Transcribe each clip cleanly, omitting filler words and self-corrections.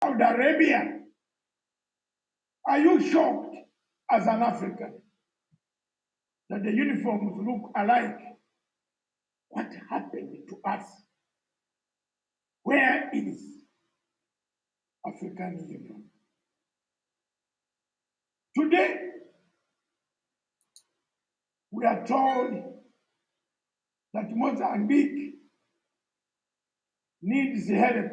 Saudi Arabia. Are you shocked as an African that the uniforms look alike? What happened to us? Where is African Union? Today, we are told that Mozambique needs help.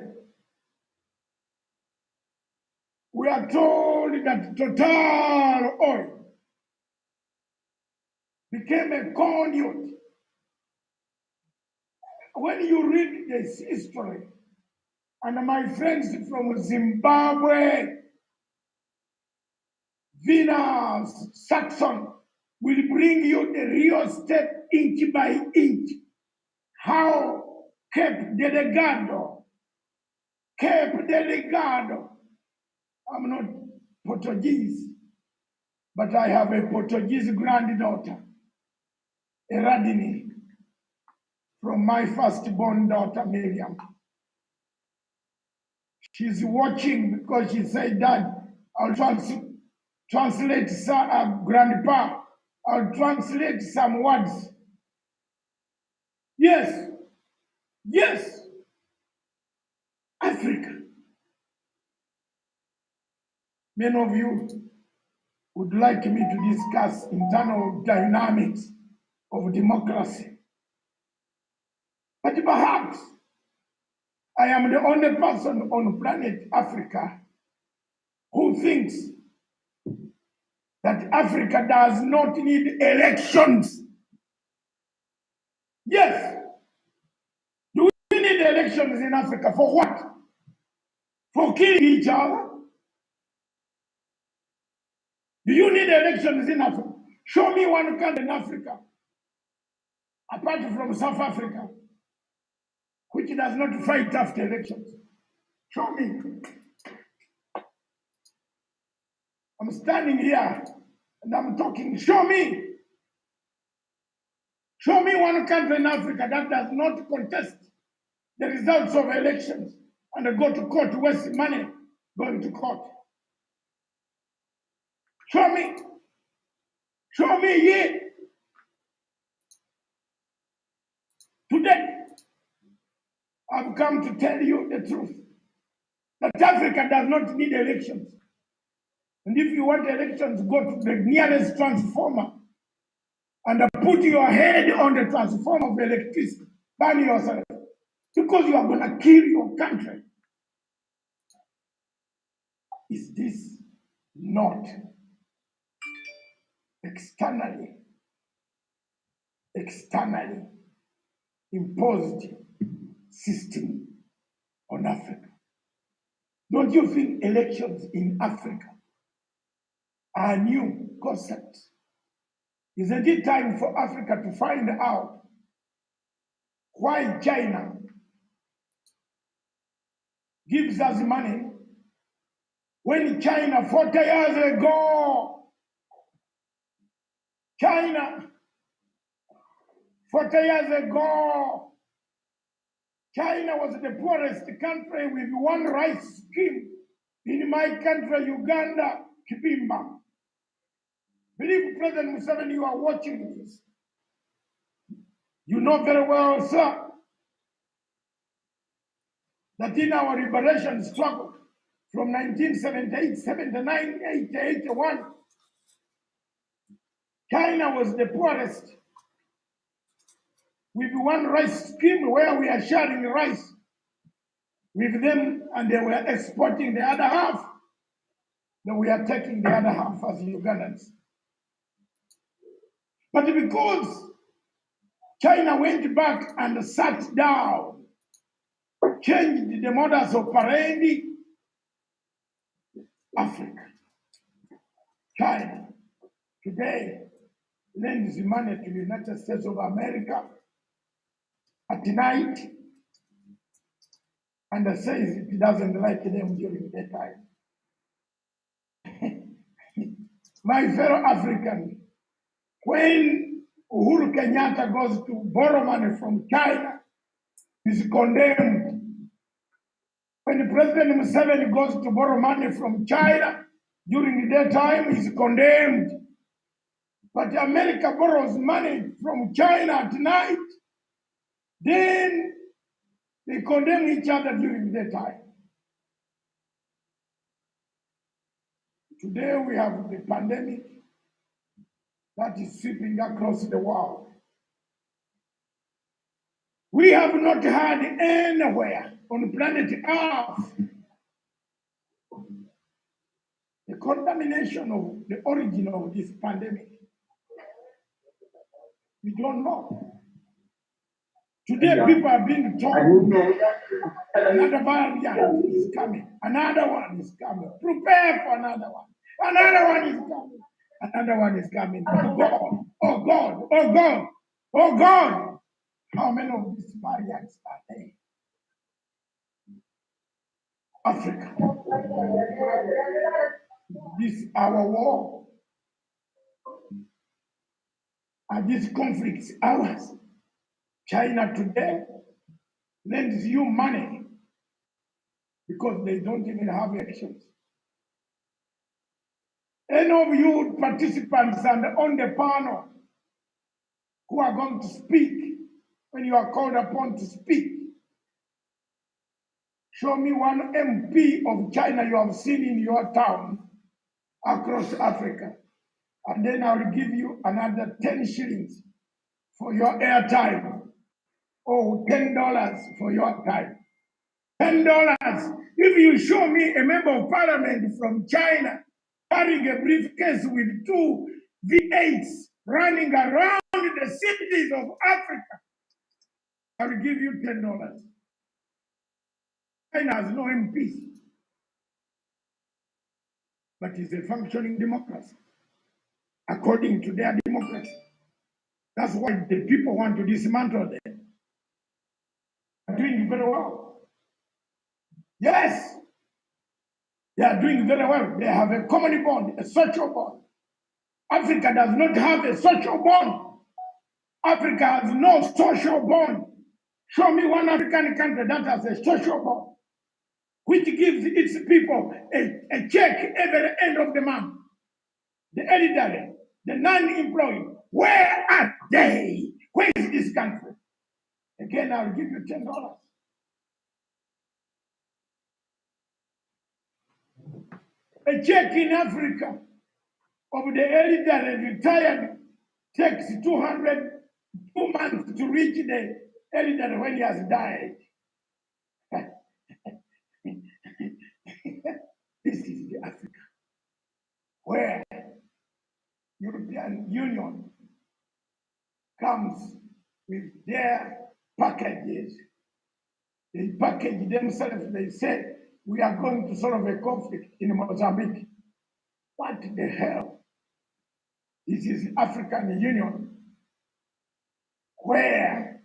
We are told that Total Oil became a conduit. When you read this history, and my friends from Zimbabwe, Venus, Saxon, will bring you the real step inch by inch, how Cape Delgado, I'm not Portuguese, but I have a Portuguese granddaughter, Eradini, from my firstborn daughter, Miriam. She's watching because she said, Dad, I'll translate Grandpa, I'll translate some words. Yes, Africa. Many of you would like me to discuss internal dynamics of democracy. But perhaps I am the only person on planet Africa who thinks that Africa does not need elections. Yes. Do we need elections in Africa? For what? For killing each other? Do you need elections in Africa? Show me one country in Africa, apart from South Africa, which does not fight after elections. Show me. I'm standing here and I'm talking. Show me. Show me one country in Africa that does not contest the results of elections and go to court, waste money going to court. Show me. Show me here. Today, I've come to tell you the truth. That Africa does not need elections. And if you want elections, go to the nearest transformer and put your head on the transformer of electricity. Burn yourself. Because you are going to kill your country. Is this not externally imposed system on Africa? Don't you think elections in Africa are a new concept? Isn't it time for Africa to find out why China gives us money when China 40 years ago, China 40 years ago, China was the poorest country with one rice scheme. In my country, Uganda, Kibimba. Believe President Museveni, you are watching this. You know very well, sir, that in our liberation struggle from 1978, 79, 80, 81, China was the poorest with one rice scheme where we are sharing rice with them and they were exporting the other half. Then we are taking the other half as Ugandans. But because China went back and sat down, changed the modus operandi, Africa, China, today lends money to the United States of America at night and says it doesn't like them during the daytime. My fellow African, when Uhuru Kenyatta goes to borrow money from China, he's condemned. When President Museveni goes to borrow money from China during their time, he's condemned. But America borrows money from China at night, then they condemn each other during their time. Today we have the pandemic that is sweeping across the world. We have not had anywhere on planet Earth the contamination of the origin of this pandemic. We don't know. Today people are being told another variant is coming, another one is coming. Prepare for another one. Another one is coming. Another one is coming. Oh God, oh God, oh God, oh God. How many of these variants are there? Africa. This our war. Are these conflicts ours? China today lends you money because they don't even have elections. Any of you participants and on the panel who are going to speak, when you are called upon to speak, show me one MP of China you have seen in your town across Africa. And then I will give you another 10 shillings for your airtime. Or $10 for your time. $10. If you show me a member of parliament from China carrying a briefcase with two V8s running around the cities of Africa, I will give you $10. China has no MPs, but it's a functioning democracy, according to their democracy. That's why the people want to dismantle them. They're doing very well. Yes, they are doing very well. They have a common bond, a social bond. Africa does not have a social bond. Africa has no social bond. Show me one African country that has a social bond, which gives its people a check every end of the month. The elderly, the non-employed, where are they? Where is this country? Again, I'll give you $10. A check in Africa of the elderly retired takes 2 months to reach the elderly when he has died. This is the Africa where European Union comes with their packages. They package themselves. They say, we are going to solve a conflict in Mozambique. What the hell? This is African Union where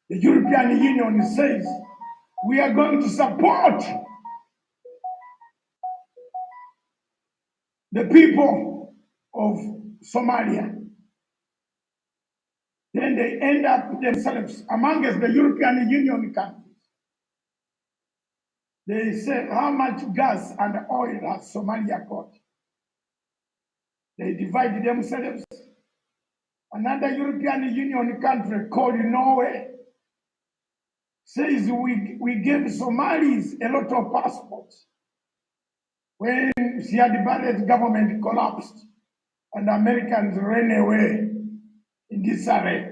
the European Union says we are going to support the people of Somalia. Then they end up themselves amongst the European Union countries. They say how much gas and oil has Somalia got. They divide themselves. Another European Union country called Norway says we gave Somalis a lot of passports. When Siad Barre's government collapsed and Americans ran away in disarray.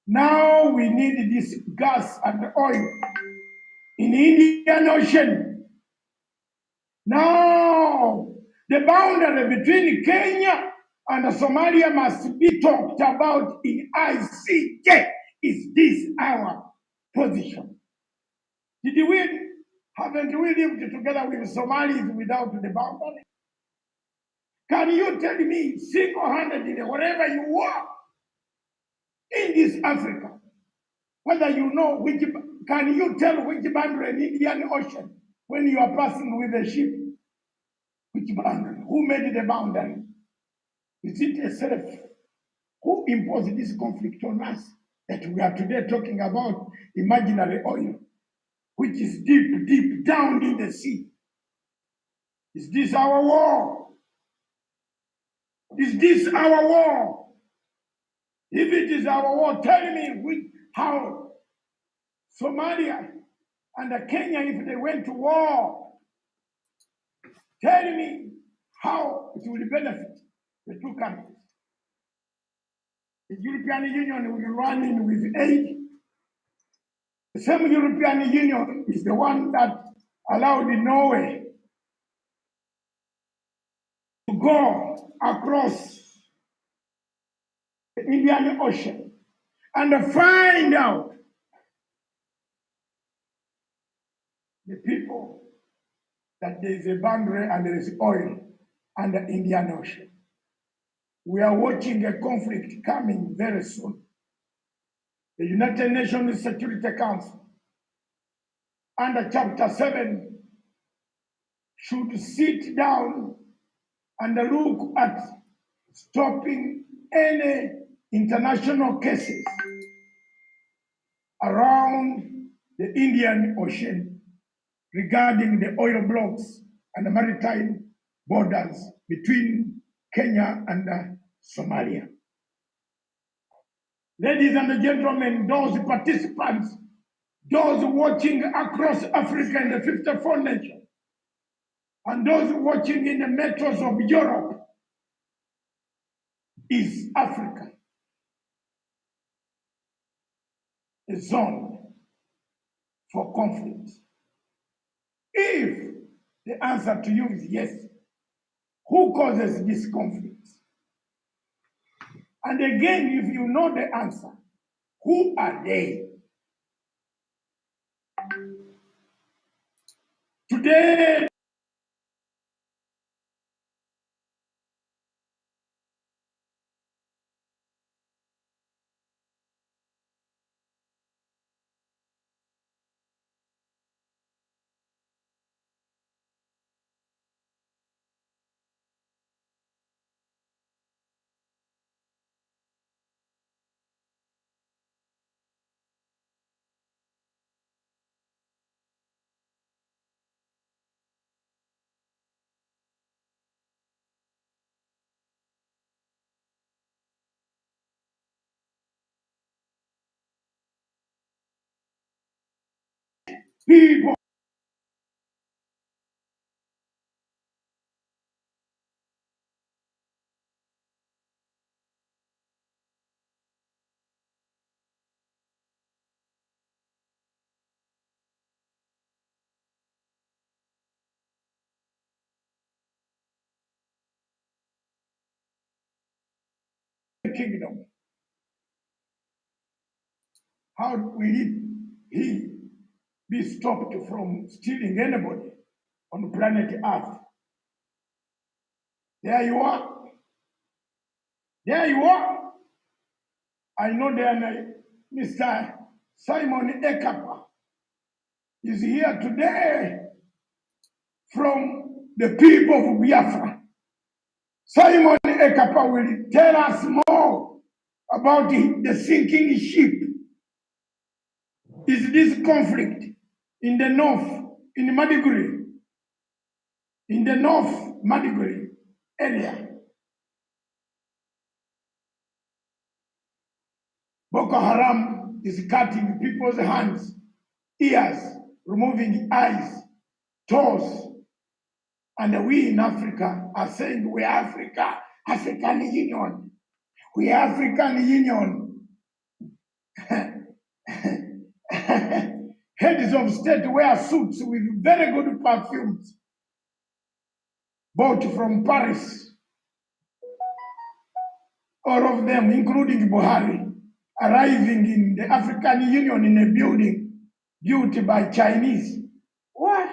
Now we need this gas and oil in the Indian Ocean. Now the boundary between Kenya and Somalia must be talked about in ICJ. Is this our position? Haven't we lived together with Somalis without the boundary? Can you tell me single-handedly, wherever you are in this Africa, whether you know which, can you tell which boundary in Indian Ocean when you are passing with a ship? Which boundary? Who made the boundary? Is it a self Who imposed this conflict on us that we are today talking about imaginary oil, which is deep, deep down in the sea? Is this our war? Is this our war? If it is our war, tell me how Somalia and Kenya, if they went to war, tell me how it will benefit the two countries. The European Union will run in with aid. The same European Union is the one that allowed Norway to go across the Indian Ocean and find out the people that there is a boundary and there is oil under the Indian Ocean. We are watching a conflict coming very soon. The United Nations Security Council, under Chapter 7, should sit down and look at stopping any international cases around the Indian Ocean regarding the oil blocks and the maritime borders between Kenya and Somalia. Ladies and gentlemen, those participants, those watching across Africa in the 54 nations, and those watching in the metros of Europe, is Africa a zone for conflict? If the answer to you is yes, who causes this conflict? And again, if you know the answer, who are they? Today, people in the kingdom, how will he be stopped from stealing anybody on planet Earth? There you are. There you are. I know that Mr. Simon Ekpa is here today from the people of Biafra. Simon Ekpa will tell us more about the sinking ship. Is this conflict in the north, in Maiduguri, in the north Maiduguri area? Boko Haram is cutting people's hands, ears, removing eyes, toes. And we in Africa are saying we are Africa, African Union. We are African Union. Heads of state wear suits with very good perfumes, bought from Paris. All of them, including Buhari, arriving in the African Union in a building built by Chinese. What?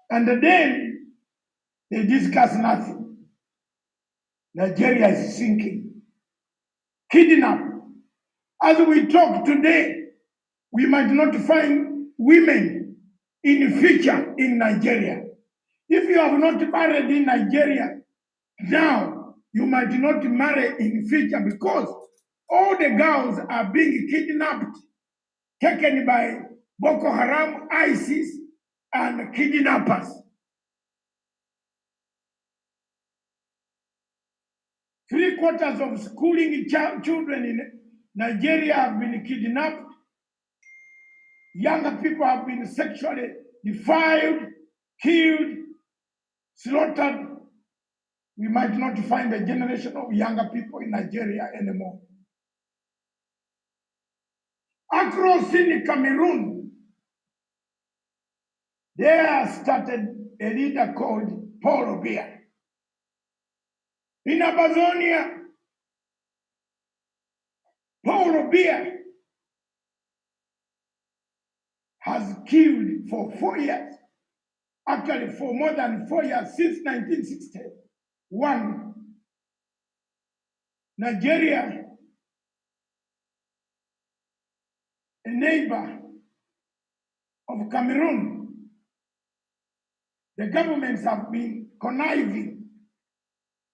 And then they discuss nothing. Nigeria is sinking. Kidnap. As we talk today, we might not find women in the future in Nigeria. If you have not married in Nigeria, Now, you might not marry in future because all the girls are being kidnapped, taken by Boko Haram, ISIS, and kidnappers. 3/4 of schooling children in Nigeria have been kidnapped. Younger people have been sexually defiled, killed, slaughtered. We might not find a generation of younger people in Nigeria anymore. Across in Cameroon, there started a leader called Paul Biya. In Amazonia, Paul Biya has killed for 4 years, actually for more than 4 years, since 1961. Nigeria, a neighbor of Cameroon, the governments have been conniving.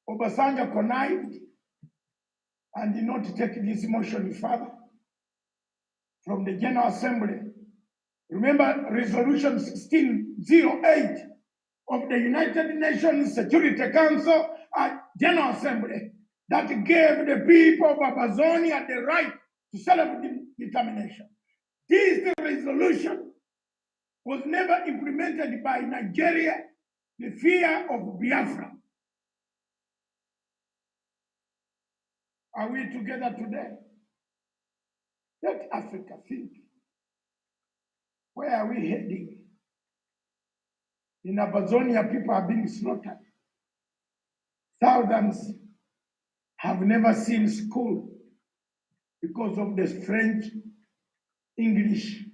Obasanjo connived and did not take this motion further from the General Assembly. Remember Resolution 1608 of the United Nations Security Council General Assembly that gave the people of Amazonia the right to self-determination. This resolution was never implemented by Nigeria, the fear of Biafra. Are we together today? Let Africa think. Where are we heading? In Amazonia, people are being slaughtered. Thousands have never seen school because of the French-English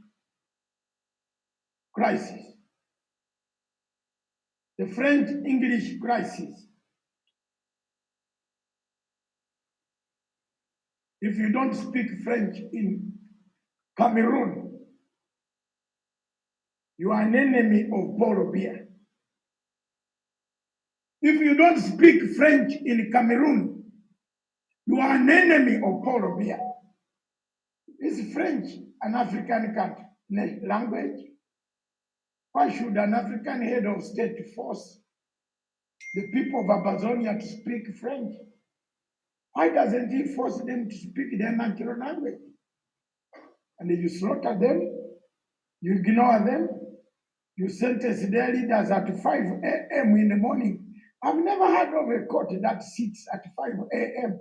crisis. The French-English crisis. If you don't speak French in Cameroon, you are an enemy of Paul Biya. If you don't speak French in Cameroon, you are an enemy of Paul Biya. Is French an African country language? Why should an African head of state force the people of Amazonia to speak French? Why doesn't he force them to speak their natural language? And you slaughter them, you ignore them, you sentence their leaders at 5 a.m. in the morning. I've never heard of a court that sits at 5 a.m.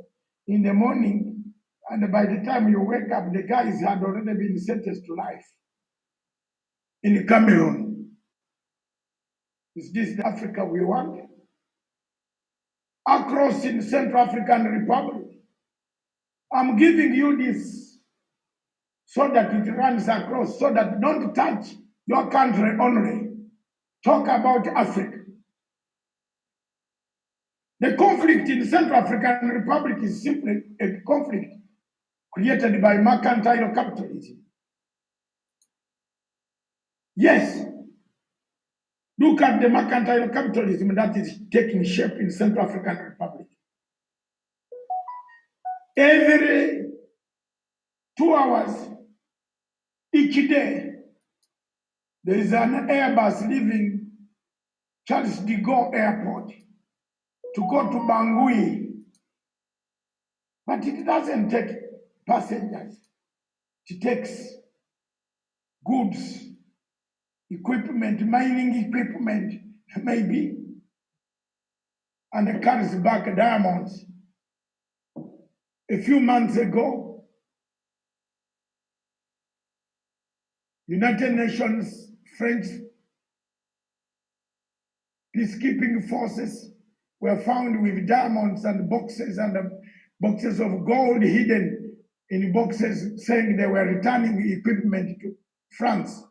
in the morning, and by the time you wake up, the guys had already been sentenced to life. In Cameroon, is this the Africa we want? Across in Central African Republic, I'm giving you this so that it runs across, so that don't touch your country only. Talk about Africa. The conflict in Central African Republic is simply a conflict created by mercantile capitalism. Yes, look at the mercantile capitalism that is taking shape in Central African Republic. Every 2 hours each day, there is an Airbus leaving Charles de Gaulle Airport to go to Bangui. But it doesn't take passengers. It takes goods, equipment, mining equipment, maybe, and it carries back diamonds. A few months ago, United Nations French peacekeeping forces were found with diamonds and boxes of gold hidden in boxes, saying they were returning equipment to France.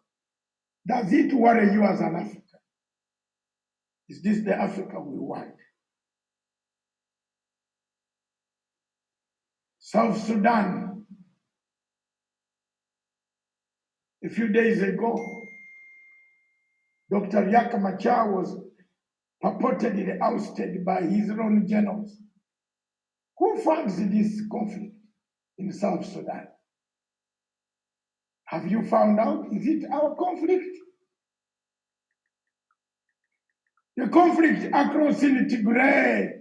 Does it worry you as an African? Is this the Africa we want? South Sudan, a few days ago, Dr. Yak Machar was purportedly ousted by his own generals. Who funds this conflict in South Sudan? Have you found out? Is it our conflict? The conflict across in Tigray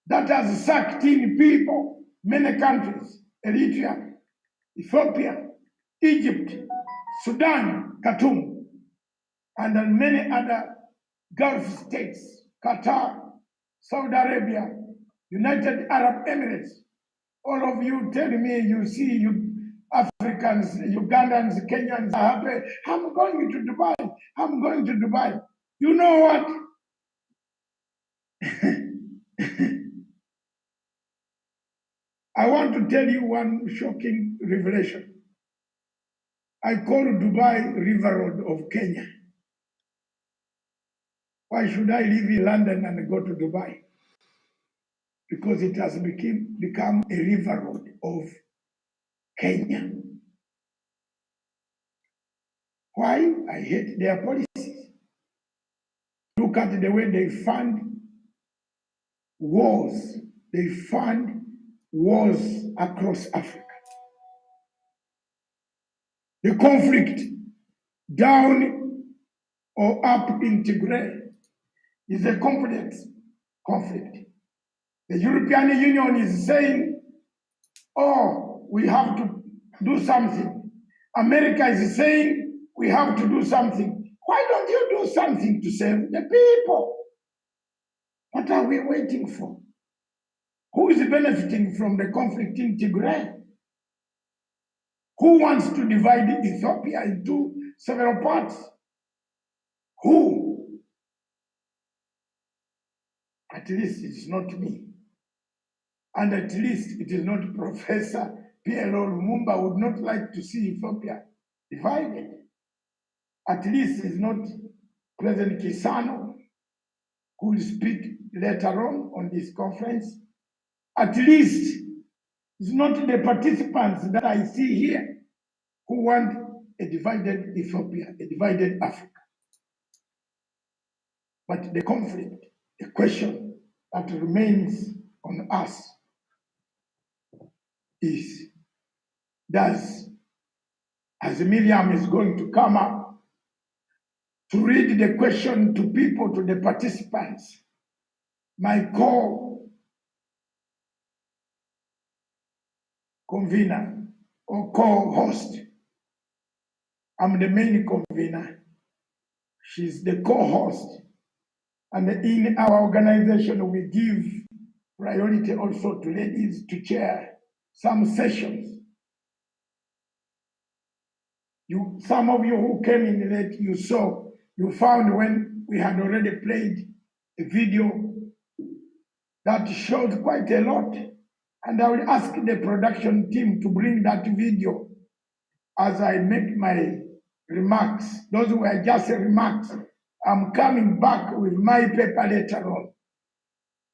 that has sucked in people, many countries, Eritrea, Ethiopia, Egypt, Sudan, Khartoum, and many other Gulf states, Qatar, Saudi Arabia, United Arab Emirates. All of you tell me you see you Africans, Ugandans, Kenyans are happy. I'm going to Dubai. I'm going to Dubai. You know what? I want to tell you one shocking revelation. I call Dubai River Road of Kenya. Why should I live in London and go to Dubai? Because it has become a river road of Kenya. Why? I hate their policies. Look at the way they fund wars. They fund wars across Africa. The conflict down or up in Tigray is a complex conflict. The European Union is saying, oh, we have to do something. America is saying, we have to do something. Why don't you do something to save the people? What are we waiting for? Who is benefiting from the conflict in Tigray? Who wants to divide Ethiopia into several parts? Who? At least it is not me. And at least it is not Professor PLO Lumumba would not like to see Ethiopia divided. At least it's not President Kisano who will speak later on this conference. At least it's not the participants that I see here who want a divided Ethiopia, a divided Africa. But the conflict, the question that remains on us is, as Miriam is going to come up to read the question to people, to the participants, my co-convener or co-host, I'm the main convener, she's the co-host, and in our organization we give priority also to ladies to chair some sessions. Some of you who came in late, you found when we had already played a video that showed quite a lot. And I will ask the production team to bring that video as I make my remarks. Those were just remarks. I'm coming back with my paper later on.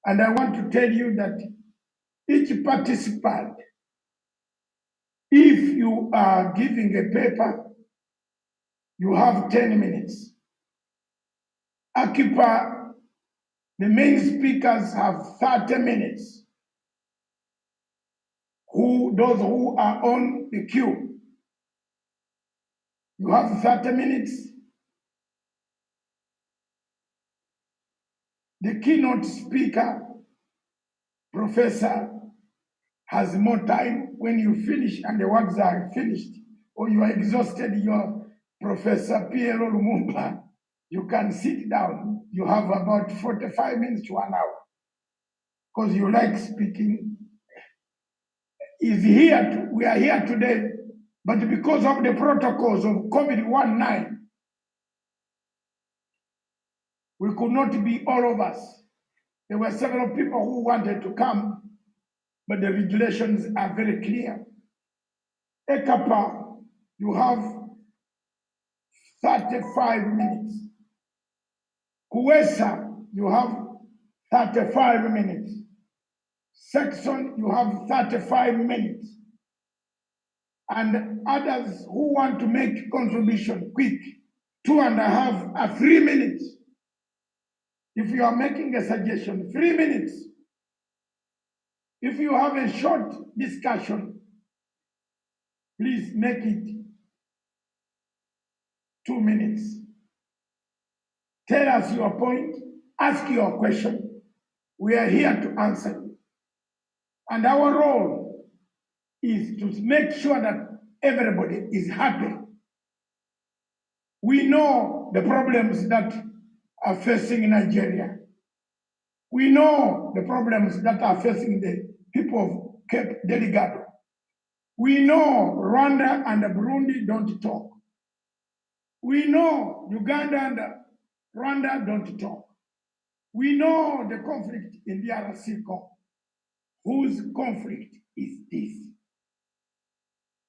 And I want to tell you that each participant, if you are giving a paper, you have 10 minutes. Ekpa, the main speakers have 30 minutes. Those who are on the queue, you have 30 minutes. The keynote speaker, professor, has more time. When you finish and the words are finished, or you are exhausted, your Professor PLO Lumumba, you can sit down. You have about 45 minutes to 1 hour. Because you like speaking. We are here today, but because of the protocols of COVID-19, we could not be all of us. There were several people who wanted to come, but the regulations are very clear. Ekpa, you have 35 minutes. Kuwesa, you have 35 minutes. Section, you have 35 minutes. And others who want to make contribution quick, 2.5 or 3 minutes. If you are making a suggestion, 3 minutes. If you have a short discussion, please make it 2 minutes. Tell us your point, ask your question. We are here to answer you. And our role is to make sure that everybody is happy. We know the problems that are facing Nigeria. We know the problems that are facing the people of Cape Delgado. We know Rwanda and Burundi don't talk. We know Uganda and Rwanda don't talk. We know the conflict in DRC Congo. Whose conflict is this?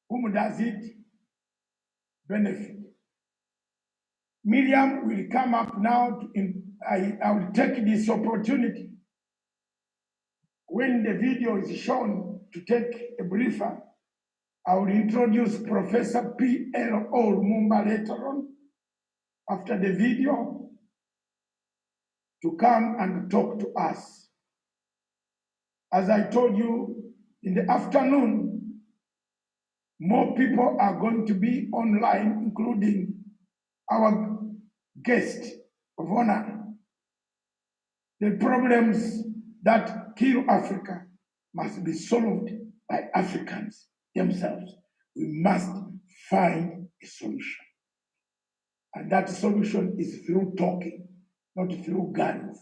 Whom does it benefit? Miriam will come up now. I will take this opportunity when the video is shown to take a briefer. I will introduce Professor P.L.O. Lumumba later on, after the video, to come and talk to us. As I told you, in the afternoon, more people are going to be online, including our guest of honor. The problems that kill Africa must be solved by Africans themselves. We must find a solution. And that solution is through talking, not through guns.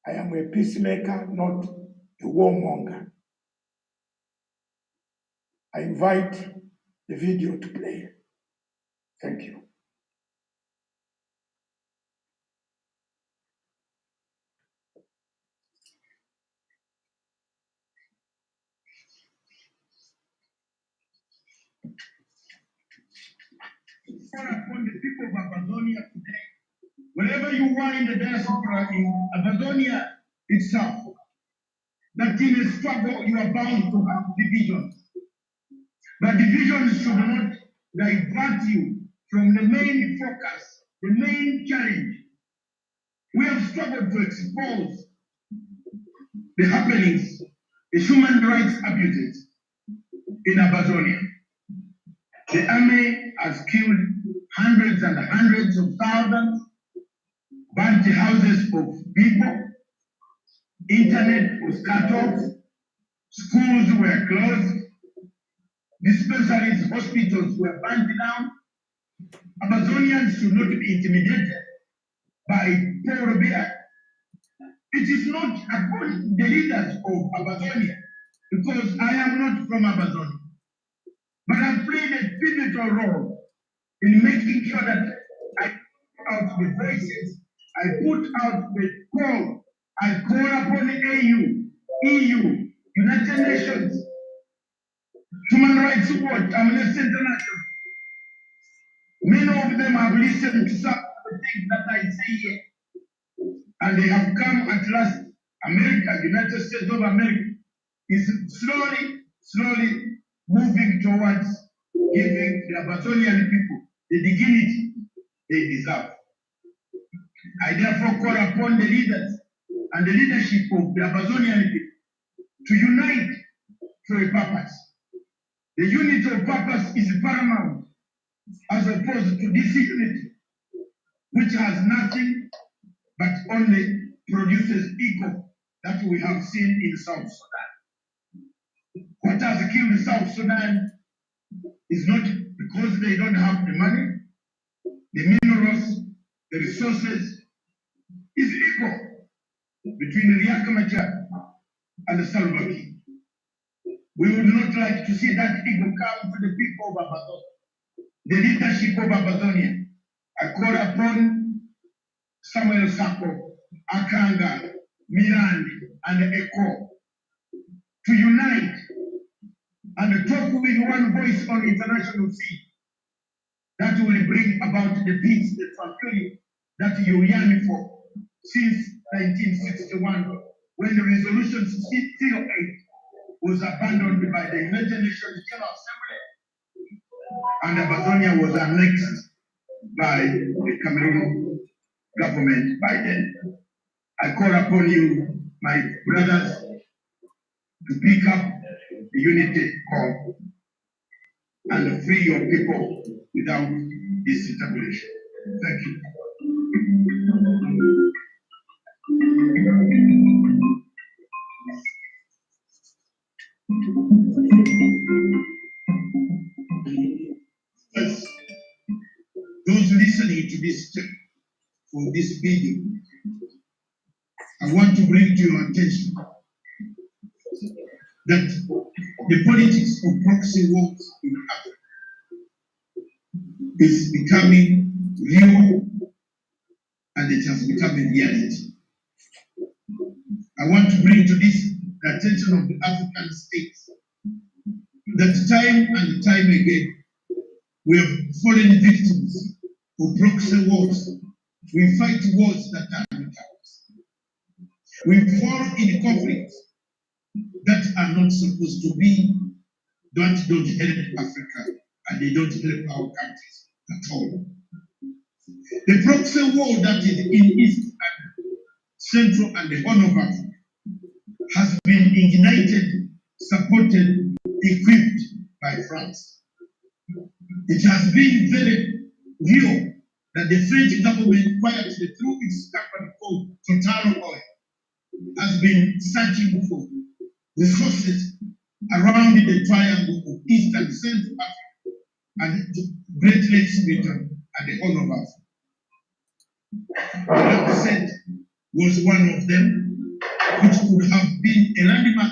I am a peacemaker, not a warmonger. I invite the video to play. Thank you. Upon the people of Amazonia today, wherever you are in the diaspora in Amazonia itself, that in a struggle you are bound to have divisions. But divisions should not divert you from the main focus, the main challenge. We have struggled to expose the happenings, the human rights abuses in Amazonia. The army has killed hundreds and hundreds of thousands, burnt the houses of people, internet was cut off, schools were closed, dispensaries, hospitals were burnt down. Amazonians should not be intimidated by Paul Biya. It is not upon the leaders of Amazonia, because I am not from Amazonia. But I played a pivotal role in making sure that I put out the voices, I put out the call, I call upon the AU, EU, United Nations, Human Rights Watch, Amnesty International. Many of them have listened to some of the things that I say here, and they have come at last. America, United States of America, is slowly moving towards giving the Amazonian people the dignity they deserve. I therefore call upon the leaders and the leadership of the Amazonian people to unite for a purpose. The unity of purpose is paramount, as opposed to disunity, which has nothing but only produces ego that we have seen in South Sudan. What has killed South Sudan is not because they don't have the money, the minerals, the resources, is ego between Riek Machar and Salva Kiir. We would not like to see that ego come to the people of Amazonia, the leadership of Amazonia. I call upon Samuel Sako, Akanga, Miranda, and Ekpa to unite and talk with one voice on international scene that will bring about the peace, the tranquility that you yearn for since 1961, when the resolution 608 was abandoned by the United Nations General Assembly and Amazonia was annexed by the Cameroon government by then. I call upon you, my brothers, to pick up the unity call and free your people without this interpretation. Thank you. First, those listening to this tape for this video, I want to bring to your attention that the politics of proxy wars in Africa is becoming real and it has become a reality. I want to bring to this the attention of the African states that time and time again we have fallen victims of proxy wars. We fight wars that are ours. We fall in conflicts that are not supposed to be, don't help Africa and they don't help our countries at all. The proxy war that is in East and Central and the Horn of Africa has been ignited, supported, equipped by France. It has been very real that the French government, quietly through its company called Total Oil, has been searching for resources around the triangle of East and Central Africa and the Great Lakes region and the Horn of Africa. Like I said, was one of them, which would have been a landmark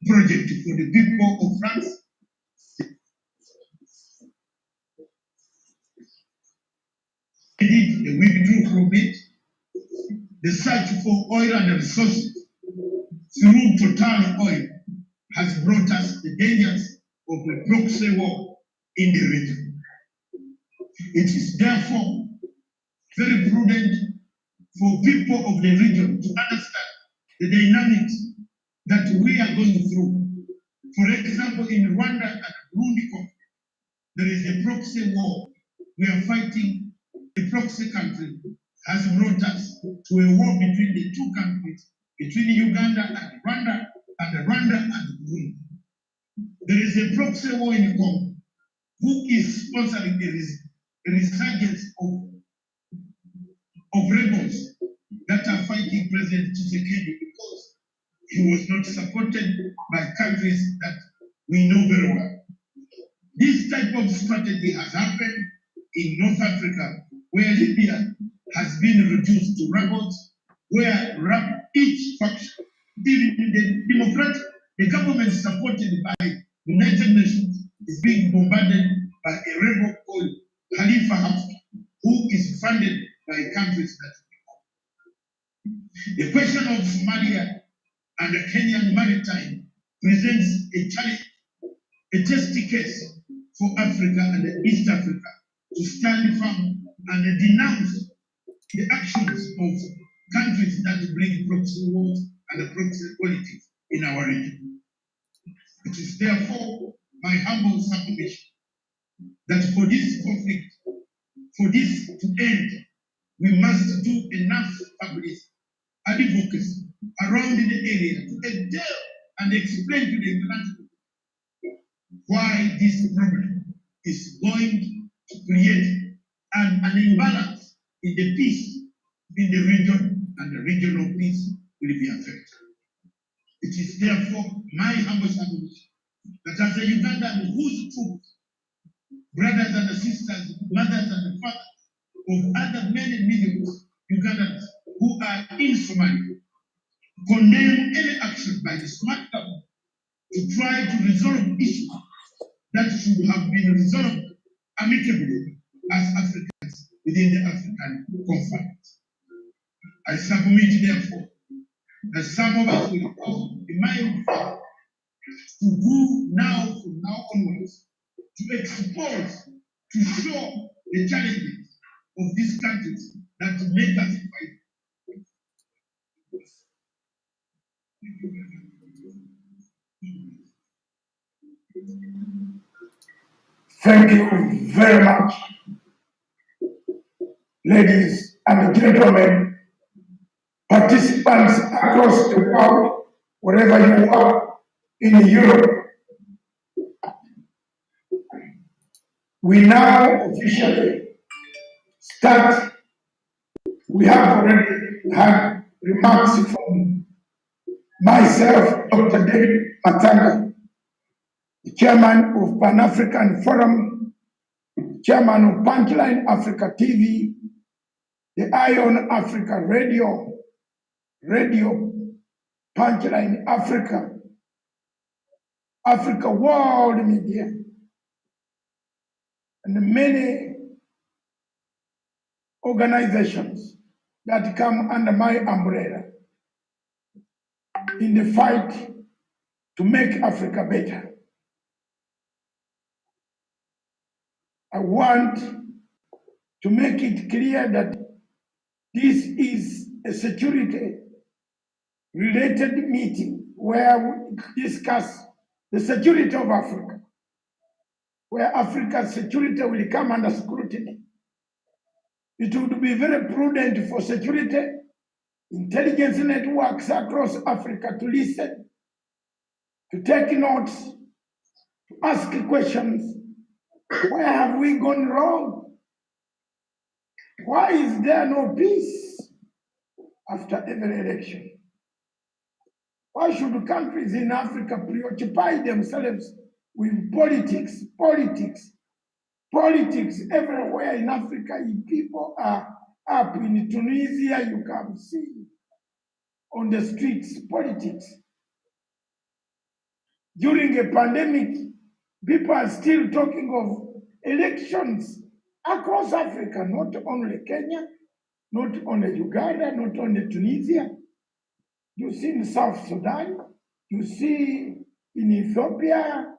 project for the people of France. Indeed, they withdrew from it. The search for oil and resources through Total Oil has brought us the dangers of a proxy war in the region. It is therefore very prudent for people of the region to understand the dynamics that we are going through. For example, in Rwanda and Burundi conflict, there is a proxy war. We are fighting a proxy country has brought us to a war between the two countries, between Uganda and Rwanda and Burundi. There is a proxy war in Congo. Who is sponsoring the resurgence of rebels that are fighting President Tshisekedi because he was not supported by countries that we know very well. This type of strategy has happened in North Africa, where Libya has been reduced to rebels, where each faction, even the government supported by United Nations, is being bombarded by a rebel called Khalifa Haftar, who is funded by countries that we know. The question of Somalia and the Kenyan maritime presents a challenge, a testy case for Africa and East Africa to stand firm and denounce the actions of countries that bring proxy wars and proxy politics in our region. It is therefore my humble submission that for this conflict, for this to end, we must do enough public advocacy around the area to endeavor and explain to the international why this problem is going to create an imbalance in the peace in the region, and the regional peace will be affected. It is therefore my humble submission that as a Ugandan whose troops, brothers and sisters, mothers and fathers of other many millions Ugandans who are in Somalia, condemn any action by the smart government to try to resolve issues that should have been resolved amicably as Africans within the African conference. I submit, therefore, that some of us will come in my own faith to do now, from now onwards, to expose, to show the challenges of these countries that make us fight. Thank you very much. ladies and gentlemen, participants across the world, wherever you are in Europe, we now officially start. We have already had remarks from myself, Dr. David Matanga, the chairman of Pan-African Forum, chairman of Punchline Africa TV, the Ion Africa Radio, Punchline Africa, Africa World Media, and many organizations that come under my umbrella in the fight to make Africa better. I want to make it clear that this is a security-related meeting where we discuss the security of Africa, where Africa's security will come under scrutiny. It would be very prudent for security intelligence networks across Africa to listen, to take notes, to ask questions. Where have we gone wrong? Why is there no peace after every election? Why should countries in Africa preoccupy themselves with politics? Politics everywhere in Africa. People are up in Tunisia, you can see on the streets, politics. During a pandemic, people are still talking of elections across Africa, not only Kenya, not only Uganda, not only Tunisia. You see in South Sudan, you see in Ethiopia,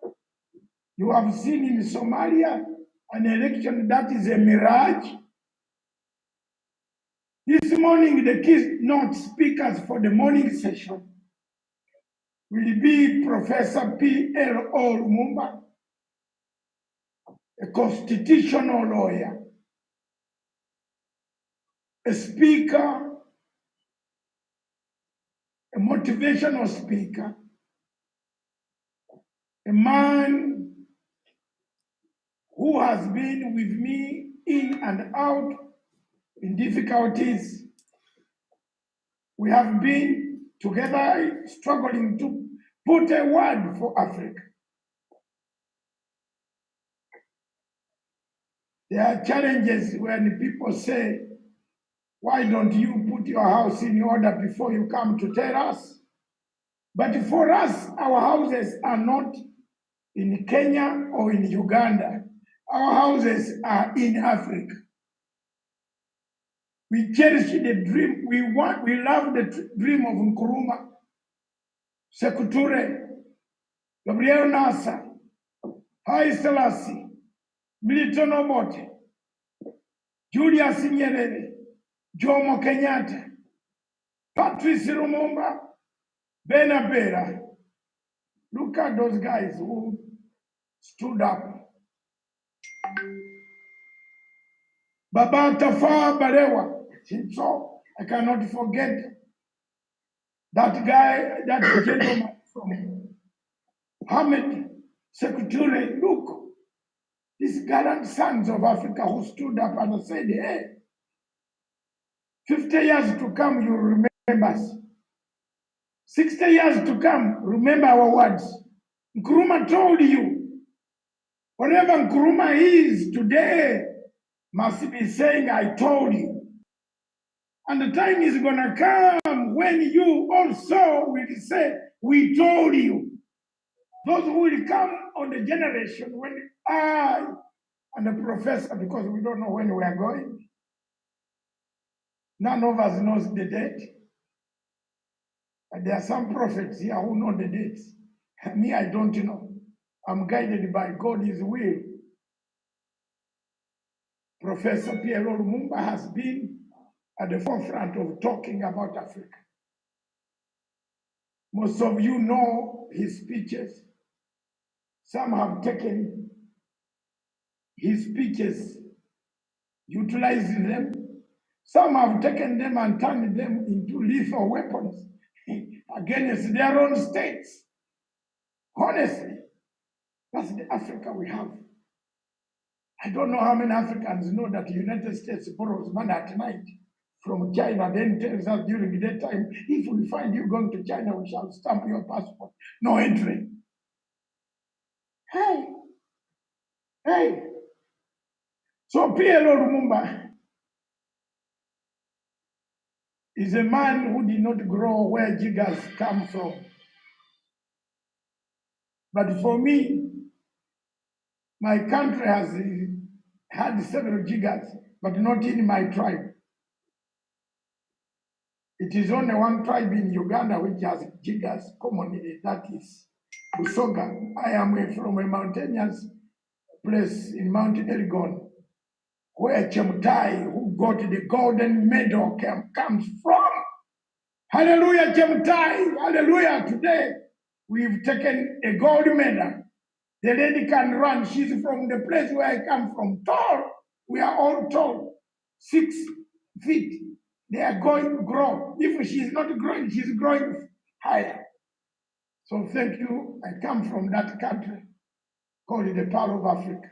you have seen in Somalia an election that is a mirage. This morning, the keynote speakers for the morning session will be Professor P.L.O. Lumumba, a constitutional lawyer, a speaker, a motivational speaker, a man who has been with me in and out in difficulties. We have been together struggling to put a word for Africa. There are challenges when people say, why don't you put your house in order before you come to tell us? But for us, our houses are not in Kenya or in Uganda. Our houses are in Africa. We cherish the dream. We love the dream of Nkrumah, Sekuture, Gabriel Nasser, Haile Selassie, Milton Obote, Julius Nyerere, Jomo Kenyatta, Patrice Lumumba, Benabera. Look at those guys who stood up. Baba Tafawa Balewa, so I cannot forget that guy, that gentleman from Hamid Secretary. Look, these gallant sons of Africa who stood up and said, hey, 50 years to come, you remember us. 60 years to come, remember our words. Nkrumah told you, whatever Nkrumah is today, must be saying, I told you. And the time is going to come when you also will say, we told you. Those who will come on the generation when I and the professor, because we don't know when we are going. None of us knows the date. And there are some prophets here who know the dates. Me, I don't know. I'm guided by God's will. Professor Pierre Lumumba has been at the forefront of talking about Africa. Most of you know his speeches. Some have taken his speeches, utilizing them Some have taken them and turned them into lethal weapons against their own states. Honestly, that's the Africa we have. I don't know how many Africans know that the United States borrows money at night from China, then tells us during the daytime, if we find you going to China, we shall stamp your passport. No entry. Hey. So PLO Lumumba is a man who did not grow where jiggers come from. But for me, my country has had several jiggers, but not in my tribe. It is only one tribe in Uganda which has jiggers commonly, that is Busoga. I am from a mountainous place in Mount Elgon, where Chemutai, who got the golden medal, comes from. Hallelujah, Chemutai, hallelujah. Today, we've taken a gold medal. The lady can run. She's from the place where I come from. Tall. We are all tall. 6 feet. They are going to grow. If she's not growing, she's growing higher. So thank you. I come from that country called the Pearl of Africa.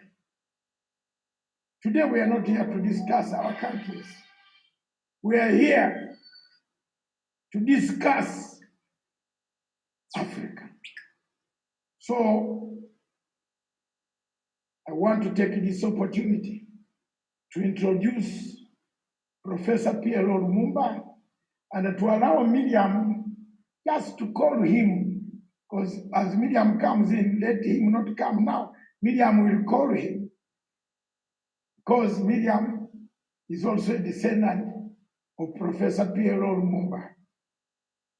Today we are not here to discuss our countries. We are here to discuss Africa. So I want to take this opportunity to introduce Professor PLO Lumumba and to allow Miriam just to call him, because as Miriam comes in, let him not come now. Miriam will call him, because Miriam is also a descendant of Professor PLO Lumumba.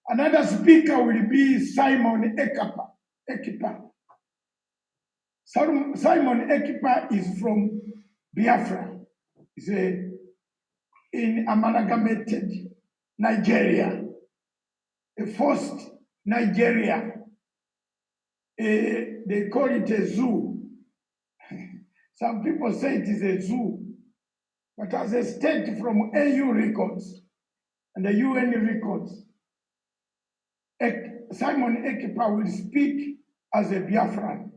Another speaker will be Simon Ekpa. Simon Ekpa is from Biafra. He's in amalgamated Nigeria, a forced Nigeria. They call it a zoo. Some people say it is a zoo, but as a state from AU records and the UN records, Simon Ekpa will speak as a Biafran.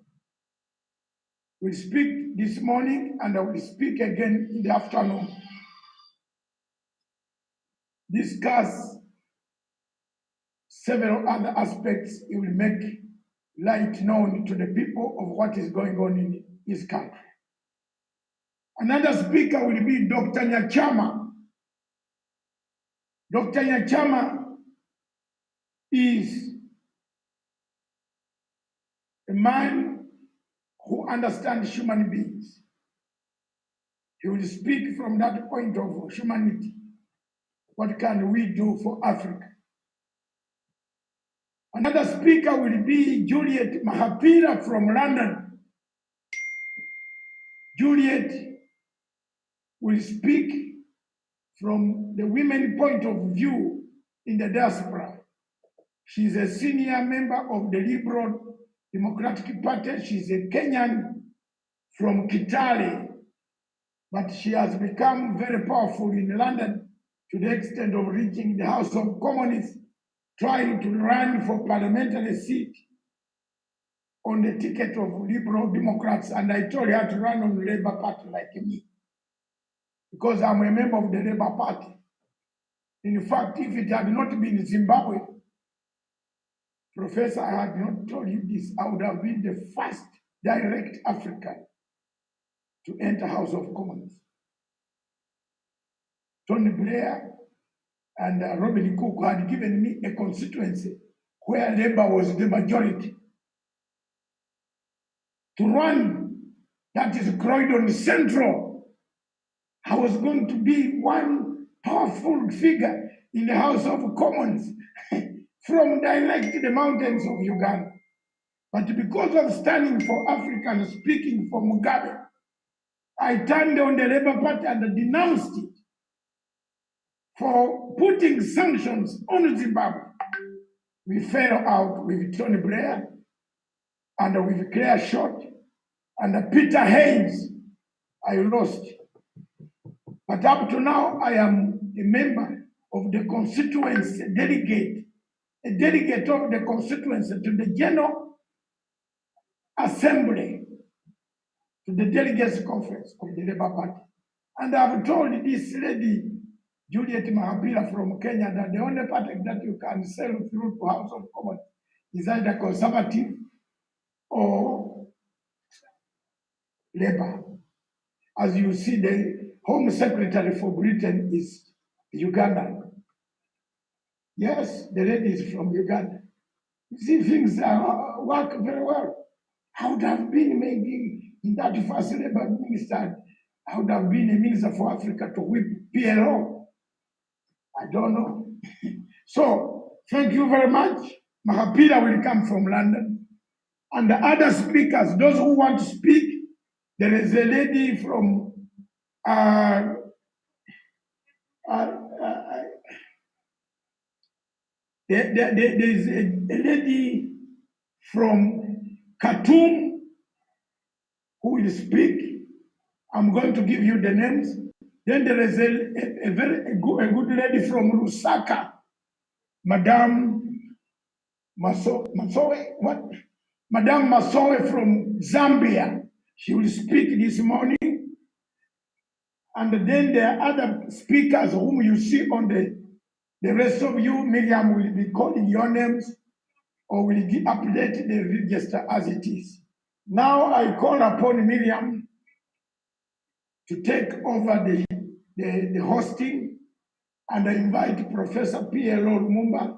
Will speak this morning and I will speak again in the afternoon. Discuss several other aspects. It will make light known to the people of what is going on in his country. Another speaker will be Dr. Nyachama. Dr. Nyachama is a man who understands human beings. He will speak from that point of humanity. What can we do for Africa? Another speaker will be Juliet Mahapira from London. Juliet will speak from the women point of view in the diaspora. She's a senior member of the Liberal Democratic Party. She's a Kenyan from Kitale, but she has become very powerful in London to the extent of reaching the House of Commons, trying to run for parliamentary seat on the ticket of Liberal Democrats. And I told her to run on the Labour Party like me, because I'm a member of the Labour Party. In fact, if it had not been Zimbabwe, Professor, I had not told you this, I would have been the first direct African to enter House of Commons. Tony Blair and Robin Cook had given me a constituency where Labour was the majority. To run, that is Croydon Central, I was going to be one powerful figure in the House of Commons from direct the mountains of Uganda. But because of standing for Africa and speaking for Mugabe, I turned on the Labour Party and denounced it for putting sanctions on Zimbabwe. We fell out with Tony Blair and with Claire Short and Peter Haynes. I lost. But up to now, I am the member of the constituency, a delegate of the constituency to the General Assembly, to the Delegates Conference of the Labour Party. And I've told this lady, Juliet Mahapira from Kenya, that the only party that you can sell through to House of Commons is either Conservative or Labour. As you see, the Home Secretary for Britain is Uganda. Yes, the lady is from Uganda. You see, things work very well. I would have been maybe in that first Labour minister, I would have been a minister for Africa to whip PLO. I don't know. So, thank you very much. Mahapira will come from London. And the other speakers, those who want to speak, there is a lady from, there is a lady from Khartoum who will speak. I'm going to give you the names. Then there is a good lady from Lusaka, Madame Masowe, what? Madame Masowe from Zambia. She will speak this morning. And then there are other speakers whom you see on the rest of you. Miriam will be calling your names or will update the register as it is. Now I call upon Miriam to take over the hosting, and I invite Professor PLO Lumumba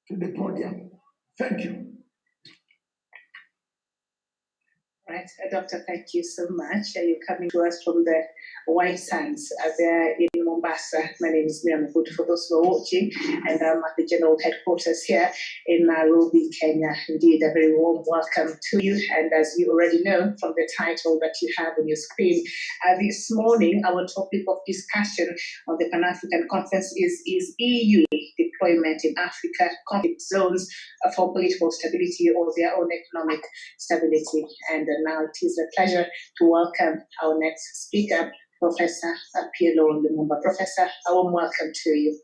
to the podium. Thank you. Right, Doctor, thank you so much. You're coming to us from the White Sands there in Mombasa. My name is Miriam Good for those who are watching, and I'm at the general headquarters here in Nairobi, Kenya. Indeed, a very warm welcome to you. And as you already know from the title that you have on your screen, this morning our topic of discussion on the Pan-African Conference is EU deployment in Africa, conflict zones for political stability or their own economic stability. And now it is a pleasure to welcome our next speaker, Professor PLO Lumumba. Professor, a warm welcome to you.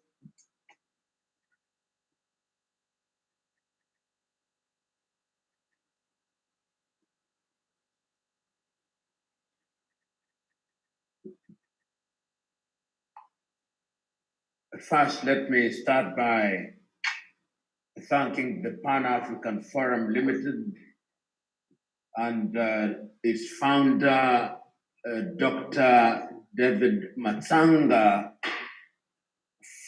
First, let me start by thanking the Pan-African Forum Limited and its founder, Dr. David Matsanga,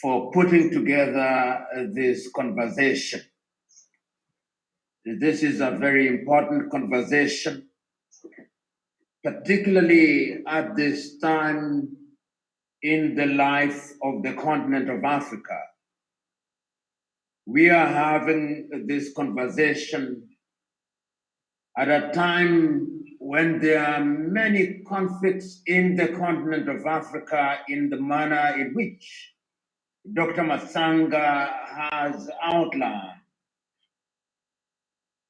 for putting together this conversation. This is a very important conversation, particularly at this time in the life of the continent of Africa. We are having this conversation at a time when there are many conflicts in the continent of Africa in the manner in which Dr. Matsanga has outlined.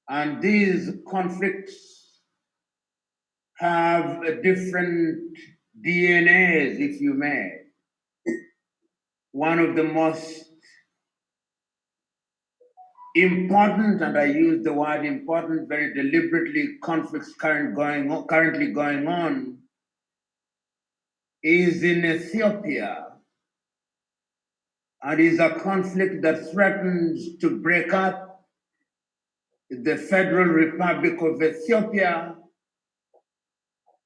And these conflicts have different DNAs, if you may. One of the most important, and I use the word important very deliberately, conflicts currently going on is in Ethiopia, and is a conflict that threatens to break up the Federal Republic of Ethiopia,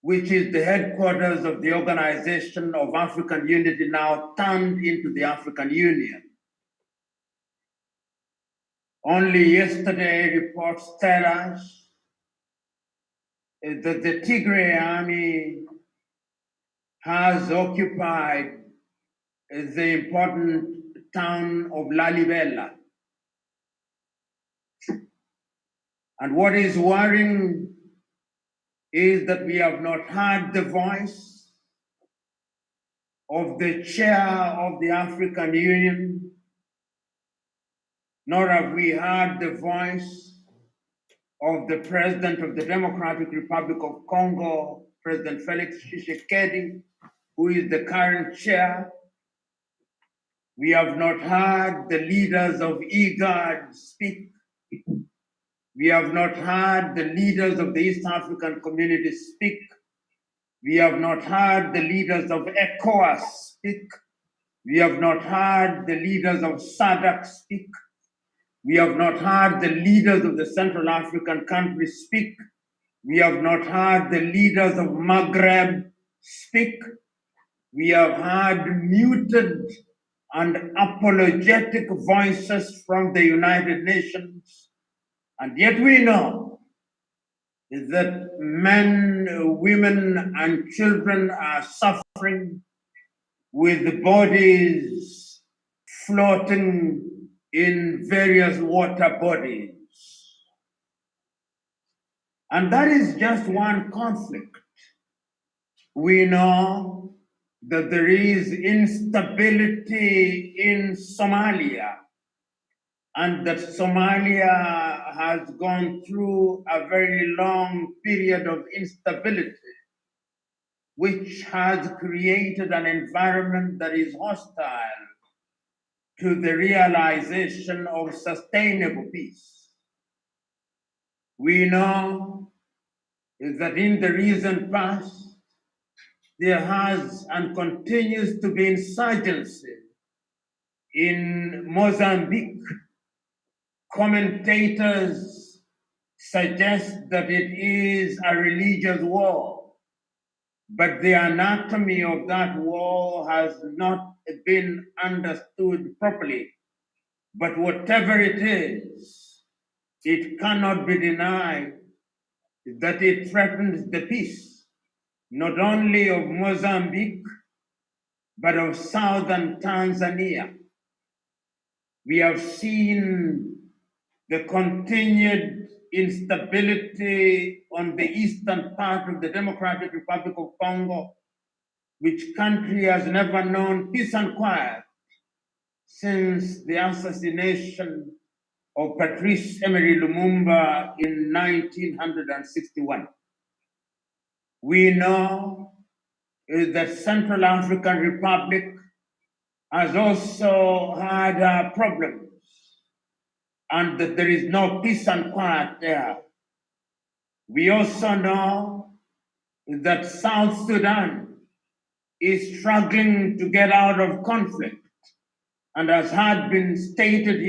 which is the headquarters of the Organization of African Unity, now turned into the African Union. Only yesterday, reports tell us that the Tigray army has occupied the important town of Lalibela. And what is worrying is that we have not heard the voice of the chair of the African Union, nor have we heard the voice of the President of the Democratic Republic of Congo, President Felix Tshisekedi, who is the current chair. We have not heard the leaders of IGAD speak. We have not heard the leaders of the East African community speak. We have not heard the leaders of ECOWAS speak. We have not heard the leaders of SADC speak. We have not heard the leaders of the Central African countries speak. We have not heard the leaders of Maghreb speak. We have heard muted and apologetic voices from the United Nations. And yet we know that men, women, and children are suffering with bodies floating in various water bodies. And that is just one conflict. We know that there is instability in Somalia, and that Somalia has gone through a very long period of instability, which has created an environment that is hostile to the realization of sustainable peace. We know that in the recent past, there has and continues to be insurgency in Mozambique. Commentators suggest that it is a religious war, but the anatomy of that war has not been understood properly. But whatever it is, it cannot be denied that it threatens the peace, not only of Mozambique, but of southern Tanzania. We have seen the continued instability on the eastern part of the Democratic Republic of Congo, which country has never known peace and quiet since the assassination of Patrice Emery Lumumba in 1961. We know that Central African Republic has also had problems, and that there is no peace and quiet there. We also know that South Sudan is struggling to get out of conflict. And as had been stated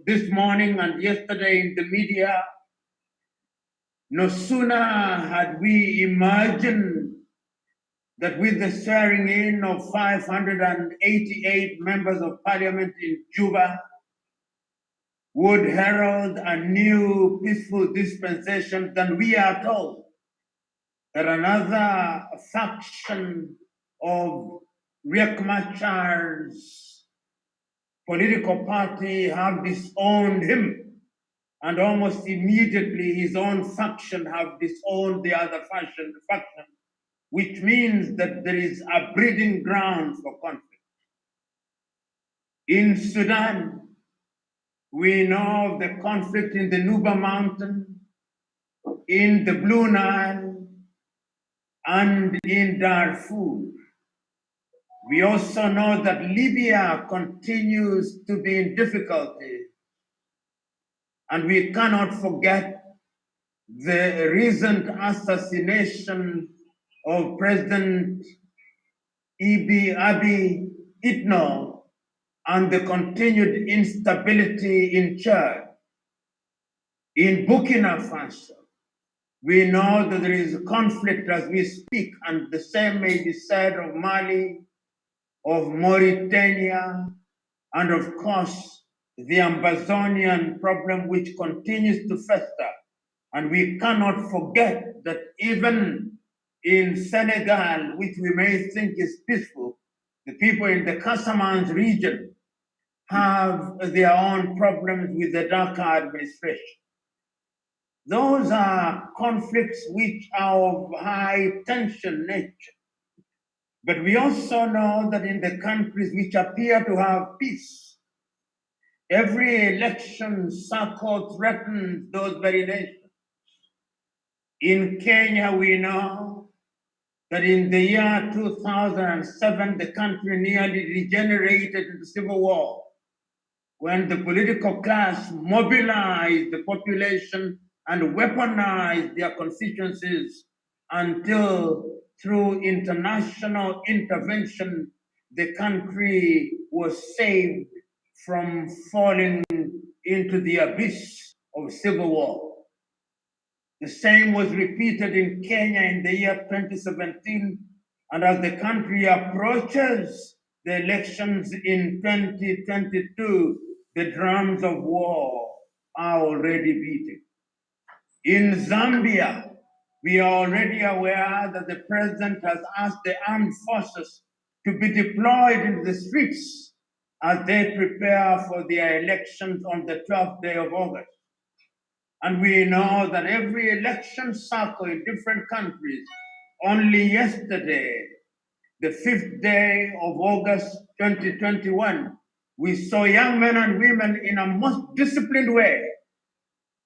this morning and yesterday in the media, no sooner had we imagined that with the swearing in of 588 members of parliament in Juba would herald a new peaceful dispensation, then we are told that another faction of Riek Machar's political party have disowned him, and almost immediately his own faction have disowned the other faction, which means that there is a breeding ground for conflict. In Sudan, we know of the conflict in the Nuba Mountain, in the Blue Nile, and in Darfur. We also know that Libya continues to be in difficulty, and we cannot forget the recent assassination of President Abiy Itno and the continued instability in Chad. In Burkina Faso, we know that there is conflict as we speak, and the same may be said of Mali, of Mauritania, and of course, the Amazonian problem, which continues to fester. And we cannot forget that even in Senegal, which we may think is peaceful, the people in the Casamance region have their own problems with the Dakar administration. Those are conflicts which are of high tension nature. But we also know that in the countries which appear to have peace, every election cycle threatens those very nations. In Kenya, we know that in the year 2007, the country nearly degenerated into civil war when the political class mobilized the population and weaponized their constituencies until through international intervention, the country was saved from falling into the abyss of civil war. The same was repeated in Kenya in the year 2017, and as the country approaches the elections in 2022, the drums of war are already beating. In Zambia, we are already aware that the president has asked the armed forces to be deployed into the streets as they prepare for their elections on the 12th day of August. And we know that every election cycle in different countries, only yesterday, the 5th day of August 2021, we saw young men and women in a most disciplined way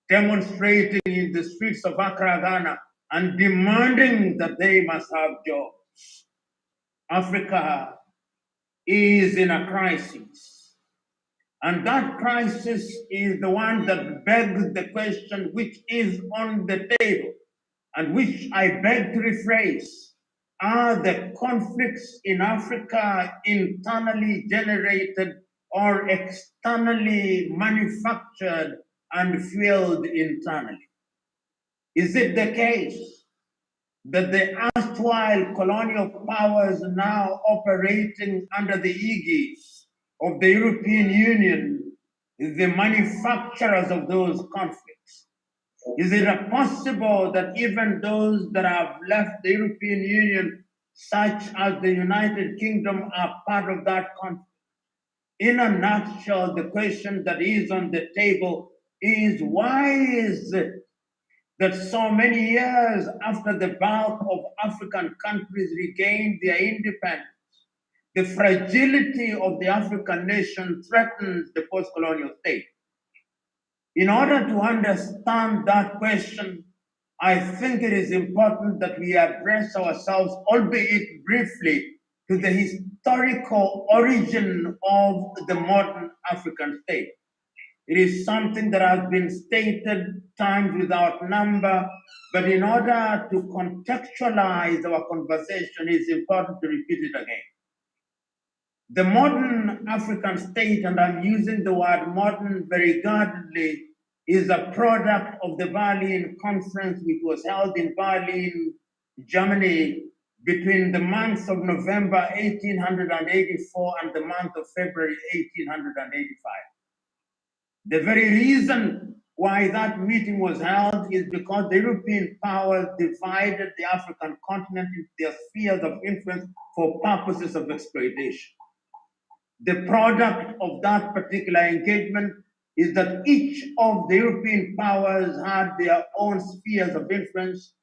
demonstrating in the streets of Accra, Ghana, and demanding that they must have jobs. Africa is in a crisis. And that crisis is the one that begs the question which is on the table, and which I beg to rephrase. Are the conflicts in Africa internally generated or externally manufactured and fueled internally? Is it the case that the erstwhile colonial powers now operating under the aegis of the European Union is the manufacturers of those conflicts? Is it possible that even those that have left the European Union, such as the United Kingdom, are part of that conflict? In a nutshell, the question that is on the table is, why is it that so many years after the bulk of African countries regained their independence, the fragility of the African nation threatens the post-colonial state? In order to understand that question, I think it is important that we address ourselves, albeit briefly, to the historical origin of the modern African state. It is something that has been stated times without number, but in order to contextualize our conversation, it is important to repeat it again. The modern African state, and I'm using the word modern very guardedly, is a product of the Berlin Conference, which was held in Berlin, Germany, between the months of November 1884 and the month of February 1885. The very reason why that meeting was held is because the European powers divided the African continent into their spheres of influence for purposes of exploitation. The product of that particular engagement is that each of the European powers had their own spheres of influence,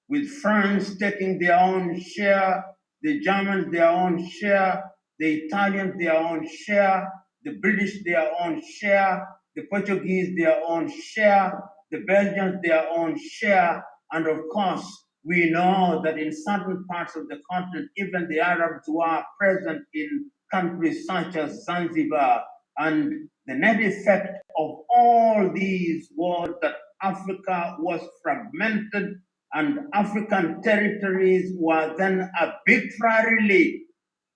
with France taking their own share, the Germans their own share, the Italians their own share, the British their own share, the Portuguese their own share, the Belgians their own share, and of course, we know that in certain parts of the continent, even the Arabs were present in countries such as Zanzibar, and the net effect of all these was that Africa was fragmented and African territories were then arbitrarily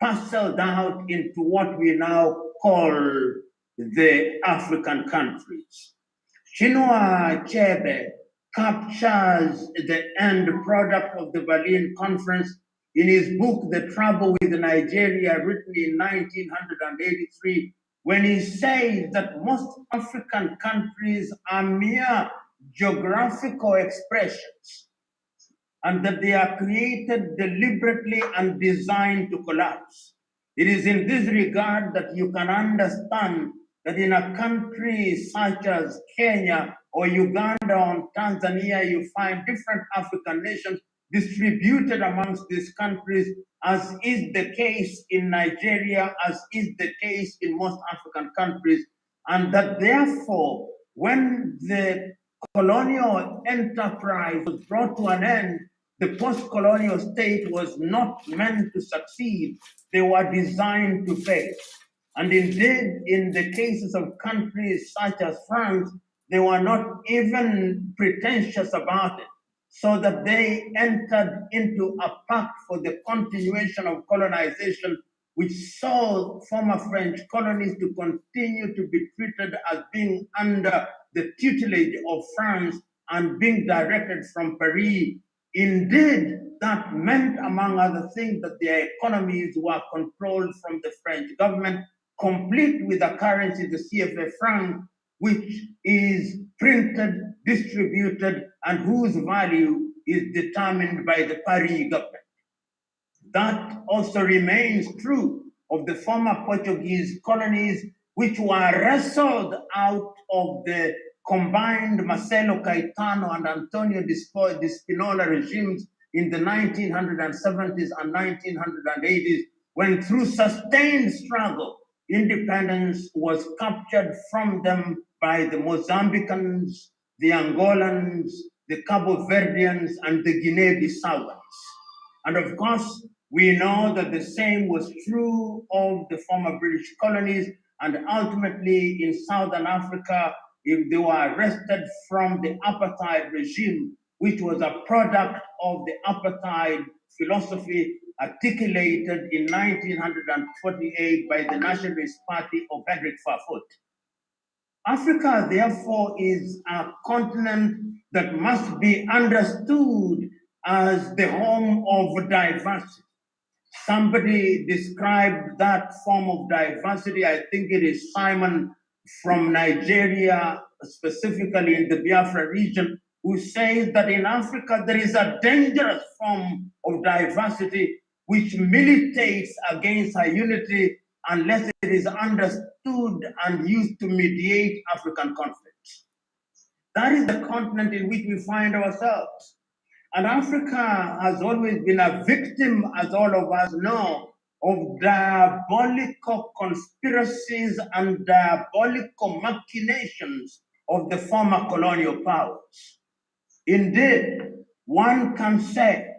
parceled out into what we now call the African countries. Chinua Achebe captures the end product of the Berlin Conference in his book, The Trouble with Nigeria, written in 1983, when he says that most African countries are mere geographical expressions and that they are created deliberately and designed to collapse. It is in this regard that you can understand that in a country such as Kenya or Uganda or Tanzania, you find different African nations distributed amongst these countries, as is the case in Nigeria, as is the case in most African countries, and that therefore, when the colonial enterprise was brought to an end, the post-colonial state was not meant to succeed. They were designed to fail. And indeed, in the cases of countries such as France, they were not even pretentious about it, so that they entered into a pact for the continuation of colonization, which saw former French colonies to continue to be treated as being under the tutelage of France and being directed from Paris. Indeed, that meant, among other things, that their economies were controlled from the French government, complete with a currency, the CFA franc, which is printed, distributed, and whose value is determined by the Paris government. That also remains true of the former Portuguese colonies, which were wrestled out of the combined Marcelo Caetano and Antonio de Spinola regimes in the 1970s and 1980s, when through sustained struggle, independence was captured from them by the Mozambicans, the Angolans, the Cabo Verdeans, and the Guinea-Bissauans. And of course, we know that the same was true of the former British colonies, and ultimately in Southern Africa, if they were arrested from the apartheid regime, which was a product of the apartheid philosophy articulated in 1948 by the Nationalist Party of Hendrik Verwoerd. Africa, therefore, is a continent that must be understood as the home of diversity. Somebody described that form of diversity, I think it is Simon from Nigeria, specifically in the Biafra region, who says that in Africa there is a dangerous form of diversity which militates against our unity unless it is understood and used to mediate African conflicts. That is the continent in which we find ourselves. And Africa has always been a victim, as all of us know, of diabolical conspiracies and diabolical machinations of the former colonial powers. Indeed, one can say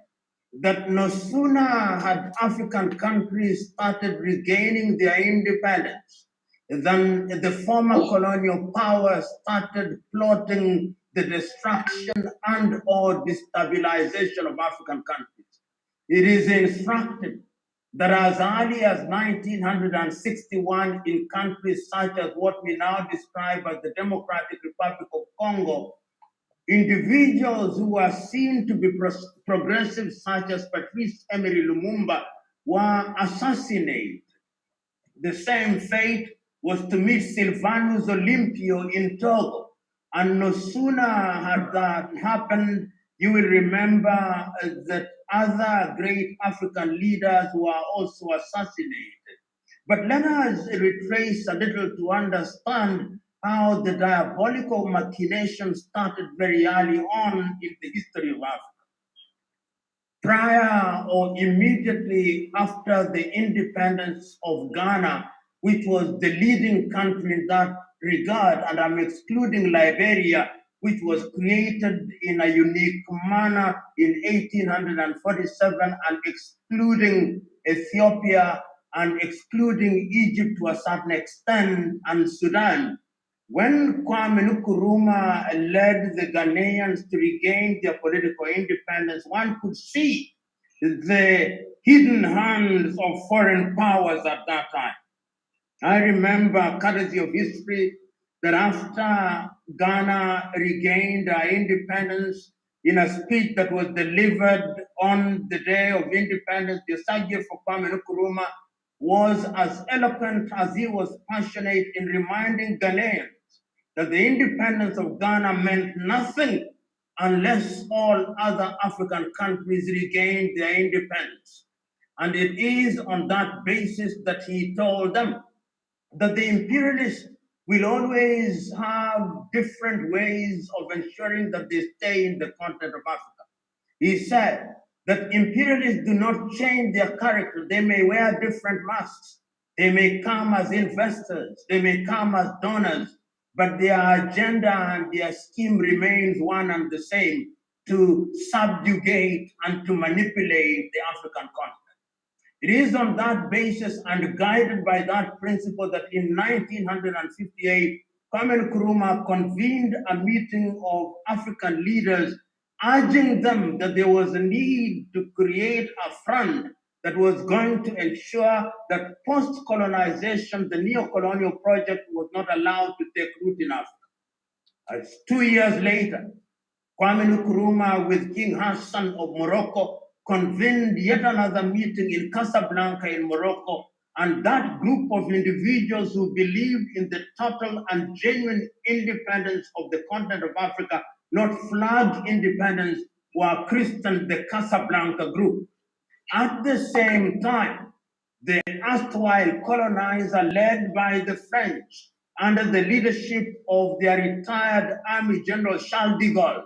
that no sooner had African countries started regaining their independence than the former colonial powers started plotting the destruction and or destabilization of African countries. It is instructive that as early as 1961 in countries such as what we now describe as the Democratic Republic of Congo, individuals who were seen to be progressive, such as Patrice Emery Lumumba, were assassinated. The same fate was to meet Sylvanus Olympio in Togo. And no sooner had that happened, you will remember that other great African leaders were also assassinated. But let us retrace a little to understand how the diabolical machinations started very early on in the history of Africa. Prior or immediately after the independence of Ghana, which was the leading country in that regard, and I'm excluding Liberia, which was created in a unique manner in 1847, and excluding Ethiopia and excluding Egypt to a certain extent, and Sudan. When Kwame Nkrumah led the Ghanaians to regain their political independence, one could see the hidden hands of foreign powers at that time. I remember, courtesy of history, that after Ghana regained our independence, in a speech that was delivered on the day of independence, the subject for Kwame Nkrumah was as eloquent as he was passionate in reminding Ghanaians that the independence of Ghana meant nothing unless all other African countries regained their independence. And it is on that basis that he told them that the imperialists will always have different ways of ensuring that they stay in the continent of Africa. He said that imperialists do not change their character. They may wear different masks. They may come as investors. They may come as donors, but their agenda and their scheme remains one and the same. to subjugate and to manipulate the African continent. It is on that basis and guided by that principle that in 1958, Kwame Nkrumah convened a meeting of African leaders, urging them that there was a need to create a front that was going to ensure that post-colonization, the neo-colonial project was not allowed to take root in Africa. As 2 years later, Kwame Nkrumah with King Hassan of Morocco convened yet another meeting in Casablanca in Morocco, and that group of individuals who believed in the total and genuine independence of the continent of Africa, not flag independence, were christened the Casablanca group. At the same time, the erstwhile colonizer led by the French under the leadership of their retired Army General Charles de Gaulle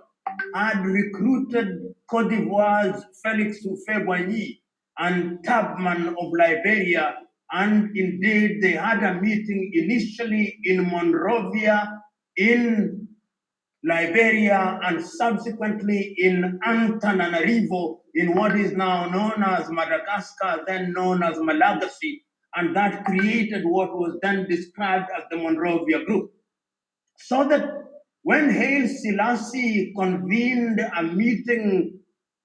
had recruited Cote d'Ivoire's Felix Houphouët-Boigny and Tubman of Liberia, and indeed they had a meeting initially in Monrovia in Liberia and subsequently in Antananarivo in what is now known as Madagascar, then known as Malagasy, and that created what was then described as the Monrovia Group. So that when Haile Selassie convened a meeting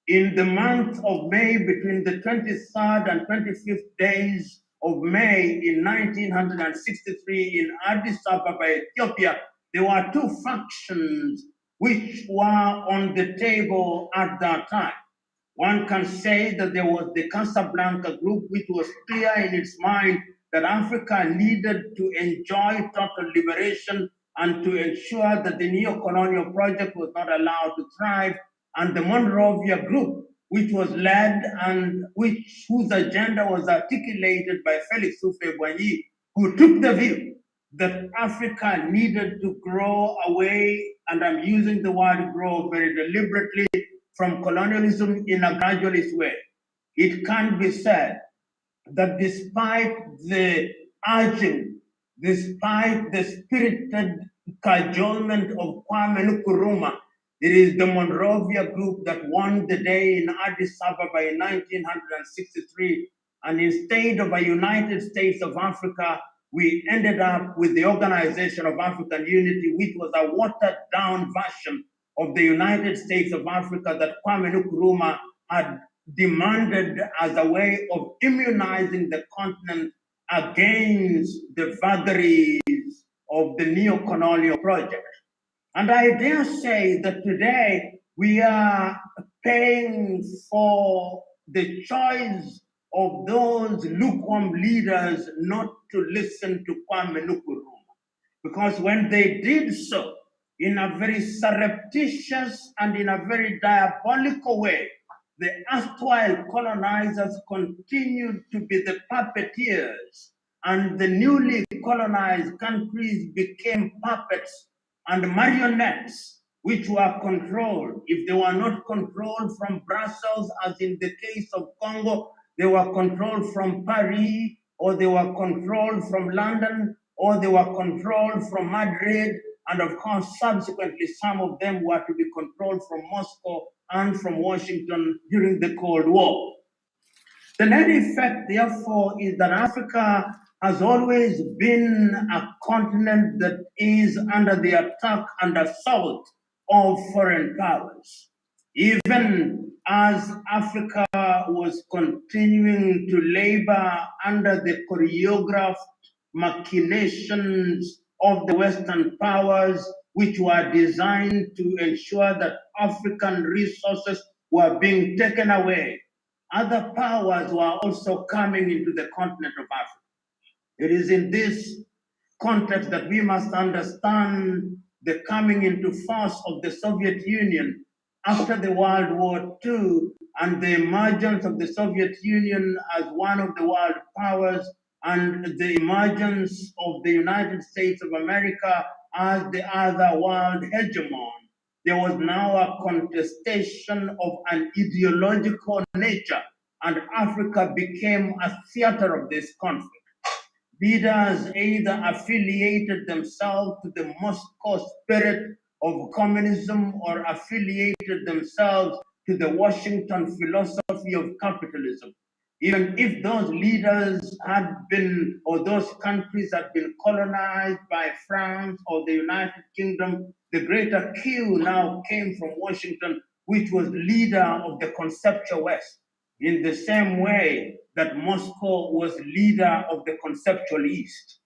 in the month of May between the 23rd and 25th days of May in 1963 in Addis Ababa, Ethiopia, there were two factions which were on the table at that time. One can say that there was the Casablanca group, which was clear in its mind that Africa needed to enjoy total liberation and to ensure that the neo-colonial project was not allowed to thrive, and the Monrovia group, which was led and whose agenda was articulated by Felix Houphouët-Boigny, who took the view that Africa needed to grow away, and I'm using the word grow very deliberately, from colonialism in a gradualist way. It can be said that despite the urging, despite the spirited cajolement of Kwame Nkrumah, it is the Monrovia group that won the day in Addis Ababa in 1963, and instead of a United States of Africa, we ended up with the Organization of African Unity, which was a watered-down version of the United States of Africa that Kwame Nkrumah had demanded as a way of immunizing the continent against the vagaries of the neo-colonial project. And I dare say that today we are paying for the choice of those lukewarm leaders not to listen to Kwame Nkrumah. Because when they did so, in a very surreptitious and in a very diabolical way, the erstwhile colonizers continued to be the puppeteers, and the newly colonized countries became puppets and marionettes, which were controlled. If they were not controlled from Brussels, as in the case of Congo, they were controlled from Paris, or they were controlled from London, or they were controlled from Madrid, and of course, subsequently, some of them were to be controlled from Moscow and from Washington during the Cold War. The net effect, therefore, is that Africa has always been a continent that is under the attack and assault of foreign powers. Even as Africa was continuing to labor under the choreographed machinations of the Western powers, which were designed to ensure that African resources were being taken away, other powers were also coming into the continent of Africa. It is in this context that we must understand the coming into force of the Soviet Union after the World War II and the emergence of the Soviet Union as one of the world powers and the emergence of the United States of America as the other world hegemon. There was now a contestation of an ideological nature, and Africa became a theater of this conflict. Leaders either affiliated themselves to the Moscow spirit of communism or affiliated themselves to the Washington philosophy of capitalism. Even if those leaders had been, or those countries had been colonized by France or the United Kingdom, the greater Q now came from Washington, which was leader of the conceptual West, in the same way that Moscow was leader of the conceptual East.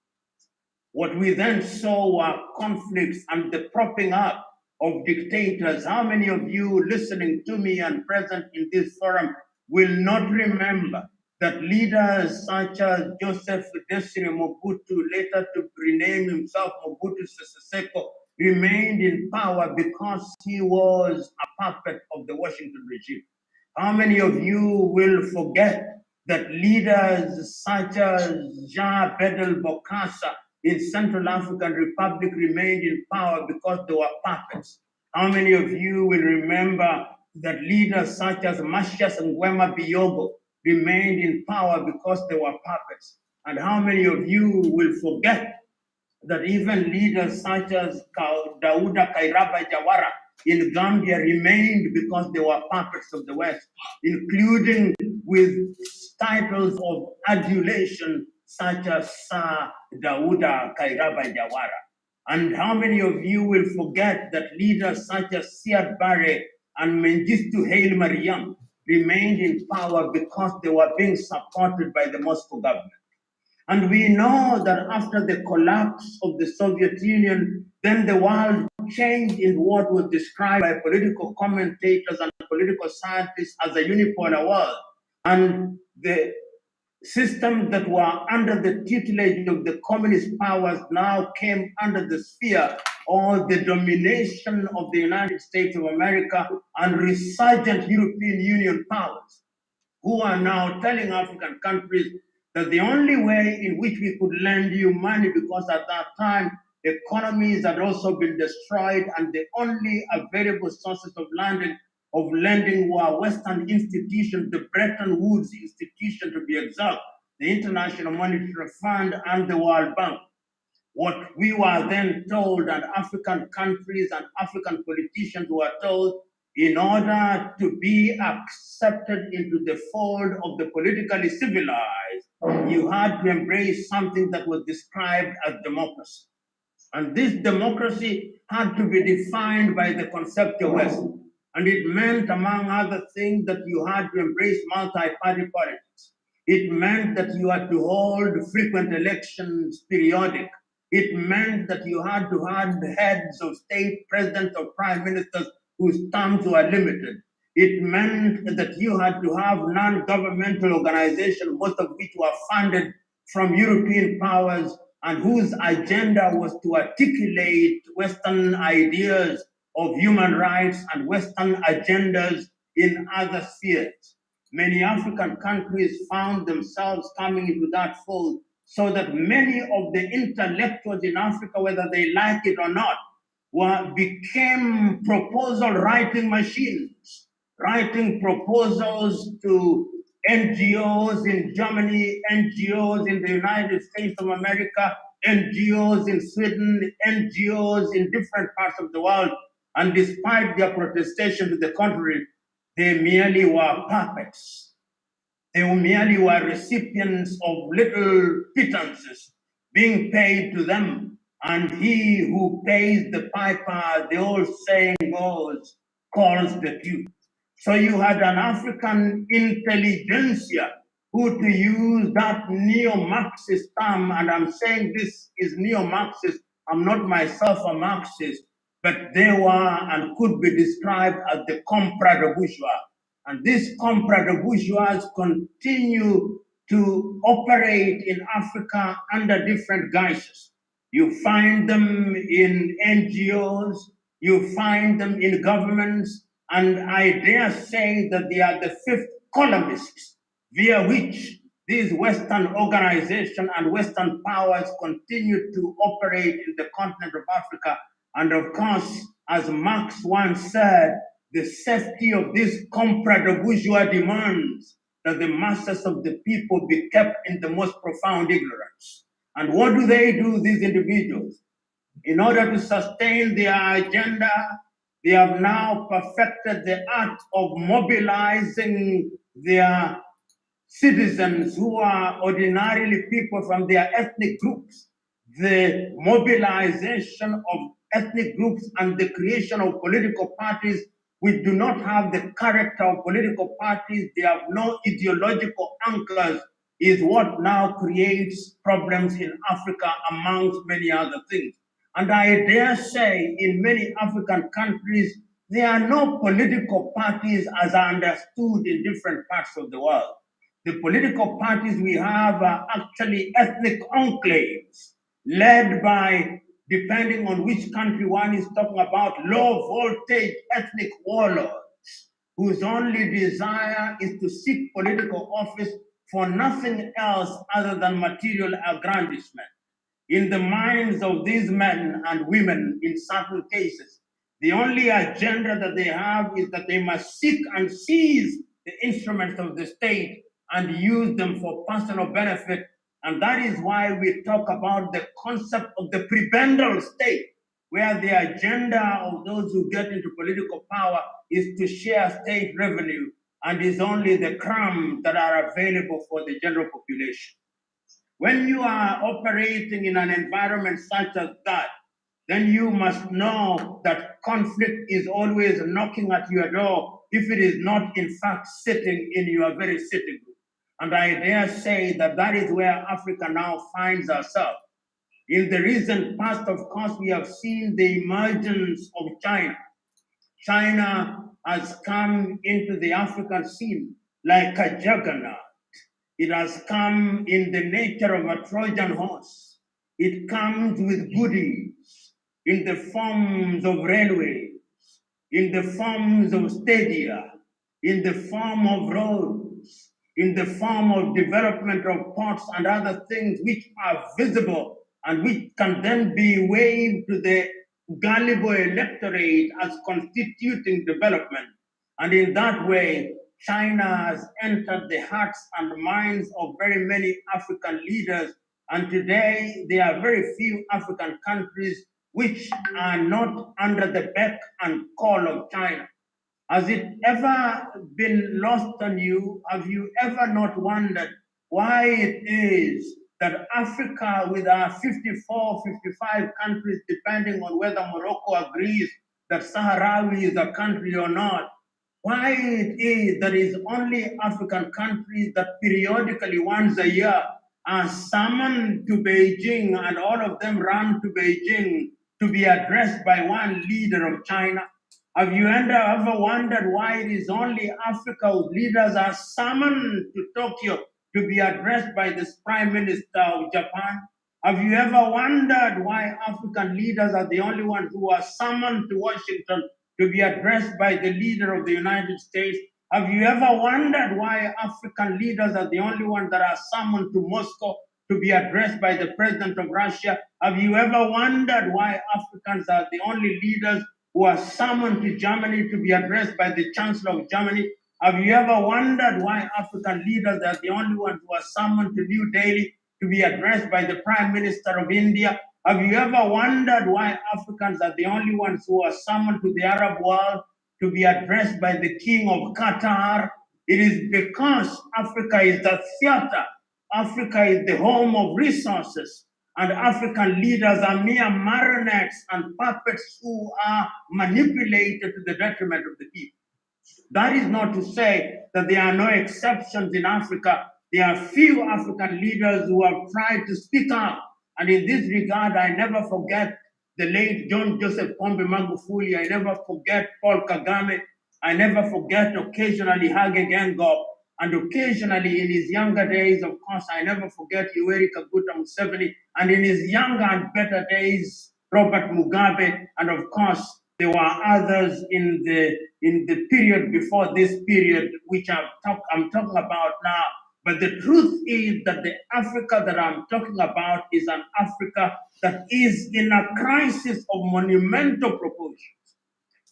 What we then saw were conflicts and the propping up of dictators. How many of you listening to me and present in this forum will not remember that leaders such as Joseph Desire Mobutu, later to rename himself Mobutu Sese Seko, remained in power because he was a puppet of the Washington regime? How many of you will forget that leaders such as Jean Bedel Bokassa in Central African Republic remained in power because they were puppets? How many of you will remember that leaders such as Mashias Nguema Biyogo remained in power because they were puppets? And how many of you will forget that even leaders such as Dauda Kairaba Jawara in Gambia remained because they were puppets of the West, including with titles of adulation such as Sir Dauda Kairaba Jawara? And how many of you will forget that leaders such as Siad Barre and Mengistu Haile Mariam remained in power because they were being supported by the Moscow government? And we know that after the collapse of the Soviet Union, then the world changed in what was described by political commentators and political scientists as a unipolar world. And the systems that were under the tutelage of the communist powers now came under the sphere or the domination of the United States of America and resurgent European Union powers, who are now telling African countries that the only way in which we could lend you money, because at that time economies had also been destroyed and the only available sources of lending were Western institutions, the Bretton Woods institution to be exact, the International Monetary Fund and the World Bank. What we were then told, and African countries and African politicians were told, in order to be accepted into the fold of the politically civilized, you had to embrace something that was described as democracy. And this democracy had to be defined by the conceptual West. And it meant, among other things, that you had to embrace multi-party politics. It meant that you had to hold frequent elections periodic. It meant that you had to have heads of state, presidents, or prime ministers whose terms were limited. It meant that you had to have non-governmental organizations, most of which were funded from European powers and whose agenda was to articulate Western ideas of human rights and Western agendas in other spheres. Many African countries found themselves coming into that fold, so that many of the intellectuals in Africa, whether they like it or not, became proposal writing machines, writing proposals to NGOs in Germany, NGOs in the United States of America, NGOs in Sweden, NGOs in different parts of the world. And despite their protestation to the contrary, they merely were puppets. They merely were recipients of little pittances being paid to them. And he who pays the piper, the old saying goes, calls the tune. So you had an African intelligentsia who, to use that neo-Marxist term, and I'm saying this is neo-Marxist, I'm not myself a Marxist, but they were and could be described as the comprador bourgeois. And these comprador bourgeois continue to operate in Africa under different guises. You find them in NGOs, you find them in governments, and I dare say that they are the fifth columnists via which these Western organizations and Western powers continue to operate in the continent of Africa. And of course, as Marx once said, the safety of this comprador bourgeois demands that the masses of the people be kept in the most profound ignorance. And what do, these individuals? In order to sustain their agenda, they have now perfected the art of mobilizing their citizens who are ordinarily people from their ethnic groups. The mobilization of ethnic groups and the creation of political parties which do not have the character of political parties, they have no ideological anchors, is what now creates problems in Africa amongst many other things. And I dare say in many African countries, there are no political parties as are understood in different parts of the world. The political parties we have are actually ethnic enclaves led by, depending on which country one is talking about, low voltage ethnic warlords whose only desire is to seek political office for nothing else other than material aggrandizement. In the minds of these men and women, in certain cases, the only agenda that they have is that they must seek and seize the instruments of the state and use them for personal benefit. And that is why we talk about the concept of the prebendal state, where the agenda of those who get into political power is to share state revenue and is only the crumbs that are available for the general population. When you are operating in an environment such as that, then you must know that conflict is always knocking at your door if it is not in fact sitting in your very sitting room. And I dare say that that is where Africa now finds herself. In the recent past, of course, we have seen the emergence of China. China has come into the African scene like a juggernaut. It has come in the nature of a Trojan horse. It comes with goodies in the forms of railways, in the forms of stadia, in the form of roads, in the form of development of ports and other things which are visible and which can then be waved to the gullible electorate as constituting development. And in that way, China has entered the hearts and minds of very many African leaders. And today, there are very few African countries which are not under the beck and call of China. Has it ever been lost on you? Have you ever not wondered why it is that Africa, with our 54, 55 countries, depending on whether Morocco agrees that Sahrawi is a country or not, why it is that it's only African countries that periodically once a year are summoned to Beijing and all of them run to Beijing to be addressed by one leader of China? Have you ever wondered why it is only Africa whose leaders are summoned to Tokyo to be addressed by the Prime Minister of Japan? Have you ever wondered why African leaders are the only ones who are summoned to Washington to be addressed by the leader of the United States? Have you ever wondered why African leaders are the only ones that are summoned to Moscow to be addressed by the president of Russia? Have you ever wondered why Africans are the only leaders who are summoned to Germany to be addressed by the Chancellor of Germany? Have you ever wondered why African leaders are the only ones who are summoned to New Delhi to be addressed by the Prime Minister of India? Have you ever wondered why Africans are the only ones who are summoned to the Arab world to be addressed by the King of Qatar? It is because Africa is the theater. Africa is the home of resources. And African leaders are mere marionettes and puppets who are manipulated to the detriment of the people. That is not to say that there are no exceptions in Africa. There are few African leaders who have tried to speak out. And in this regard, I never forget the late John Joseph Pombe Magufuli. I never forget Paul Kagame. I never forget occasionally Hage Geingob. And occasionally in his younger days, of course, I never forget Yoweri Kaguta Museveni. And in his younger and better days, Robert Mugabe. And of course, there were others in the period before this period, which I'm talking about now. But the truth is that the Africa that I'm talking about is an Africa that is in a crisis of monumental proportions,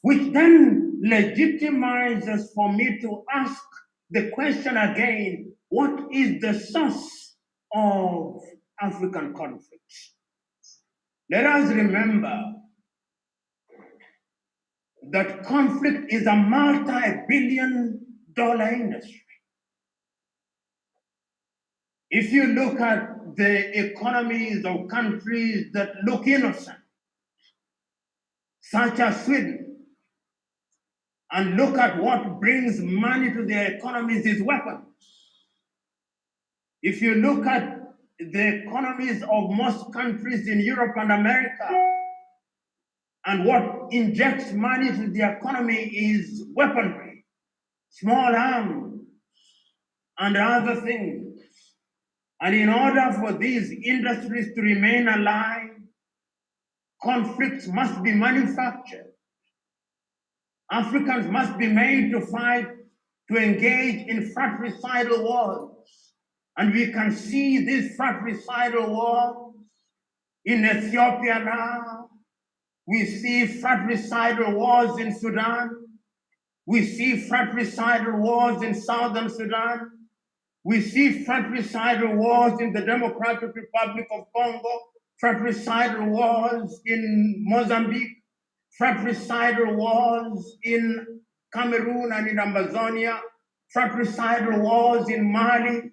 which then legitimizes for me to ask the question again, what is the source of African conflicts? Let us remember that conflict is a multi-billion-dollar industry. If you look at the economies of countries that look innocent, such as Sweden, and look at what brings money to their economies is weapons. If you look at the economies of most countries in Europe and America, and what injects money to the economy is weaponry, small arms, and other things. And in order for these industries to remain alive, conflicts must be manufactured. Africans must be made to fight, to engage in fratricidal wars. And we can see these fratricidal wars in Ethiopia now. We see fratricidal wars in Sudan. We see fratricidal wars in Southern Sudan. We see fratricidal wars in the Democratic Republic of Congo, fratricidal wars in Mozambique, fratricidal wars in Cameroon and in Amazonia, fratricidal wars in Mali,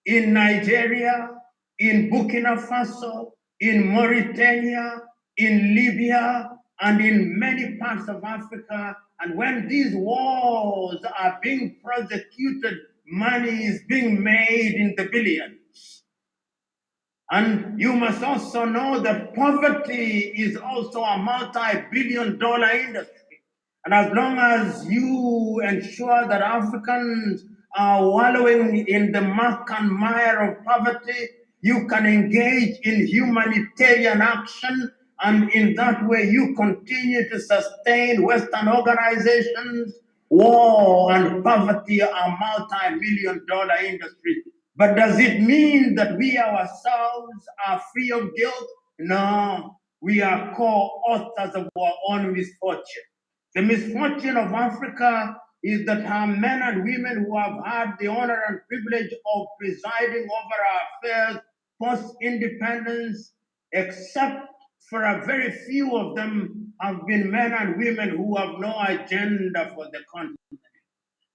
in Nigeria, in Burkina Faso, in Mauritania, in Libya, and in many parts of Africa. And when these wars are being prosecuted, money is being made in the billions. And you must also know that poverty is also a multi-billion-dollar industry. And as long as you ensure that Africans are wallowing in the muck and mire of poverty, you can engage in humanitarian action, and in that way you continue to sustain Western organizations. War and poverty are multi-million-dollar industries. But does it mean that we ourselves are free of guilt? No, we are co-authors of our own misfortune. The misfortune of Africa is that our men and women who have had the honor and privilege of presiding over our affairs post-independence, except for a very few of them, have been men and women who have no agenda for the continent.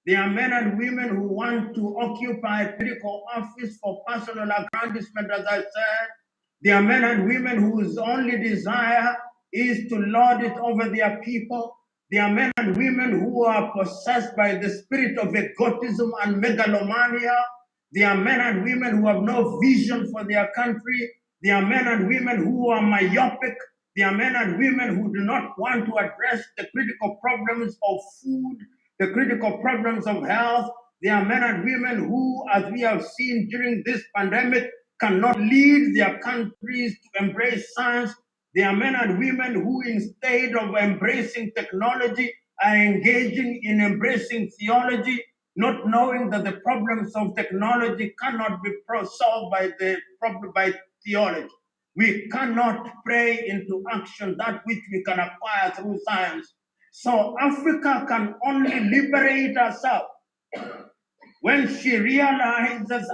They are men and women who want to occupy political office for personal aggrandizement, as I said. They are men and women whose only desire is to lord it over their people. They are men and women who are possessed by the spirit of egotism and megalomania. They are men and women who have no vision for their country. They are men and women who are myopic. They are men and women who do not want to address the critical problems of food, the critical problems of health. They are men and women who, as we have seen during this pandemic, cannot lead their countries to embrace science. They are men and women who, instead of embracing technology, are engaging in embracing theology, not knowing that the problems of technology cannot be solved by theology. We cannot pray into action that which we can acquire through science. So Africa can only liberate herself when she realizes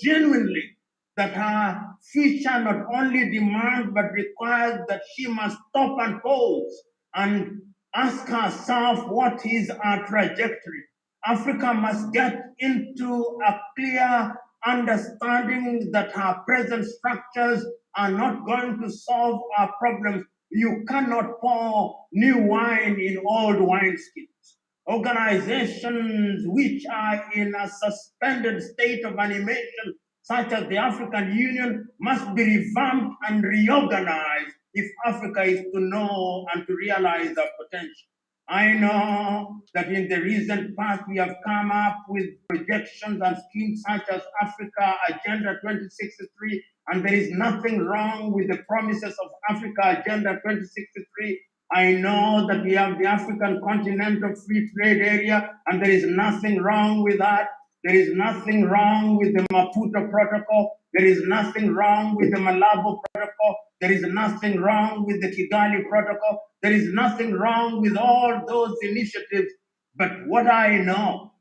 genuinely that her future not only demands but requires that she must stop and pause and ask herself what is our trajectory. Africa must get into a clear understanding that her present structures are not going to solve our problems. You cannot pour new wine in old wineskins. Organizations which are in a suspended state of animation, such as the African Union, must be revamped and reorganized if Africa is to know and to realize our potential. I know that in the recent past we have come up with projections and schemes such as Africa Agenda 2063, and there is nothing wrong with the promises of Africa Agenda 2063. I know that we have the African Continental Free Trade Area, and there is nothing wrong with that. There is nothing wrong with the Maputo Protocol. There is nothing wrong with the Malabo Protocol. There is nothing wrong with the Kigali Protocol. There is nothing wrong with all those initiatives. But what I know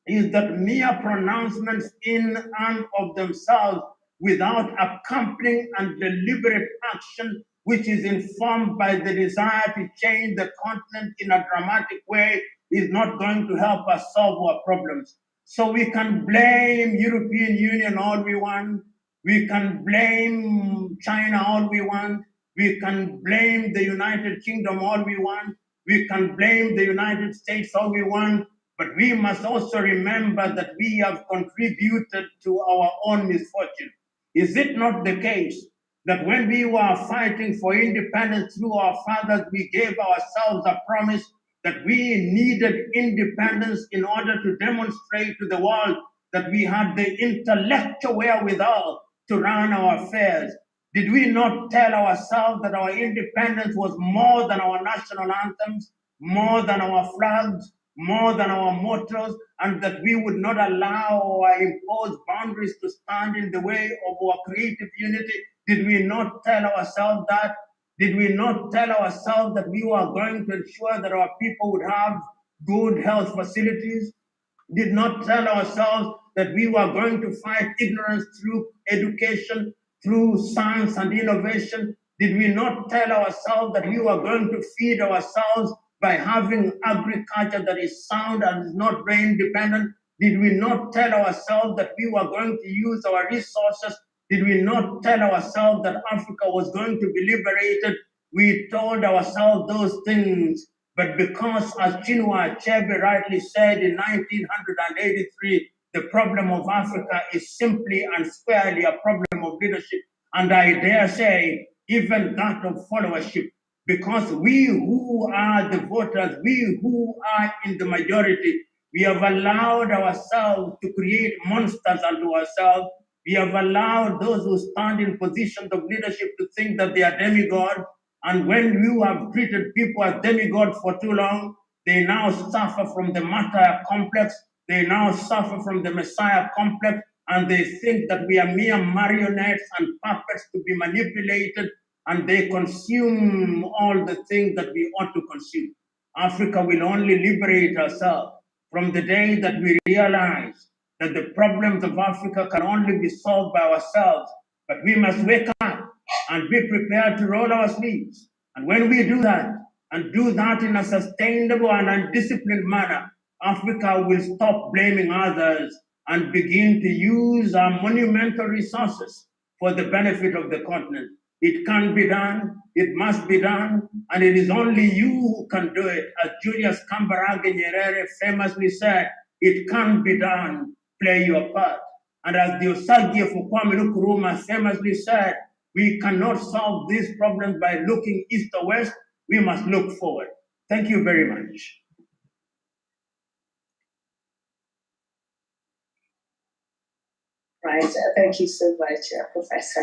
is that mere pronouncements in and of themselves without accompanying and deliberate action, which is informed by the desire to change the continent in a dramatic way, is not going to help us solve our problems. So we can blame European Union all we want. We can blame China all we want. We can blame the United Kingdom all we want. We can blame the United States all we want. But we must also remember that we have contributed to our own misfortune. Is it not the case that when we were fighting for independence through our fathers, we gave ourselves a promise that we needed independence in order to demonstrate to the world that we had the intellectual wherewithal to run our affairs? Did we not tell ourselves that our independence was more than our national anthems, more than our flags, more than our mottos, and that we would not allow our imposed boundaries to stand in the way of our creative unity? Did we not tell ourselves that? Did we not tell ourselves that we were going to ensure that our people would have good health facilities? Did not tell ourselves that we were going to fight ignorance through education, through science and innovation? Did we not tell ourselves that we were going to feed ourselves by having agriculture that is sound and is not rain dependent? Did we not tell ourselves that we were going to use our resources? Did we not tell ourselves that Africa was going to be liberated? We told ourselves those things, but because, as Chinua Achebe rightly said in 1983, the problem of Africa is simply and squarely a problem of leadership, and I dare say, even that of followership, because we who are the voters, we who are in the majority, we have allowed ourselves to create monsters unto ourselves. We have allowed those who stand in positions of leadership to think that they are demigods. And when you have treated people as demigods for too long, they now suffer from the martyr complex. They now suffer from the Messiah complex. And they think that we are mere marionettes and puppets to be manipulated. And they consume all the things that we ought to consume. Africa will only liberate herself from the day that we realize that the problems of Africa can only be solved by ourselves. But we must wake up and be prepared to roll our sleeves. And when we do that, and do that in a sustainable and undisciplined manner, Africa will stop blaming others and begin to use our monumental resources for the benefit of the continent. It can be done, it must be done, and it is only you who can do it. As Julius Kambarage Nyerere famously said, it can be done, play your part. And as the Osagie for Kwame Nkrumah famously said, we cannot solve these problems by looking east or west, we must look forward. Thank you very much. Right. Thank you so much, Professor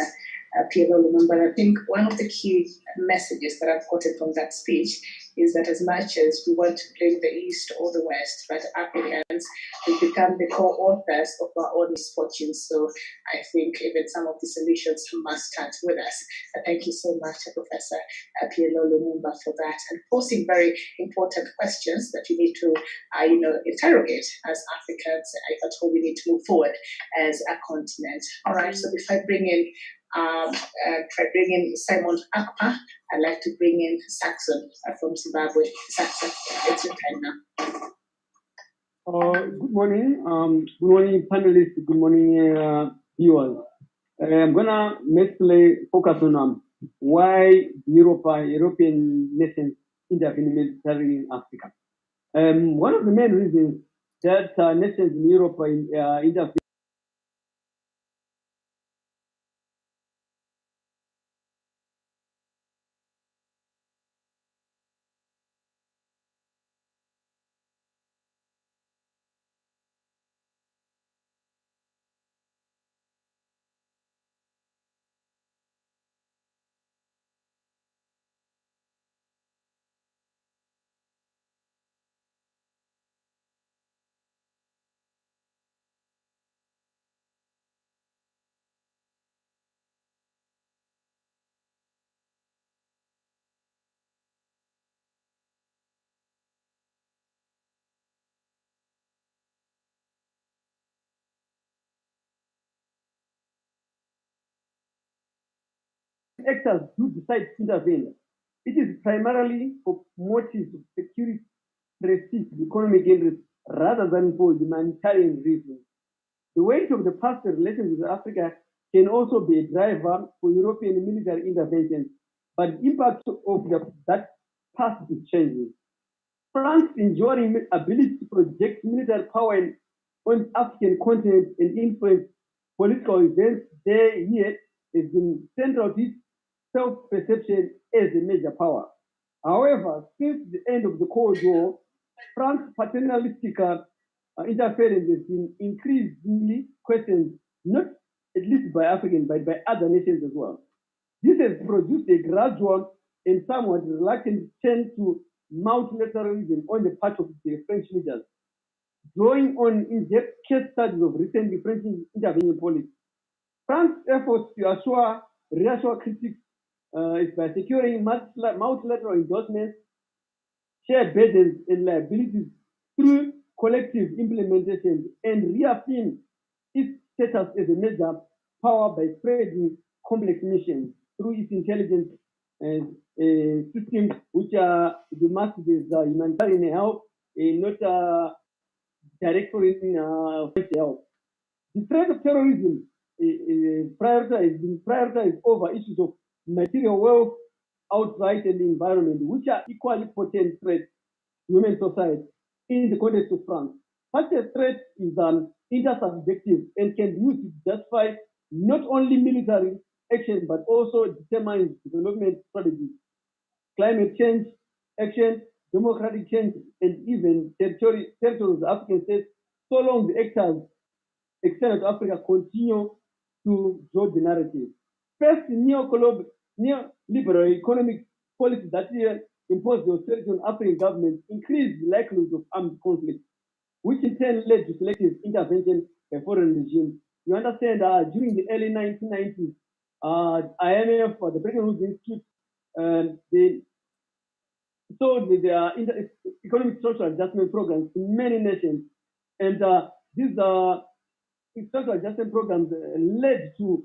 Piero Lumumba. I think one of the key messages that I've gotten from that speech is that as much as we want to blame the East or the West, but Africans, we become the co-authors of our own misfortunes. So I think even some of the solutions must start with us. Thank you so much, Professor Piero Lumumba, for that, and posing very important questions that we need to, interrogate as Africans if at all we need to move forward as a continent. All right. So if I bring in Simon Ekpa, I'd like to bring in Saxon from Zimbabwe. Saxon, it's your time now. Good morning. Good morning, panelists. Good morning, viewers. I'm gonna mostly focus on why European nations intervene militarily in Africa. One of the main reasons that nations in Europe intervene actors do decide to intervene, it is primarily for motives of security, prestige, economic interest, rather than for humanitarian reasons. The weight of the past relations with Africa can also be a driver for European military intervention, but the impact of that past is changing. France's enduring ability to project military power on the African continent and influence political events there yet has been central to its self-perception as a major power. However, since the end of the Cold War, France's paternalistic interference has been increasingly questioned, not at least by Africans, but by other nations as well. This has produced a gradual and somewhat reluctant turn to multilateralism on the part of the French leaders, drawing on in-depth case studies of recent French intervening policy. France's efforts to reassure critics is by securing multilateral endorsements, share burdens and liabilities through collective implementation, and reaffirm its status as a major power by spreading complex missions through its intelligence systems, which are the messages humanitarian help, not direct foreign help. The threat of terrorism is prioritized over issues of material wealth, outright, and the environment, which are equally potent threats to human society in the context of France. Such a threat is intersubjective and can be used to justify not only military action but also determine development strategies, climate change action, democratic change, and even territories of African states, so long the actors external to Africa continue to draw the narrative. First, neoliberal economic policies that impose the austerity on African governments increase the likelihood of armed conflict, which in turn led to selective intervention by foreign regimes. You understand, during the early 1990s, IMF, the Bretton Woods Institute, they sold their economic social adjustment programs to many nations, and these social adjustment programs led to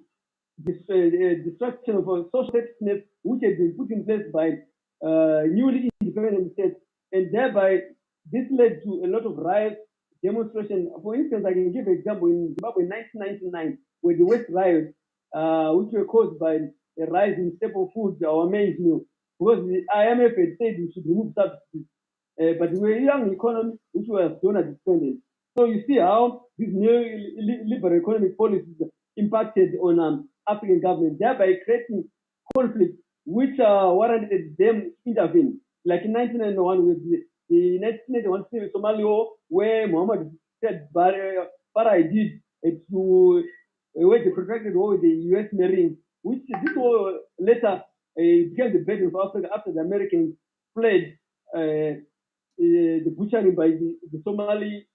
destruction of social safety nets, which had been put in place by newly independent states, and thereby this led to a lot of riots, demonstration. For instance, I can give an example in Zimbabwe in 1999, where the West riots, which were caused by a rise in staple food, our maize meal, because the IMF had said we should remove subsidies, but we were a young economy which was donor dependent. So you see how these neoliberal economic policies impacted on African governments, thereby creating conflict which warranted them to intervene. Like in 1991 with the 1991 Somali War, where Muhammad said Bara did to wage a protracted war with the US Marines, which this war later became the burden for Africa after the Americans fled the butchering by the Somali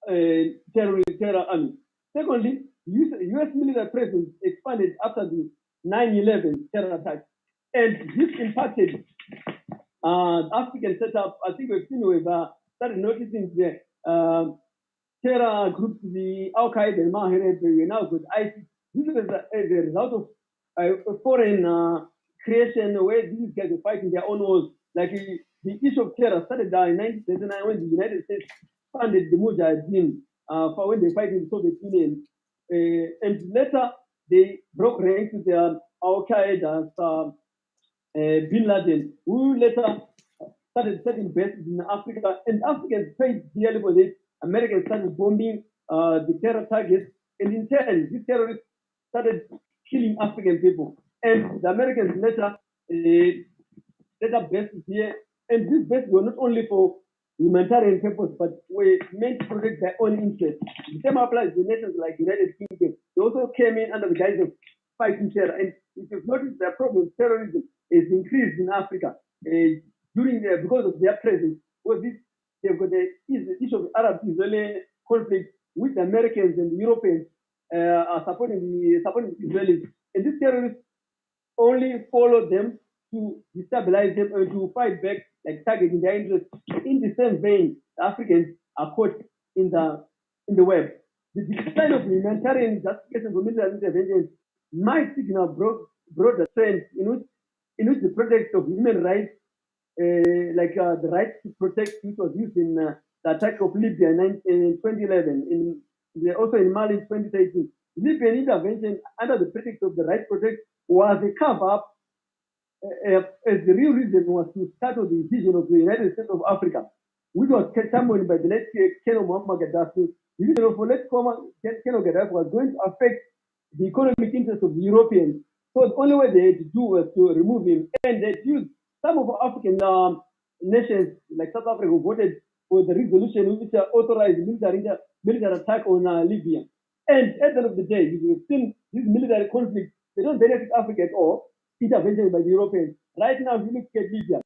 terror army. Secondly, US military presence expanded after the 9/11 terror attack, and this impacted African setup. I think we've started noticing the terror groups, the Al Qaeda and Mahreb, we now with ISIS. This is the result of a foreign creation where these guys are fighting their own wars. Like the issue of terror started in 1939 when the United States funded the Mujahideen for when they fight in the Soviet Union. And later they broke ranks with Al Qaeda, Bin Laden, who later started setting bases in Africa, and Africans paid dearly for this. Americans started bombing the terror targets, and in turn, these terrorists started killing African people. And the Americans later set up bases here, and these bases were not only for humanitarian purpose, but were meant to protect their own interests. The same applies to nations like United Kingdom. They also came in under the guise of fighting terror. And if you've noticed, the problem of terrorism is increased in Africa because of their presence. Because they've got the issue of Arab-Israeli conflict, which the Americans and the Europeans are supporting the Israelis. And these terrorists only follow them to destabilize them and to fight back, like targeting their interests. In the same vein, the Africans are caught in the web. The decline of humanitarian justification for military intervention might signal broader trends in which the project of human rights, the right to protect, which was used in the attack of Libya in 2011, also in Mali in 2013. Libyan intervention under the pretext of the right to protect was a cover-up, as the real reason was to start the vision of the United States of Africa, which was championed by the late Colonel Muammar Gaddafi. The vision of late Colonel Gaddafi was going to affect the economic interests of the Europeans. So the only way they had to do was to remove him. And they used some of African nations, like South Africa, who voted for the resolution which authorized military attack on Libya. And at the end of the day, you've seen these military conflicts, they don't benefit Africa at all. Intervention by the Europeans. Right now, if you look at Libya,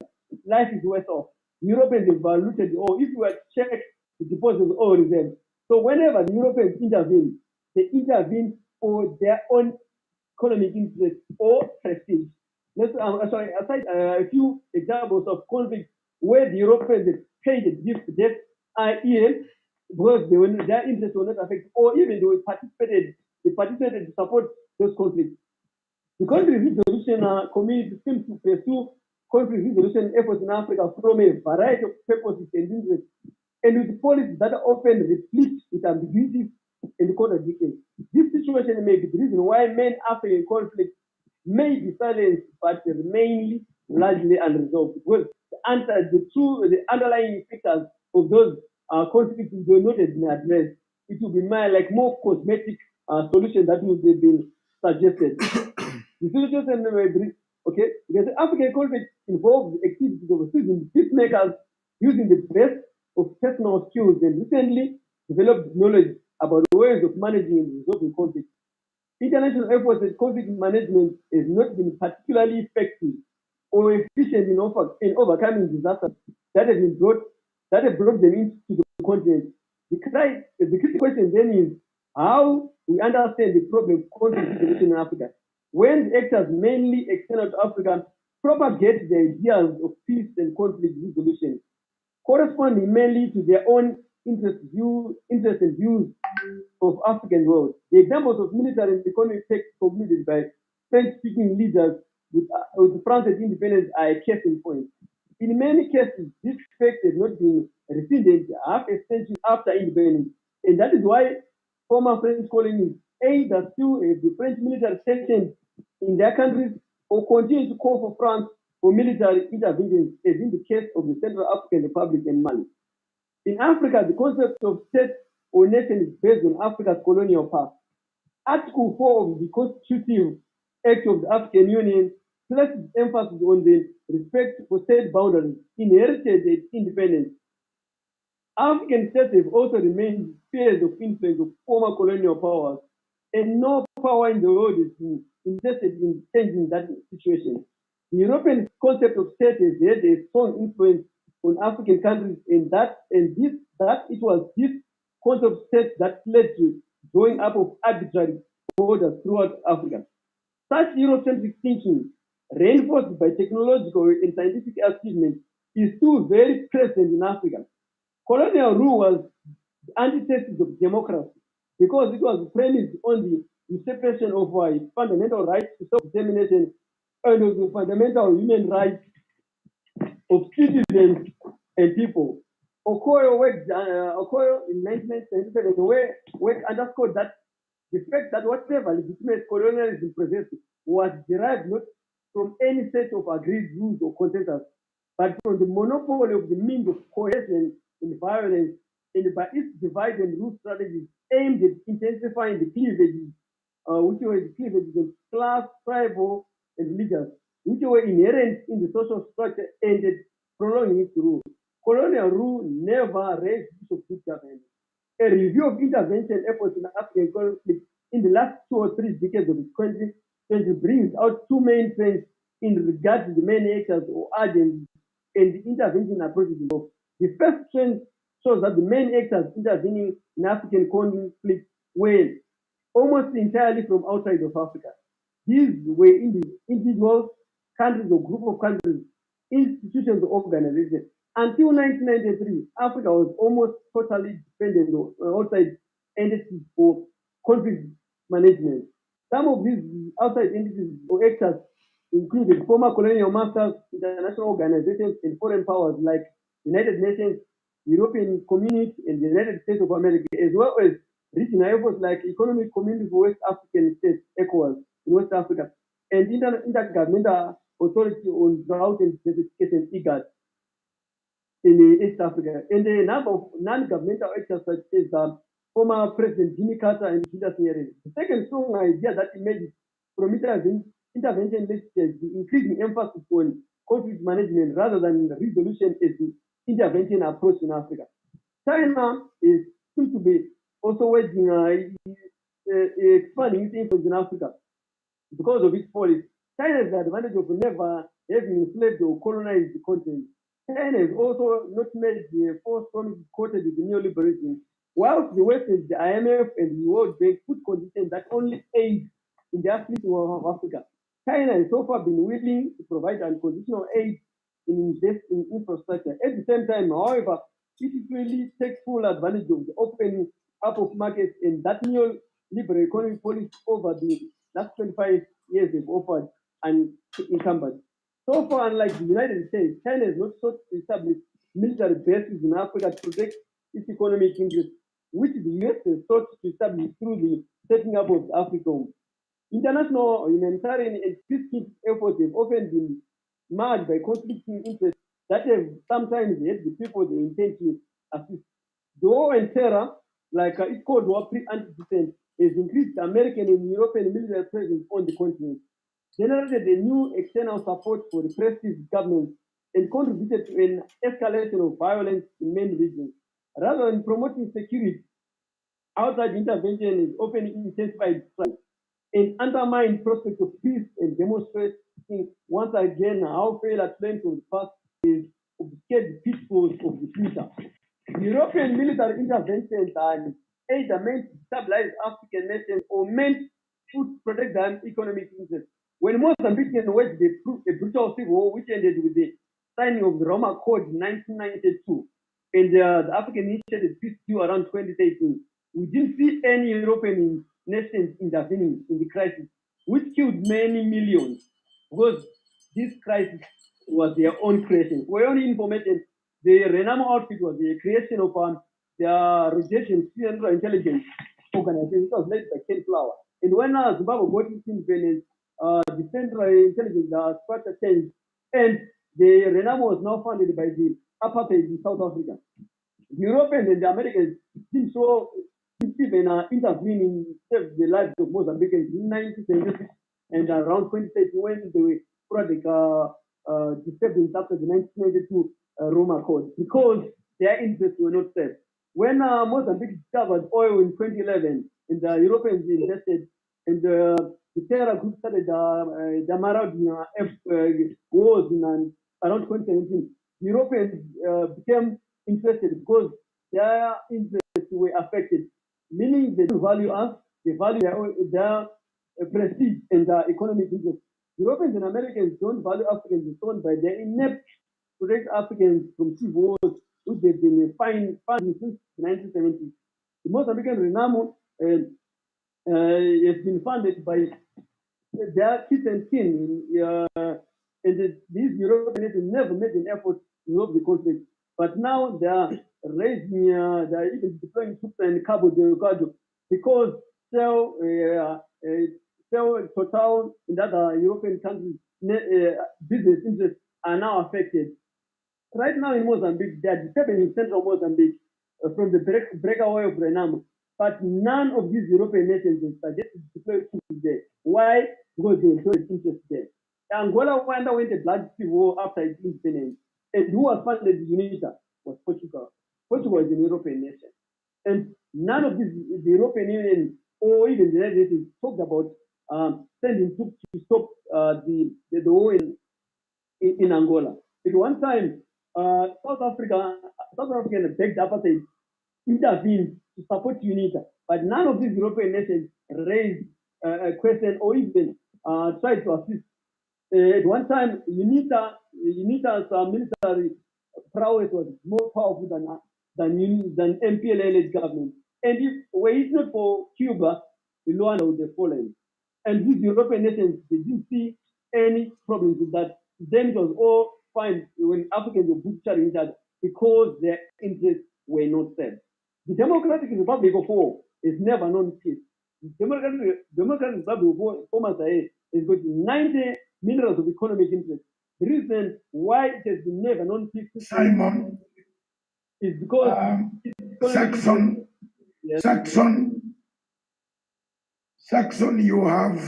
life is worse off. The Europeans have looted the oil. If you had checked the deposits of oil reserves, so whenever the Europeans intervene, they intervene for their own economic interest or prestige. Aside a few examples of conflicts where the Europeans paid the debt, i.e., because their interests were not affected, or even they participated to support those conflicts. The conflict resolution community seems to pursue conflict resolution efforts in Africa from a variety of purposes and interests, and with policies that are often replete with ambiguities and contradictions. This situation may be the reason why many African conflicts may be silenced but remain largely unresolved, because the underlying factors of those conflicts do not have been addressed. It will be more cosmetic solutions that would have been suggested. The solution may be okay. Because African conflict involves activities of seasoned peacemakers using the best of personal skills and recently developed knowledge about ways of managing and resolving conflict. International efforts at conflict management has not been particularly effective or efficient in overcoming disasters that have brought them into the continent. The critical question then is how we understand the problem of conflict resolution in Africa. When the actors mainly external to Africa propagate the ideas of peace and conflict resolution, corresponding mainly to their own interests and views of African world. The examples of military and economic texts concluded by French-speaking leaders with France's independence are a case in point. In many cases, this fact has not been rescinded half a century after independence, and that is why former French colonies either still have the French military stationed in their countries or continue to call for France for military intervention, as in the case of the Central African Republic and Mali. In Africa, the concept of state or nation is based on Africa's colonial past. Article 4 of the Constitutive Act of the African Union places emphasis on the respect for state boundaries inherited at independence. African states have also remained spheres of influence of former colonial powers, and no power in the world is interested in changing that situation. The European concept of state has had a strong influence on African countries, and it was this concept of state that led to drawing up of arbitrary borders throughout Africa. Such Eurocentric thinking, reinforced by technological and scientific achievement, is still very present in Africa. Colonial rule was the antithesis of democracy because it was premised on the usurpation of fundamental rights to self-determination and of the fundamental human rights of citizens and people. Okoye in 1997 underscored that the fact that whatever legitimate colonialism possessed was derived not from any set of agreed rules or consensus, but from the monopoly of the means of coercion and violence, and by its divide and rule strategies aimed at intensifying the cleavages, which were the cleavages of class, tribal, and religious, which were inherent in the social structure and at prolonging its rule. Colonial rule never raised the issue of good governance. A review of intervention efforts in African conflict in the last 2 or 3 decades of the 20th century brings out 2 main trends in regard to the main actors or agents and the intervention approaches involved. The first trend shows that the main actors intervening in African conflict were almost entirely from outside of Africa. These were individuals, countries or group of countries, institutions or organizations. Until 1993, Africa was almost totally dependent on outside entities for conflict management, Some of these outside entities or actors included former colonial masters, international organizations, and foreign powers like United Nations, European Community, and the United States of America, as well as regional efforts like Economic Community for West African States, ECOWAS, in West Africa, and Intergovernmental Authority on Drought and Desertification, IGAD, in East Africa, and a number of non-governmental actors such as former President Jimmy Carter and Julius Nyerere. The second strong idea that emerged from intervention is the increasing emphasis on conflict management rather than resolution as the intervention approach in Africa. China seems to be also waging expanding its influence in Africa because of its policy. China has the advantage of never having enslaved or colonized the continent. China has also not made the false promises quoted with neoliberalism, whilst the West and the IMF and the World Bank put conditions that only aid in the uplifting of Africa. China has so far been willing to provide unconditional aid in invest in infrastructure. At the same time, however, it really takes full advantage of the opening up of markets and that neoliberal economic policy over the last 25 years have offered and incumbent. So far, unlike the United States, China has not sought to establish military bases in Africa to protect its economic interests, which the US has sought to establish through the setting up of AFRICOM. International humanitarian and peacekeeping efforts have often been marred by conflicting interests that have sometimes led the people they intend to assist. The war and terror, like it's called war pre-antecedent, has increased American and European military presence on the continent, generated a new external support for repressive governments, and contributed to an escalation of violence in many regions. Rather than promoting security, outside intervention has often intensified strife and undermined prospects of peace and demonstrating once again how failure claims of the past is obfuscate the pitfalls of the future. European military interventions are either meant to stabilize African nations or meant to protect their economic interests. When Mozambique waged a brutal civil war, which ended with the signing of the Roma Code in 1992, and the African initiated peace deal around 2013, we didn't see any European nations intervening in the crisis, which killed many millions, because this crisis was their own creation. For your own information, the Renamo outfit was the creation of the Rhodesian Central Intelligence Organization. It was led by Ken Flower. And when Zimbabwe got its independence, the Central Intelligence structure changed, and the Renamo was now funded by the apartheid in South Africa. The Europeans and the Americans seem so even intervening in the lives of Mozambicans in 1976 and around 2013 when they were sporadic disturbance after the 1992 Roma Code, because their interests were not served. When Mozambique discovered oil in 2011 and the Europeans invested, and the terror group started the marauding wars in around 2017, Europeans became interested because their interests were affected, meaning they don't value us, they value their prestige and their economic interests. Europeans and Americans don't value Africans shown by their inept to protect Africans from civil wars, which they've been fighting since the 1970s. The Mozambican Renamo has been funded by their kids and kin, and these European nations never made an effort to resolve the conflict. But now they are raising, they are even deploying troops in Cabo Delgado because Shell, Total, and other European countries' business interests are now affected. Right now in Mozambique, they are disturbing in central Mozambique from the breakaway of Renamo. But none of these European nations have suggested to deploy troops there. Why? Because they enjoy interest there. Angola underwent a blood civil war after its independence. And who was funded UNITA was Portugal. Portugal is an European nation. And none of these, the European Union or even the United States, talked about sending troops to stop the war in Angola. At one time, South Africa begged apartheid intervened to support UNITA, but none of these European nations raised a question or even tried to assist. At one time, UNITA's military prowess was more powerful than MPLA-led government. And if were it not for Cuba, Luanda would have fallen. And these European nations, they didn't see any problems with that. Then it was all fine when Africans were butchering each other because their interests were not served. The Democratic Republic of War is never known peace. The Democratic Republic of War, former Zaire, has got 90 minerals of economic interest. The reason why it has been never known peace Simon, is because Saxon, yes. Saxon, you have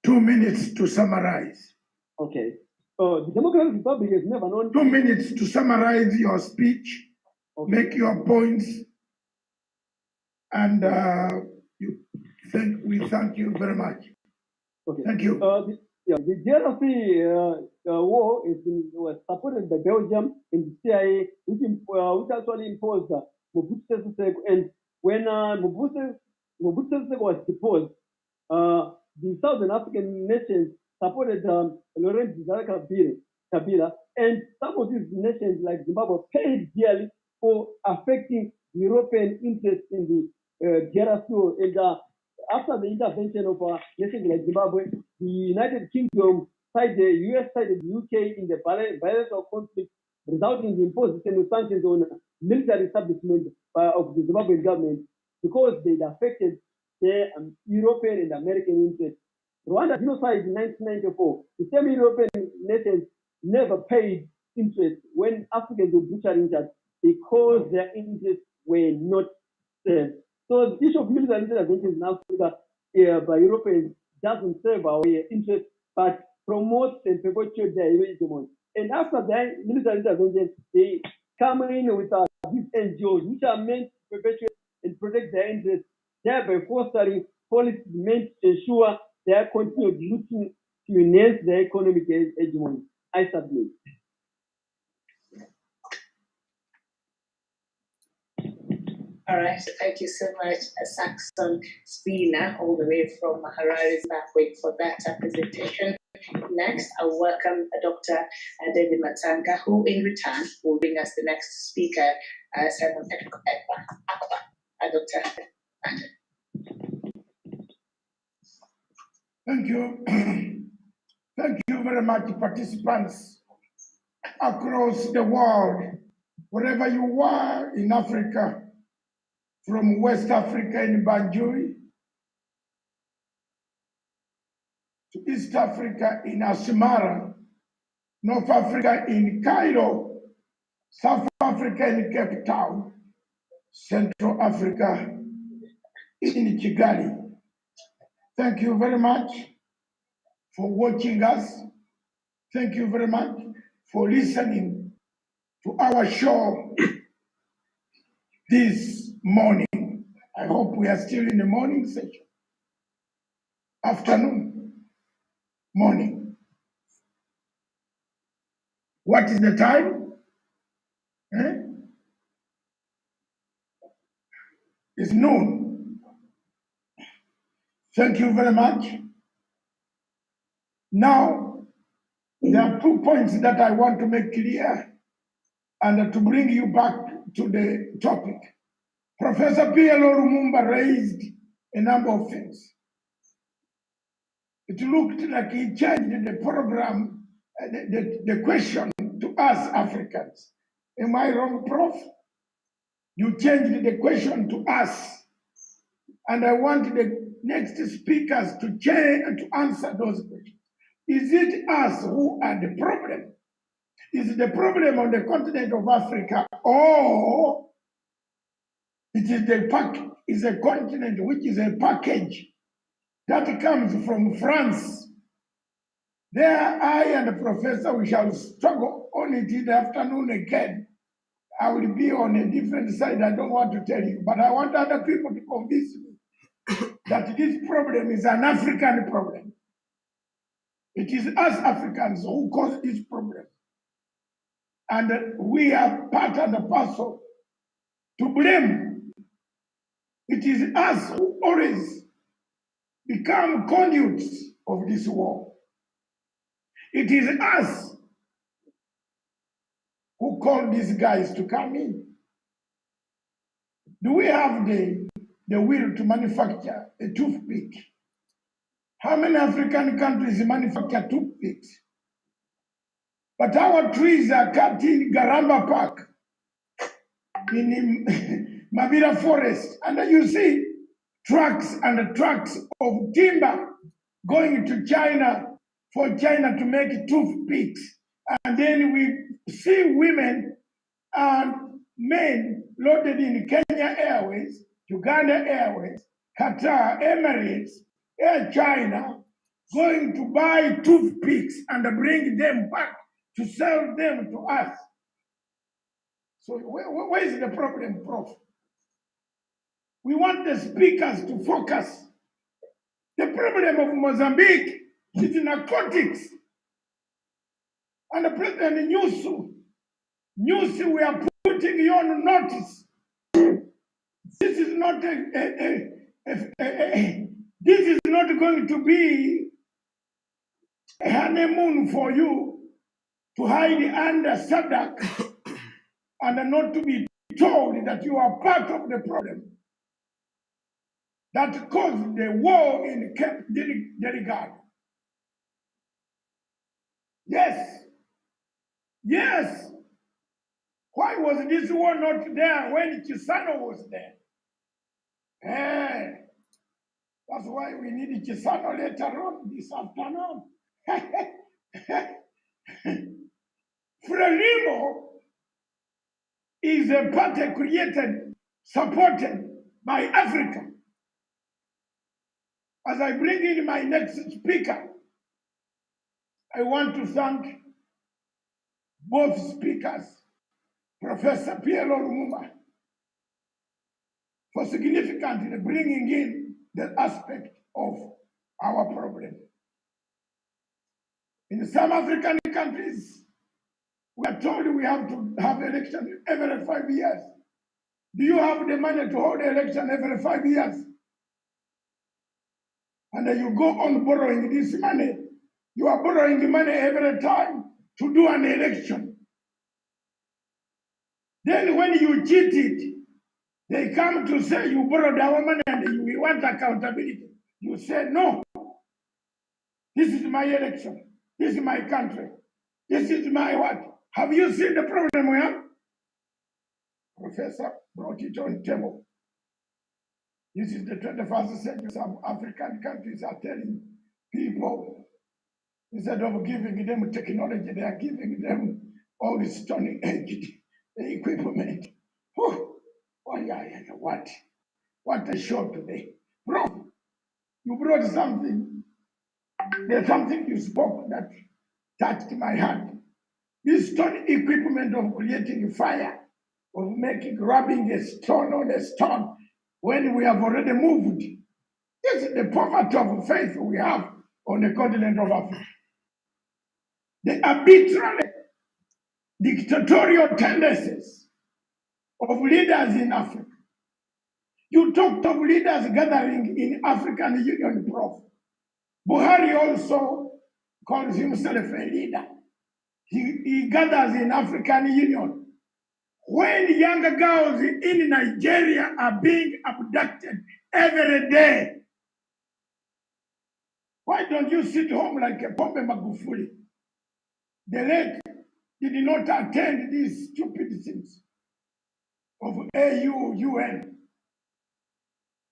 2 minutes to summarize. Okay. The Democratic Republic has never known 2 minutes to summarize your speech, okay. make your points, and we thank you very much. Okay. Thank you. The DRC war was supported by Belgium and the CIA, which actually imposed Mobutu Sese Seko. And when Mobutu Sese Seko was deposed, the Southern African nations supported Laurent Kabila, and some of these nations, like Zimbabwe, paid dearly for affecting European interests in the DRC. And after the intervention of nations like Zimbabwe, the United Kingdom sided, the US sided the UK in the bilateral conflict, resulting in the imposition of sanctions on military establishment of the Zimbabwean government because they affected their European and American interests. Rwanda genocide in 1994, the same European nations never paid interest when Africans were butchering each other because their interests were not served. So the issue of military intervention in Africa by Europeans doesn't serve our interests, but promotes and perpetuates their hegemony. And after the military intervention, they come in with these NGOs, which are meant to perpetuate and protect their interests, thereby fostering policies meant to ensure their continued looking to enhance their economic hegemony. I submit. All right, thank you so much, Saxon Spina, all the way from Harare, Zimbabwe, for that presentation. Next, I'll welcome Dr. David Matanga, who in return will bring us the next speaker, Simon Ekpa. Dr. Thank you. Thank you very much, participants across the world, wherever you are in Africa, from West Africa in Banjul to East Africa in Asmara, North Africa in Cairo, South Africa in Cape Town, Central Africa in Kigali. Thank you very much for watching us. Thank you very much for listening to our show this morning. I hope we are still in the morning session. Afternoon, morning. What is the time? It's noon. Thank you very much. Now, there are 2 points that I want to make clear and to bring you back to the topic. Professor P.L.O. Lumumba raised a number of things. It looked like he changed the program, the question to us Africans. Am I wrong, Prof? You changed the question to us. And I want the next speakers to change and to answer those questions. Is it us who are the problem? Is the problem on the continent of Africa, or it is a continent which is a package that comes from France? There, I and the professor, we shall struggle on it in the afternoon again. I will be on a different side. I don't want to tell you, but I want other people to convince me that this problem is an African problem. It is us Africans who cause this problem. And we are part and parcel to blame. It is us who always become conduits of this war. It is us who call these guys to come in. Do we have the will to manufacture a toothpick How many African countries manufacture toothpicks? But our trees are cut in Garamba Park, in Mabira Forest. And then you see trucks and trucks of timber going to China for China to make toothpicks. And then we see women and men loaded in Kenya Airways, Uganda Airways, Qatar, Emirates, Air China, going to buy toothpicks and bring them back to sell them to us. So where is the problem, Prof? We want the speakers to focus. The problem of Mozambique is narcotics. And the President Nyusu, we are putting you on notice. This is not this is not going to be a honeymoon for you to hide under SADC and not to be told that you are part of the problem that caused the war in Cape Delgado. Yes. Yes. Why was this war not there when Chisano was there? That's why we need Chisano later on this afternoon. Frelimo is a party created, supported by Africa. As I bring in my next speaker, I want to thank both speakers, Professor Piero Lumumba, for significantly bringing in the aspect of our problem. In some African countries, we are told we have to have elections every 5 years. Do you have the money to hold election every 5 years? And then you go on borrowing this money. You are borrowing the money every time to do an election. Then when you cheat it, they come to say you borrowed our money and we want accountability. You say, no, this is my election. This is my country. This is my what? Have you seen the problem we have? Professor brought it on the table. This is the 21st century. Some African countries are telling people, instead of giving them technology, they are giving them all this stone edged equipment. Whew. Oh, yeah, what? What a show today. Bro, you brought something. There's something you spoke that touched my heart. This stone equipment of creating fire, of rubbing a stone on a stone when we have already moved. This is the poverty of faith we have on the continent of Africa. The arbitrary dictatorial tendencies of leaders in Africa. You talked of leaders gathering in African Union, Prof. Buhari also calls himself a leader. He gathers in African Union. When younger girls in Nigeria are being abducted every day, why don't you sit home like a Pombe Magufuli? The late did not attend these stupid things of AU, UN.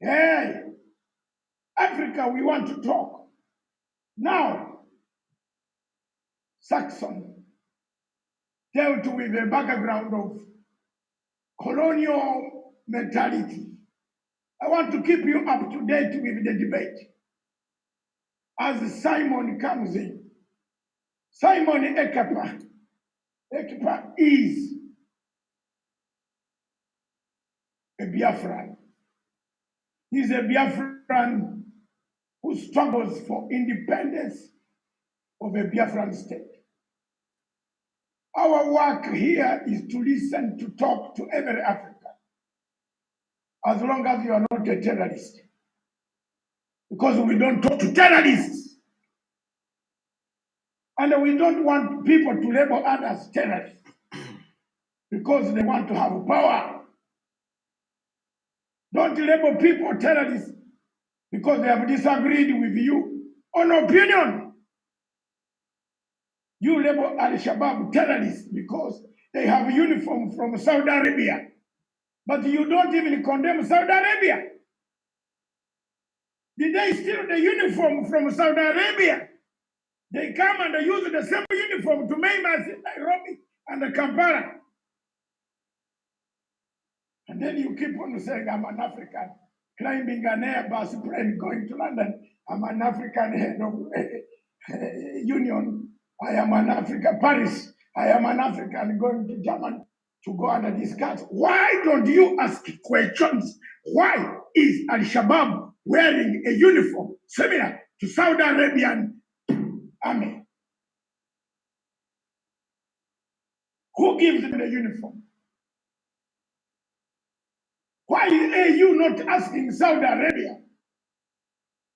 Hey, Africa, we want to talk. Now, Saxon dealt with the background of colonial mentality. I want to keep you up to date with the debate. As Simon comes in, Simon Ekpa is a Biafran. He's a Biafran who struggles for independence of a Biafran state. Our work here is to listen, to talk to every African, as long as you are not a terrorist. Because we don't talk to terrorists. And we don't want people to label others terrorists because they want to have power. Don't label people terrorists because they have disagreed with you on opinion. You label Al-Shabaab terrorists because they have a uniform from Saudi Arabia. But you don't even condemn Saudi Arabia. Did they steal the uniform from Saudi Arabia? They come and they use the same uniform to maim us in Nairobi and Kampala. And then you keep on saying, I'm an African, climbing an Airbus plane going to London. I'm an African head of union. I am an African, Paris. I am an African going to Germany to go and discuss. Why don't you ask questions? Why is Al-Shabaab wearing a uniform similar to Saudi Arabian army? Who gives them the uniform? Why are you not asking Saudi Arabia?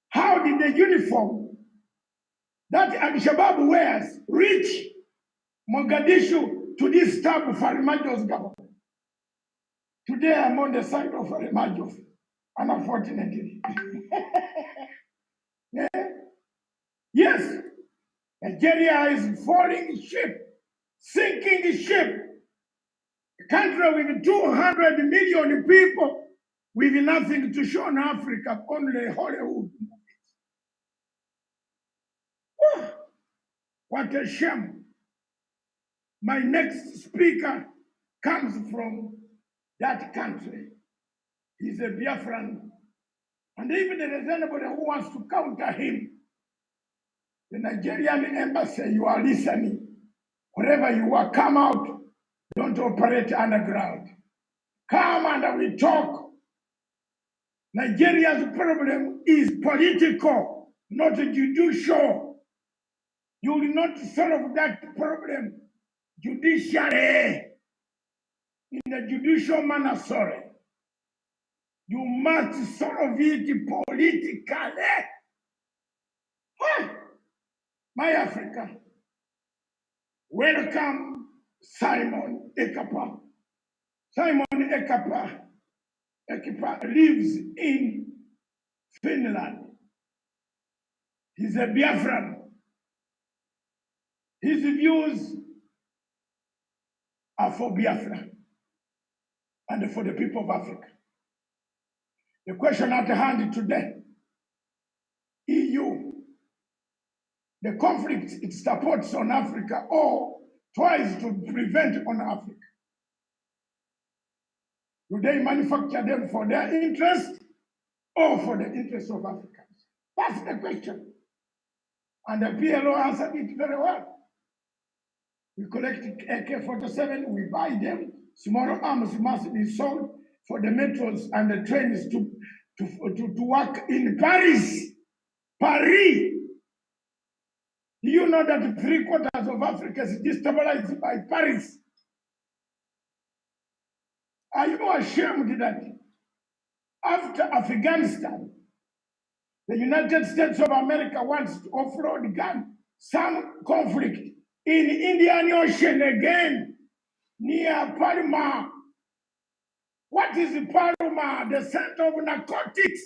How did the uniform that Al-Shabaab wears reach Mogadishu to this type of Farmajo's government? Today I'm on the side of Farmajo, unfortunately. Yeah. Yes, Nigeria is falling ship, sinking ship. A country with 200 million people with nothing to show in Africa, only Hollywood. What a shame. My next speaker comes from that country. He's a Biafran. And even there is anybody who wants to counter him, the Nigerian embassy, you are listening. Wherever you are, come out. Don't operate underground. Come and we talk. Nigeria's problem is political, not judicial. You will not solve that problem judicially, in a judicial manner, sorry. You must solve it politically. My Africa, welcome Simon Ekpa. Simon Ekpa lives in Finland. He's a Biafran. His views are for Biafra and for the people of Africa. The question at hand today, EU, the conflict it supports on Africa or tries to prevent on Africa. Do they manufacture them for their interest or for the interest of Africans? That's the question. And the PLO answered it very well. We collect AK-47, we buy them. Small arms must be sold for the metros and the trains to work in Paris. Paris. Do you know that 3/4 of Africa is destabilized by Paris? Are you ashamed that after Afghanistan, the United States of America wants to offload gun, some conflict in Indian Ocean again, near Palma? What is Palma? The center of narcotics.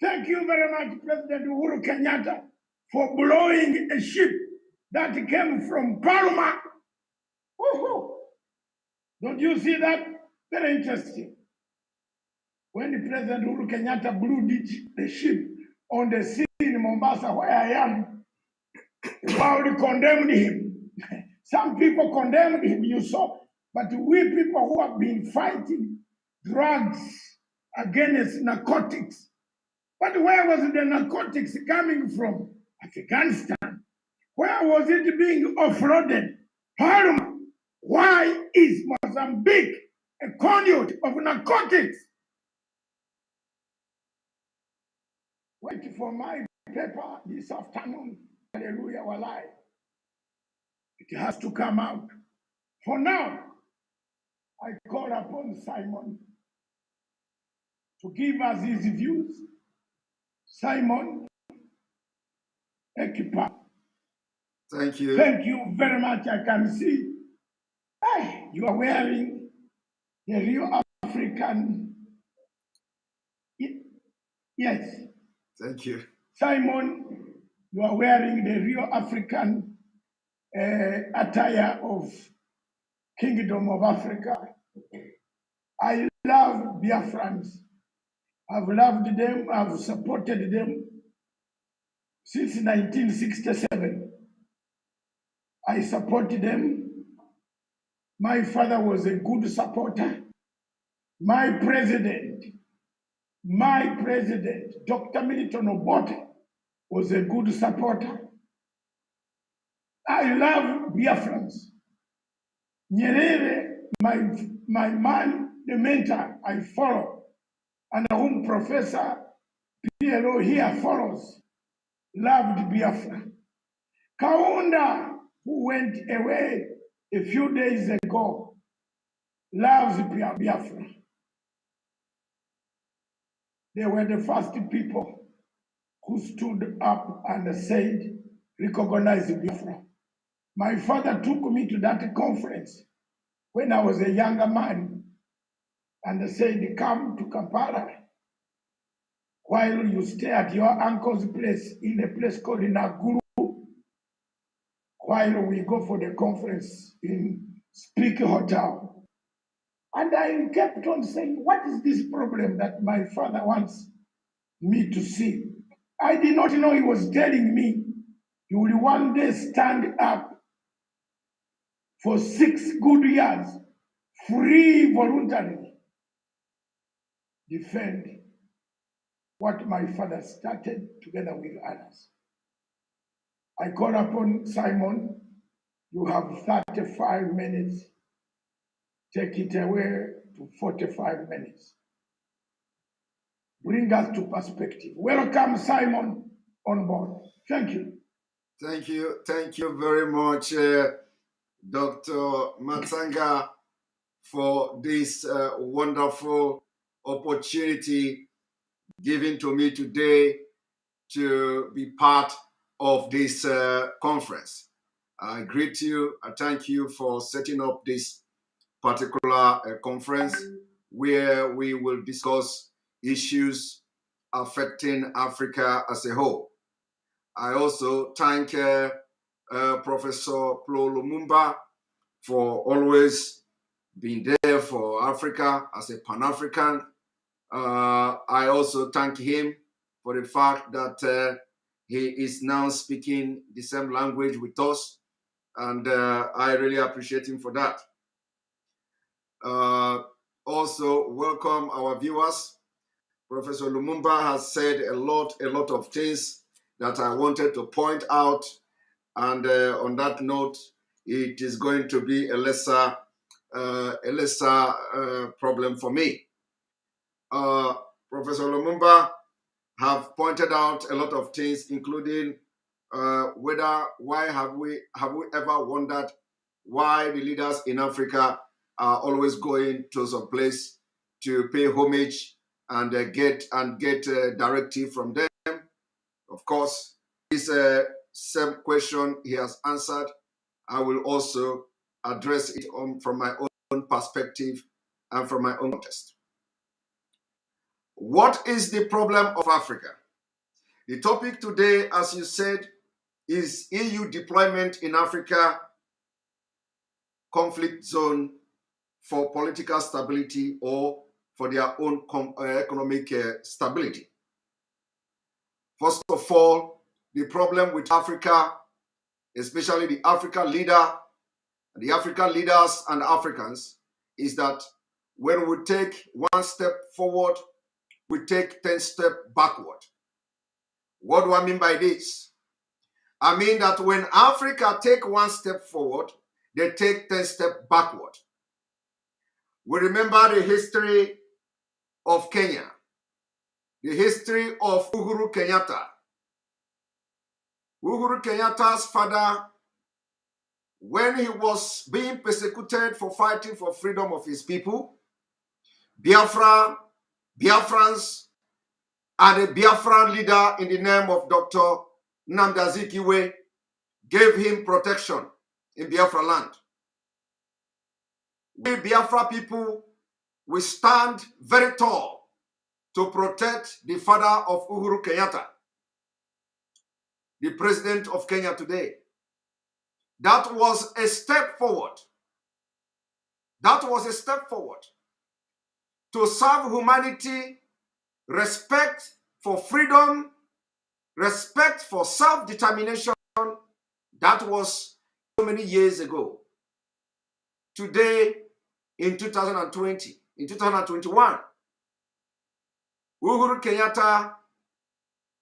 Thank you very much, President Uhuru Kenyatta, for blowing a ship that came from Palma. Woohoo! Don't you see that? Very interesting. When the President Uhuru Kenyatta blew the ship on the sea in Mombasa, where I am, the world condemned him. Some people condemned him, you saw. But we people who have been fighting drugs against narcotics. But where was the narcotics coming from? Afghanistan. Where was it being offloaded? Palma. Why is Mozambique a conduit of narcotics? Wait for my paper this afternoon. Hallelujah, walai. It has to come out. For now, I call upon Simon to give us his views. Simon Ekpa. Thank you. Thank you very much. I can see you are wearing the real African. Yes. Thank you. Simon You are wearing the real African attire of Kingdom of Africa. I love Biafrans. I've loved them, I've supported them since 1967. I supported them. My father was a good supporter. My president, Dr. Milton Obote, was a good supporter. I love Biafrans. Nyerere, my man, the mentor I follow, and whom Professor PLO here follows, loved Biafra. Kaunda, who went away a few days ago, loves Biafra. They were the first people who stood up and said, recognize Biafra. My father took me to that conference when I was a younger man and said, come to Kampala while you stay at your uncle's place in a place called Naguru, while we go for the conference in Speak Hotel. And I kept on saying, what is this problem that my father wants me to see? I did not know he was telling me you will one day stand up for 6 good years, free, voluntarily, defend what my father started together with others. I call upon Simon, you have 35 minutes. Take it away to 45 minutes. Bring us to perspective. Welcome, Simon, on board. Thank you. Thank you. Thank you very much, Dr. Matanga, for this wonderful opportunity given to me today to be part of this conference. I greet you. I thank you for setting up this particular conference where we will discuss issues affecting Africa as a whole. I also thank Professor Flo Lumumba for always being there for Africa as a Pan-African. I also thank him for the fact that he is now speaking the same language with us, and I really appreciate him for that. Also, welcome our viewers. Professor Lumumba has said a lot of things that I wanted to point out, and on that note, it is going to be a lesser problem for me. Professor Lumumba have pointed out a lot of things, including why have we ever wondered why the leaders in Africa are always going to some place to pay homage and get directive from them. Of course, this same question he has answered. I will also address it from my own perspective and from my own context. What is the problem of Africa? The topic today, as you said, is EU deployment in Africa conflict zone for political stability or for their own economic stability. First of all, the problem with Africa, especially the African leaders and Africans, is that when we take one step forward, we take 10 steps backward. What do I mean by this? I mean that when Africa take one step forward, they take 10 steps backward. We remember the history of Kenya, the history of Uhuru Kenyatta. Uhuru Kenyatta's father, when he was being persecuted for fighting for freedom of his people, Biafrans, and a Biafran leader in the name of Dr. nnamdi gave him protection in Biafra land. We Biafra people, we stand very tall to protect the father of Uhuru Kenyatta. the president of Kenya today. That was a step forward. That was a step forward to serve humanity, respect for freedom, respect for self-determination. That was so many years ago. Today, in 2020, in 2021, Uhuru Kenyatta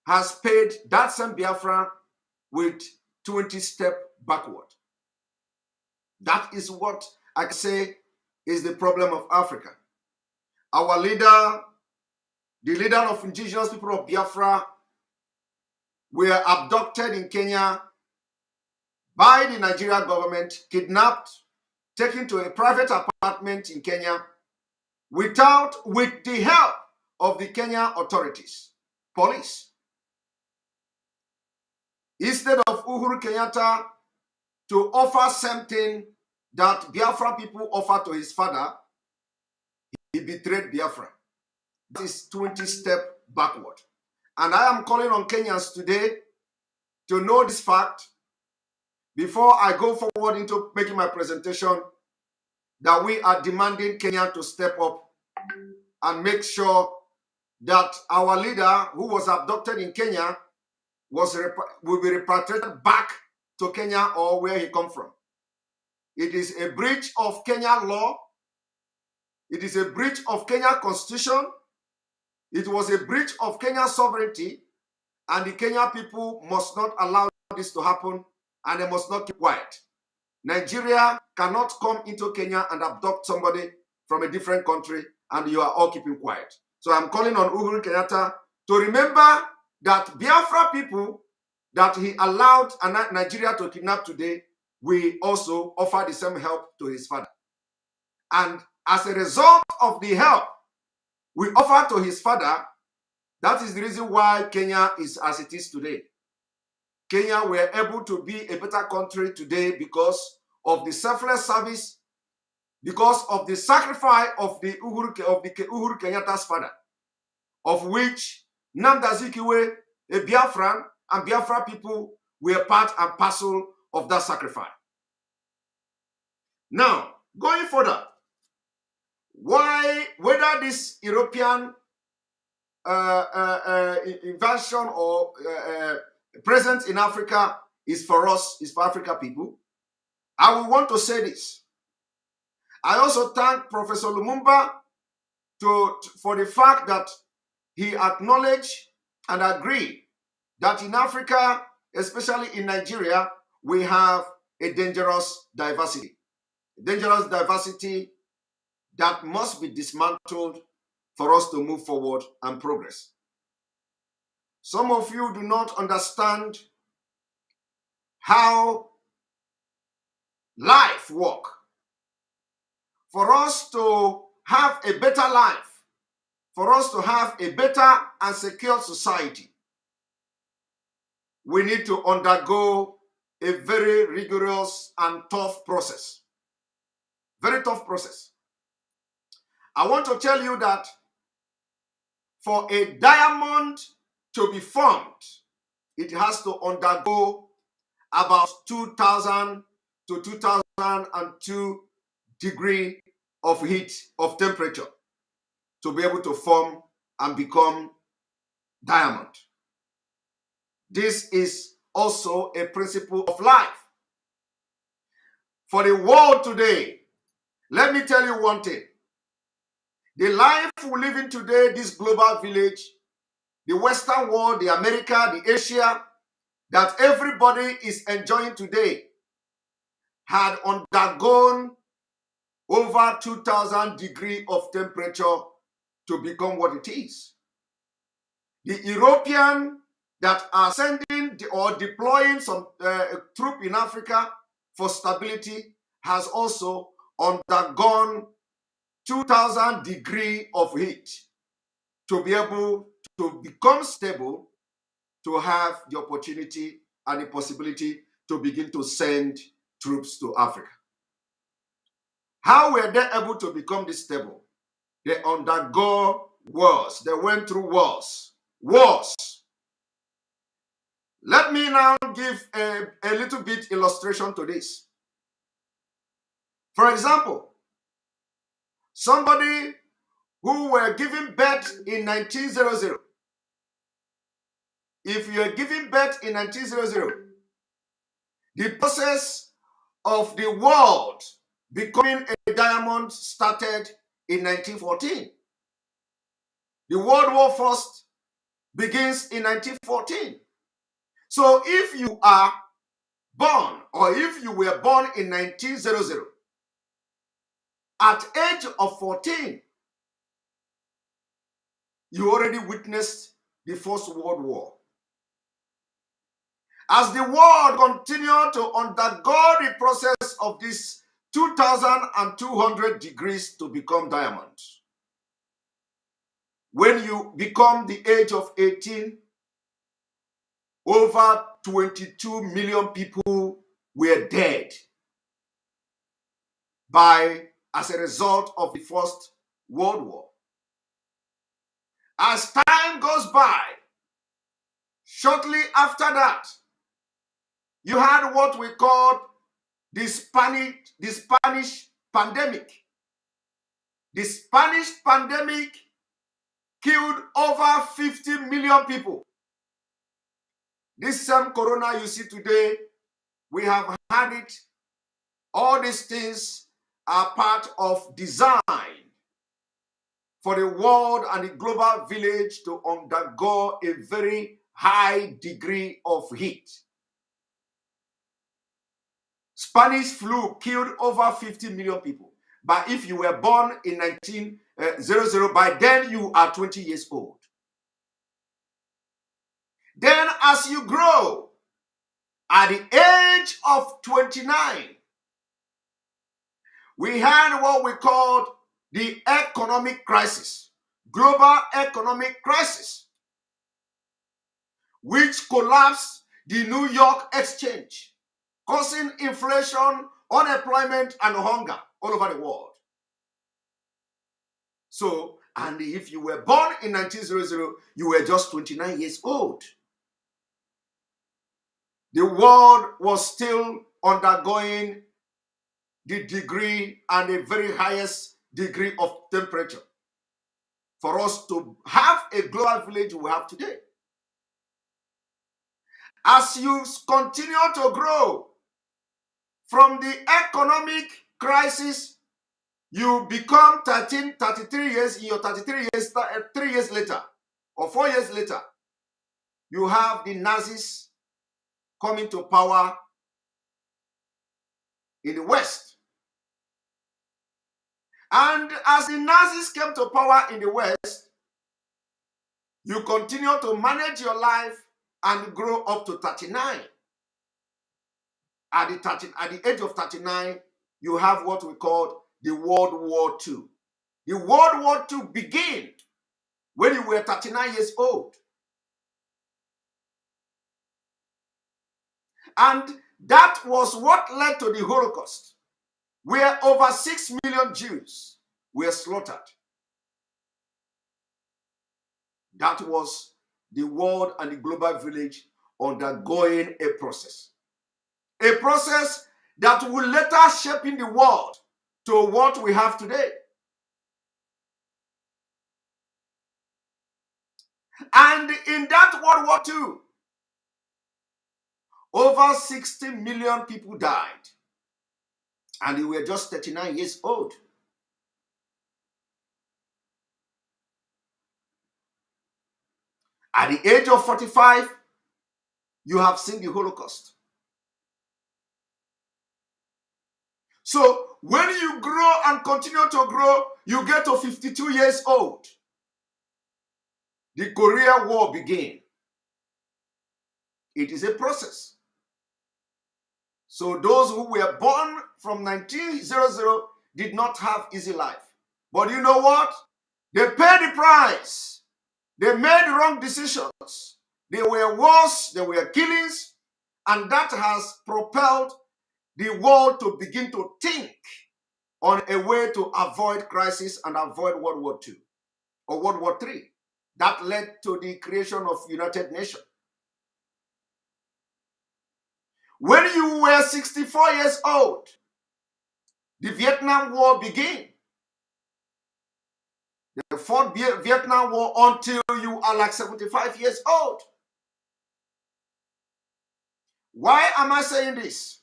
has paid that same Biafra with 20 steps backward. That is what I can say is the problem of Africa. Our leader, the leader of indigenous people of Biafra, were abducted in Kenya by the Nigerian government, kidnapped, taken to a private apartment in Kenya with the help of the Kenya authorities, police. Instead of Uhuru Kenyatta to offer something that Biafra people offer to his father, he betrayed Biafra. That is 20 steps backward. And I am calling on Kenyans today to know this fact before I go forward into making my presentation, that we are demanding Kenya to step up and make sure that our leader who was abducted in Kenya will be repatriated back to Kenya or where he come from. It is a breach of Kenya law. It is a breach of Kenya constitution. It was a breach of Kenya sovereignty, and the Kenya people must not allow this to happen, and they must not keep quiet. Nigeria cannot come into Kenya and abduct somebody from a different country and you are all keeping quiet. So I'm calling on Uhuru Kenyatta to remember that Biafra people that he allowed Nigeria to kidnap today, we also offer the same help to his father. And as a result of the help we offer to his father, that is the reason why Kenya is as it is today. Kenya were able to be a better country today because of the selfless service, because of the sacrifice of the Uhuru Kenyatta's father, of which nnamdi, a Biafran, and Biafra people were part and parcel of that sacrifice. Now, going further, whether this European invasion or presence in Africa is for us, is for Africa people, I will want to say this. I also thank Professor Lumumba for the fact that he acknowledged and agreed that in Africa, especially in Nigeria, we have a dangerous diversity. Dangerous diversity that must be dismantled for us to move forward and progress. Some of you do not understand how life works. For us to have a better life, for us to have a better and secure society, we need to undergo a very rigorous and tough process. Very tough process. I want to tell you that for a diamond to be formed, it has to undergo about 2000 to 2002 degree of heat, of temperature, to be able to form and become diamond. This is also a principle of life. For the world today, let me tell you one thing. The life we live in today, this global village, the Western world, the America, the Asia, that everybody is enjoying today, had undergone over 2000 degrees of temperature to become what it is. The European that are sending or deploying some troop in Africa for stability has also undergone 2000 degrees of heat to be able to become stable, to have the opportunity and the possibility to begin to send troops to Africa. How were they able to become this stable? They undergo wars. They went through wars. Wars. Let me now give a little bit illustration to this. For example, somebody who were giving birth in 1900. If you are giving birth in 1900, the process of the world becoming a diamond started in 1914. The World War First begins in 1914. So if you are born, or if you were born in 1900, at age of 14, you already witnessed the First World War. As the world continued to undergo the process of this 2,200 degrees to become diamond, when you become the age of 18, over 22 million people were dead as a result of the First World War. As time goes by, shortly after that, you had what we called the Spanish pandemic. The Spanish pandemic killed over 50 million people. This same corona you see today, we have had it. All these things are part of design for the world and the global village to undergo a very high degree of heat. Spanish flu killed over 50 million people. But if you were born in 1900, by then you are 20 years old. Then as you grow, at the age of 29, we had what we called the economic crisis, global economic crisis, which collapsed the New York exchange, causing inflation, unemployment, and hunger all over the world. So, and if you were born in 1900, you were just 29 years old. The world was still undergoing the degree and the very highest degree of temperature for us to have a global village we have today. As you continue to grow from the economic crisis, you become 33 years. In your 33 years, 3 years later, or 4 years later, you have the Nazis coming to power in the West. And as the Nazis came to power in the West, you continue to manage your life and grow up to 39. At the age of 39, you have what we call the World War II. The World War II began when you were 39 years old. And that was what led to the Holocaust, where over 6 million Jews were slaughtered. That was the world and the global village undergoing a process that will later shape in the world to what we have today. And in that World War II, over 60 million people died, and they were just 39 years old. At the age of 45, you have seen the Holocaust. So when you grow and continue to grow, you get to 52 years old. The Korean War began. It is a process. So those who were born from 1900 did not have easy life. But you know what? They paid the price. They made wrong decisions. There were wars, there were killings, and that has propelled the world to begin to think on a way to avoid crisis and avoid World War II or World War III. That led to the creation of United Nations. When you were 64 years old, the Vietnam War began. They fought Vietnam War until you are like 75 years old. Why am I saying this?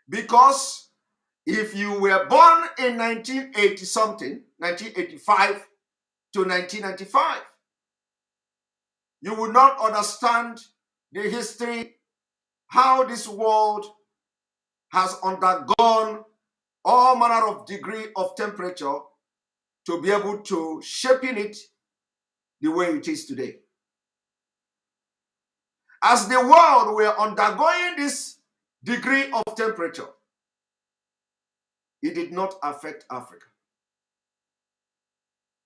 Because if you were born in 1980 something, 1985 to 1995, you would not understand the history, how this world has undergone all manner of degree of temperature to be able to shaping it the way it is today. As the world were undergoing this degree of temperature, it did not affect Africa.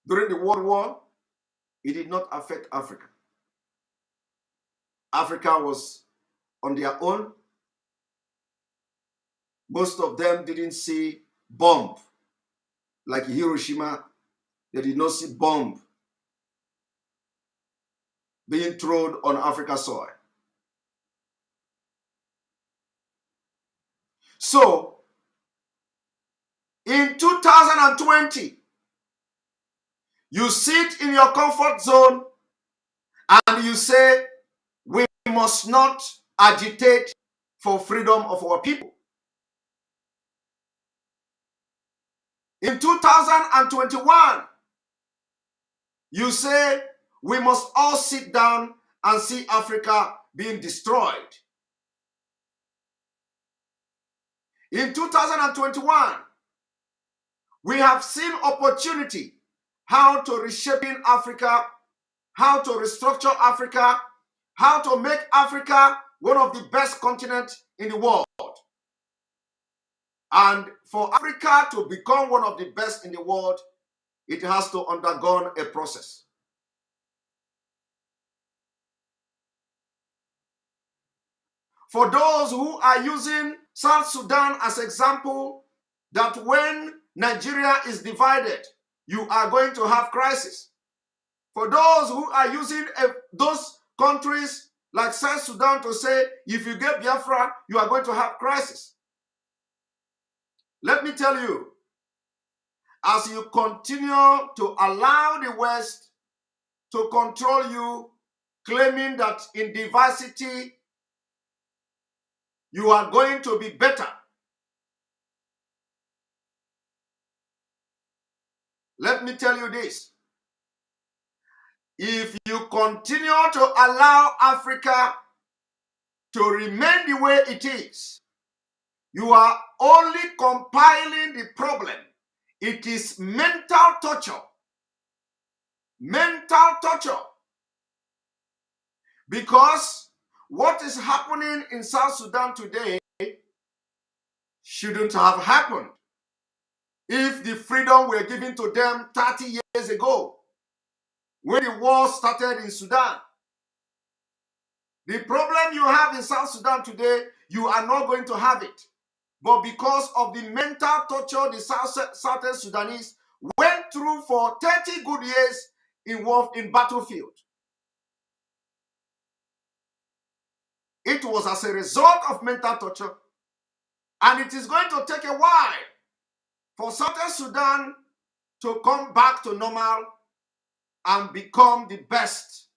During the World War, it did not affect Africa. Africa was on their own. Most of them didn't see bomb. Like Hiroshima, they did not see bomb being thrown on Africa's soil. So, in 2020, you sit in your comfort zone and you say, we must not agitate for freedom of our people. In 2021, you say, we must all sit down and see Africa being destroyed. In 2021, we have seen opportunity how to reshaping Africa, how to restructure Africa, how to make Africa one of the best continents in the world. And for Africa to become one of the best in the world, it has to undergo a process. For those who are using South Sudan as example, that when Nigeria is divided, you are going to have crisis. For those who are using those countries like South Sudan to say, if you get Biafra, you are going to have crisis. Let me tell you, as you continue to allow the West to control you, claiming that in diversity, you are going to be better. Let me tell you this. If you continue to allow Africa to remain the way it is, you are only compiling the problem. It is mental torture. Mental torture. Because what is happening in South Sudan today shouldn't have happened if the freedom were given to them 30 years ago, when the war started in Sudan. The problem you have in South Sudan today, you are not going to have it. But because of the mental torture the Southern Sudanese went through for 30 good years involved in battlefield. It was as a result of mental torture. And it is going to take a while for Southern Sudan to come back to normal and become the best.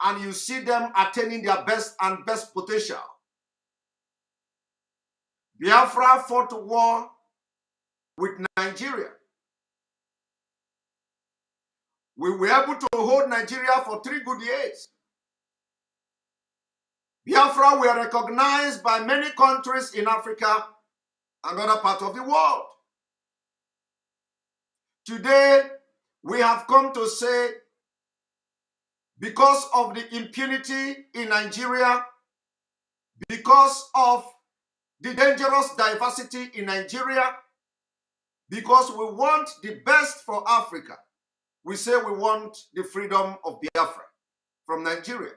And you see them attaining their best and best potential. Biafra fought a war with Nigeria. We were able to hold Nigeria for 3 good years. Biafra were recognized by many countries in Africa and other parts of the world. Today, we have come to say, because of the impunity in Nigeria, because of the dangerous diversity in Nigeria, because we want the best for Africa, we say we want the freedom of Biafra from Nigeria.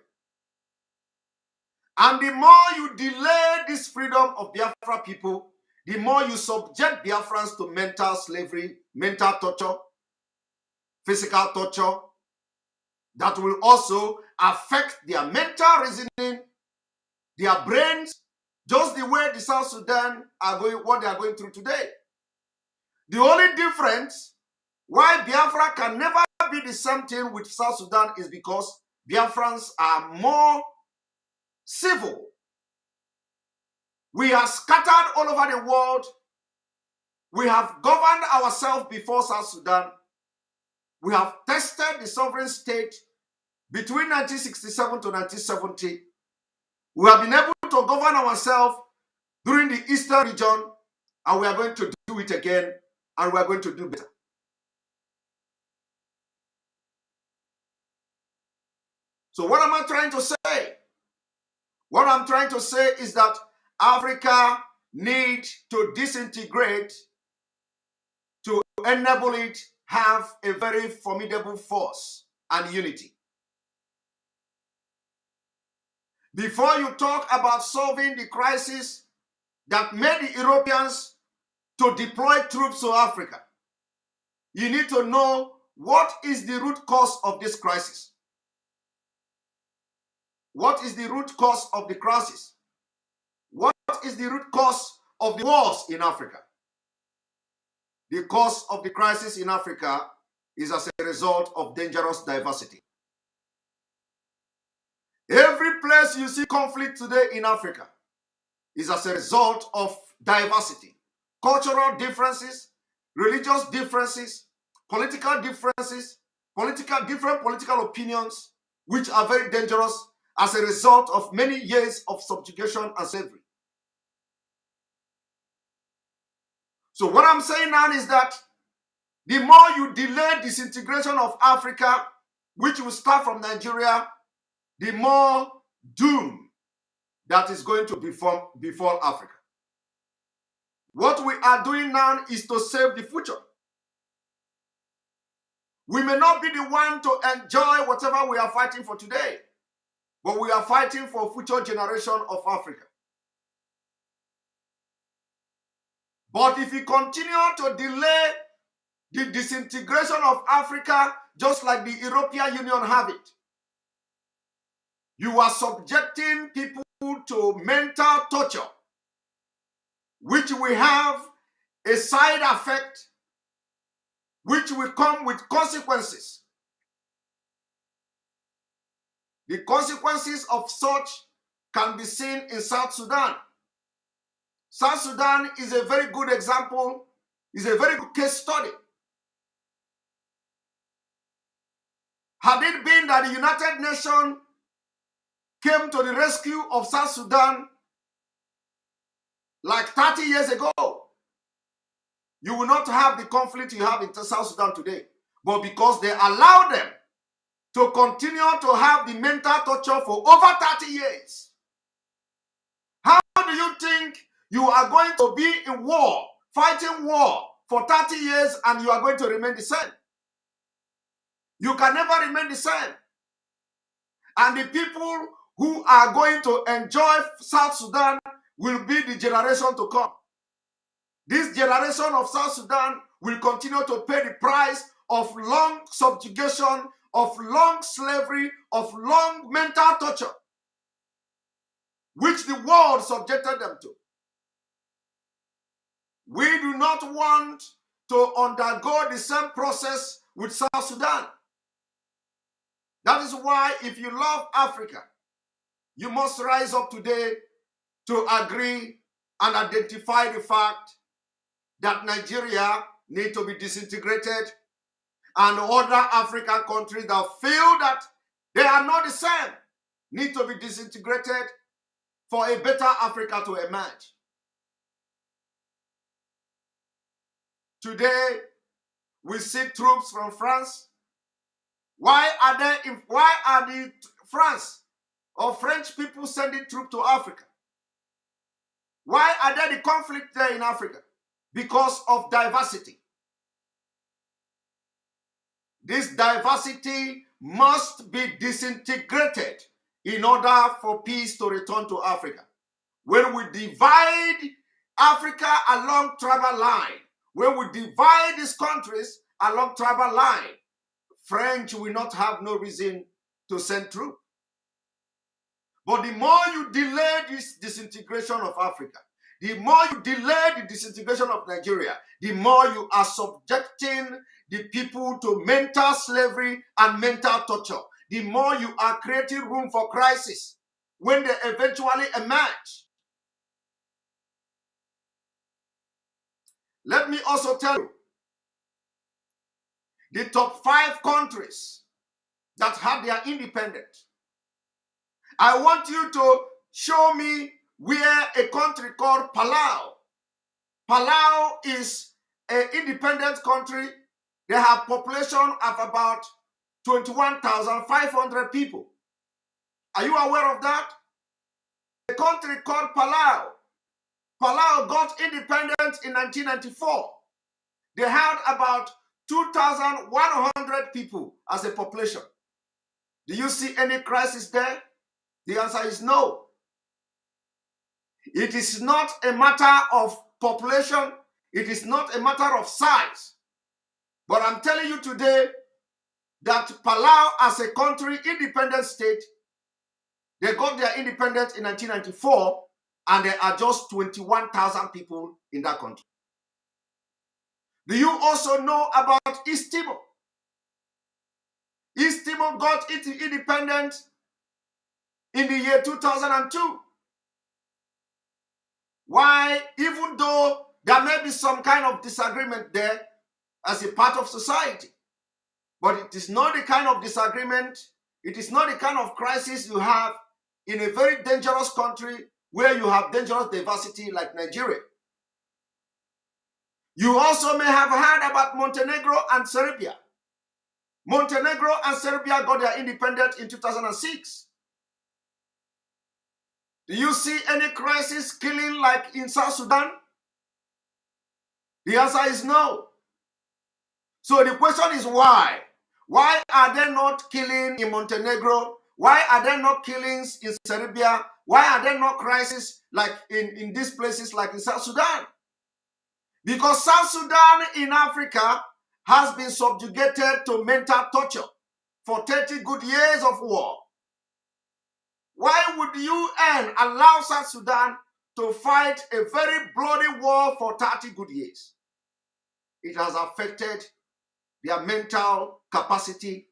And the more you delay this freedom of Biafra people, the more you subject Biafrans to mental slavery, mental torture, physical torture, that will also affect their mental reasoning their brains, just the way the South Sudan are going, what they are going through today. The only difference why Biafra can never be the same thing with South Sudan is because Biafrans are more civil. We are scattered all over the world. We have governed ourselves before South Sudan. We have tested the sovereign state between 1967 to 1970. We have been able to govern ourselves during the Eastern region, and we are going to do it again, and we are going to do better. So what am I trying to say? What I'm trying to say is that Africa needs to disintegrate to enable it have a very formidable force and unity. Before you talk about solving the crisis that made the Europeans to deploy troops to Africa, you need to know what is the root cause of this crisis. What is the root cause of the crisis? What is the root cause of the wars in Africa? The cause of the crisis in Africa is as a result of dangerous diversity. Every place you see conflict today in Africa is as a result of diversity. Cultural differences, religious differences, political differences, different political opinions, which are very dangerous as a result of many years of subjugation and slavery. So what I'm saying now is that the more you delay disintegration of Africa, which will start from Nigeria, the more doom that is going to befall Africa. What we are doing now is to save the future. We may not be the one to enjoy whatever we are fighting for today, but we are fighting for future generation of Africa. But if you continue to delay the disintegration of Africa, just like the European Union have it, you are subjecting people to mental torture, which will have a side effect, which will come with consequences. The consequences of such can be seen in South Sudan. South Sudan is a very good example, is a very good case study. Had it been that the United Nations came to the rescue of South Sudan like 30 years ago, you will not have the conflict you have in South Sudan today. But because they allowed them to continue to have the mental torture for over 30 years, how do you think you are going to be in war, fighting war for 30 years and you are going to remain the same? You can never remain the same. And the people who are going to enjoy South Sudan will be the generation to come. This generation of South Sudan will continue to pay the price of long subjugation, of long slavery, of long mental torture, which the world subjected them to. We do not want to undergo the same process with South Sudan. That is why if you love Africa, you must rise up today to agree and identify the fact that Nigeria needs to be disintegrated, and other African countries that feel that they are not the same need to be disintegrated for a better Africa to emerge. Today, we see troops from France. Why are the France or French people sending troops to Africa? Why are there the conflict there in Africa? Because of diversity. This diversity must be disintegrated in order for peace to return to Africa. When we divide Africa along tribal line, when we divide these countries along tribal line, French will not have no reason to send troops. But the more you delay this disintegration of Africa, the more you delay the disintegration of Nigeria, the more you are subjecting the people to mental slavery and mental torture. The more you are creating room for crisis when they eventually emerge. Let me also tell you, the top 5 countries that had their independence. I want you to show me where a country called Palau. Palau is an independent country. They have population of about 21,500 people. Are you aware of that? A country called Palau. Palau got independence in 1994. They had about 2,100 people as a population. Do you see any crisis there? The answer is no. It is not a matter of population. It is not a matter of size. But I'm telling you today that Palau as a country, independent state, they got their independence in 1994 and there are just 21,000 people in that country. Do you also know about East Timor? East Timor got its independence in the year 2002. Why? Even though there may be some kind of disagreement there as a part of society, but it is not the kind of disagreement, it is not the kind of crisis you have in a very dangerous country where you have dangerous diversity like Nigeria. You also may have heard about Montenegro and Serbia. Montenegro and Serbia got their independence in 2006. Do you see any crisis killing like in South Sudan? The answer is no. So the question is why? Why are they not killing in Montenegro? Why are there not killings in Serbia? Why are there not crises like in these places like in South Sudan? Because South Sudan in Africa has been subjugated to mental torture for 30 good years of war. Why would the UN allow South Sudan to fight a very bloody war for 30 good years? It has affected their mental capacity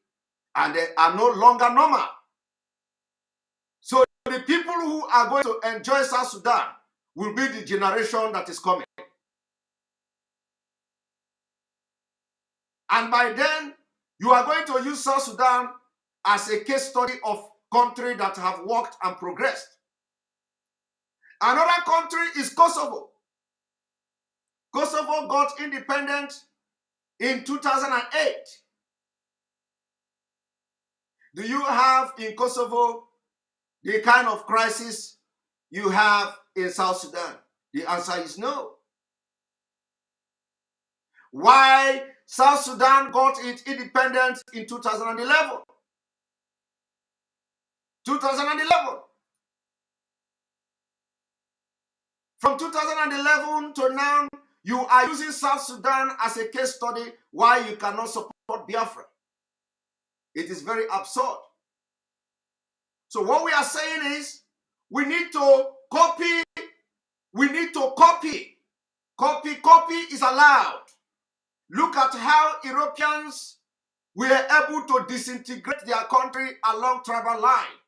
and they are no longer normal. So the people who are going to enjoy South Sudan will be the generation that is coming. And by then, you are going to use South Sudan as a case study of countries that have worked and progressed. Another country is Kosovo. Kosovo got independence in 2008. Do you have in Kosovo the kind of crisis you have in South Sudan? The answer is no. Why South Sudan got its independence in 2011? 2011. From 2011 to now, you are using South Sudan as a case study why you cannot support Biafra. It is very absurd. So what we are saying is we need to copy. We need to copy. Copy is allowed. Look at how Europeans were able to disintegrate their country along tribal line.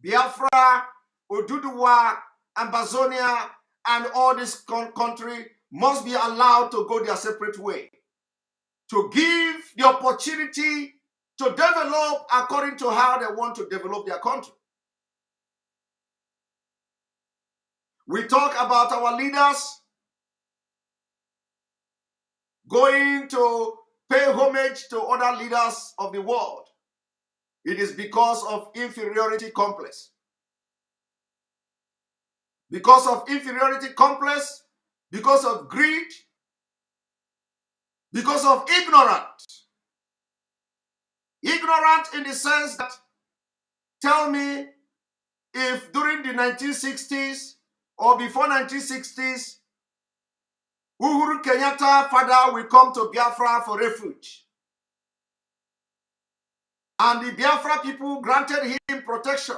Biafra, Oduduwa, Amazonia, and all this country must be allowed to go their separate way. To give the opportunity to develop according to how they want to develop their country. We talk about our leaders going to pay homage to other leaders of the world. It is because of inferiority complex. Because of inferiority complex, because of greed, because of ignorance. Ignorant in the sense that, tell me if during the 1960s or before 1960s, Uhuru Kenyatta father will come to Biafra for refuge. And the Biafra people granted him protection.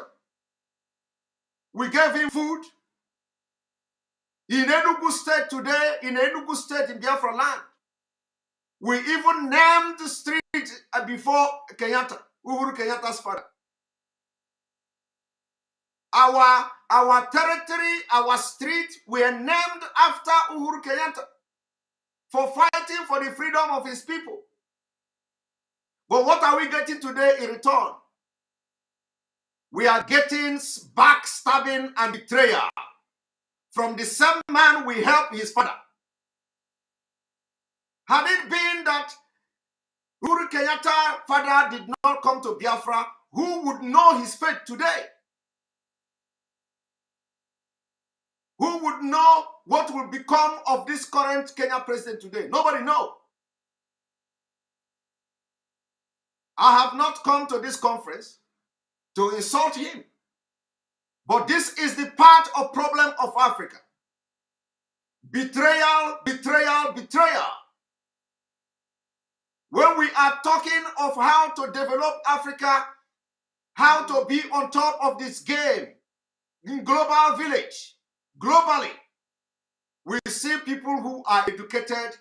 We gave him food. In Enugu State today, in Enugu State, in Biafra land, we even named the street before Kenyatta, Uhuru Kenyatta's father. Our territory, our street were named after Uhuru Kenyatta for fighting for the freedom of his people. But what are we getting today in return? We are getting backstabbing and betrayal from the same man we helped his father. Had it been that Uhuru Kenyatta's father did not come to Biafra, who would know his fate today? Who would know what will become of this current Kenya president today? Nobody knows. I have not come to this conference to insult him. But this is the part of problem of Africa. Betrayal, betrayal, betrayal. When we are talking of how to develop Africa, how to be on top of this game in global village, globally, we see people who are educated,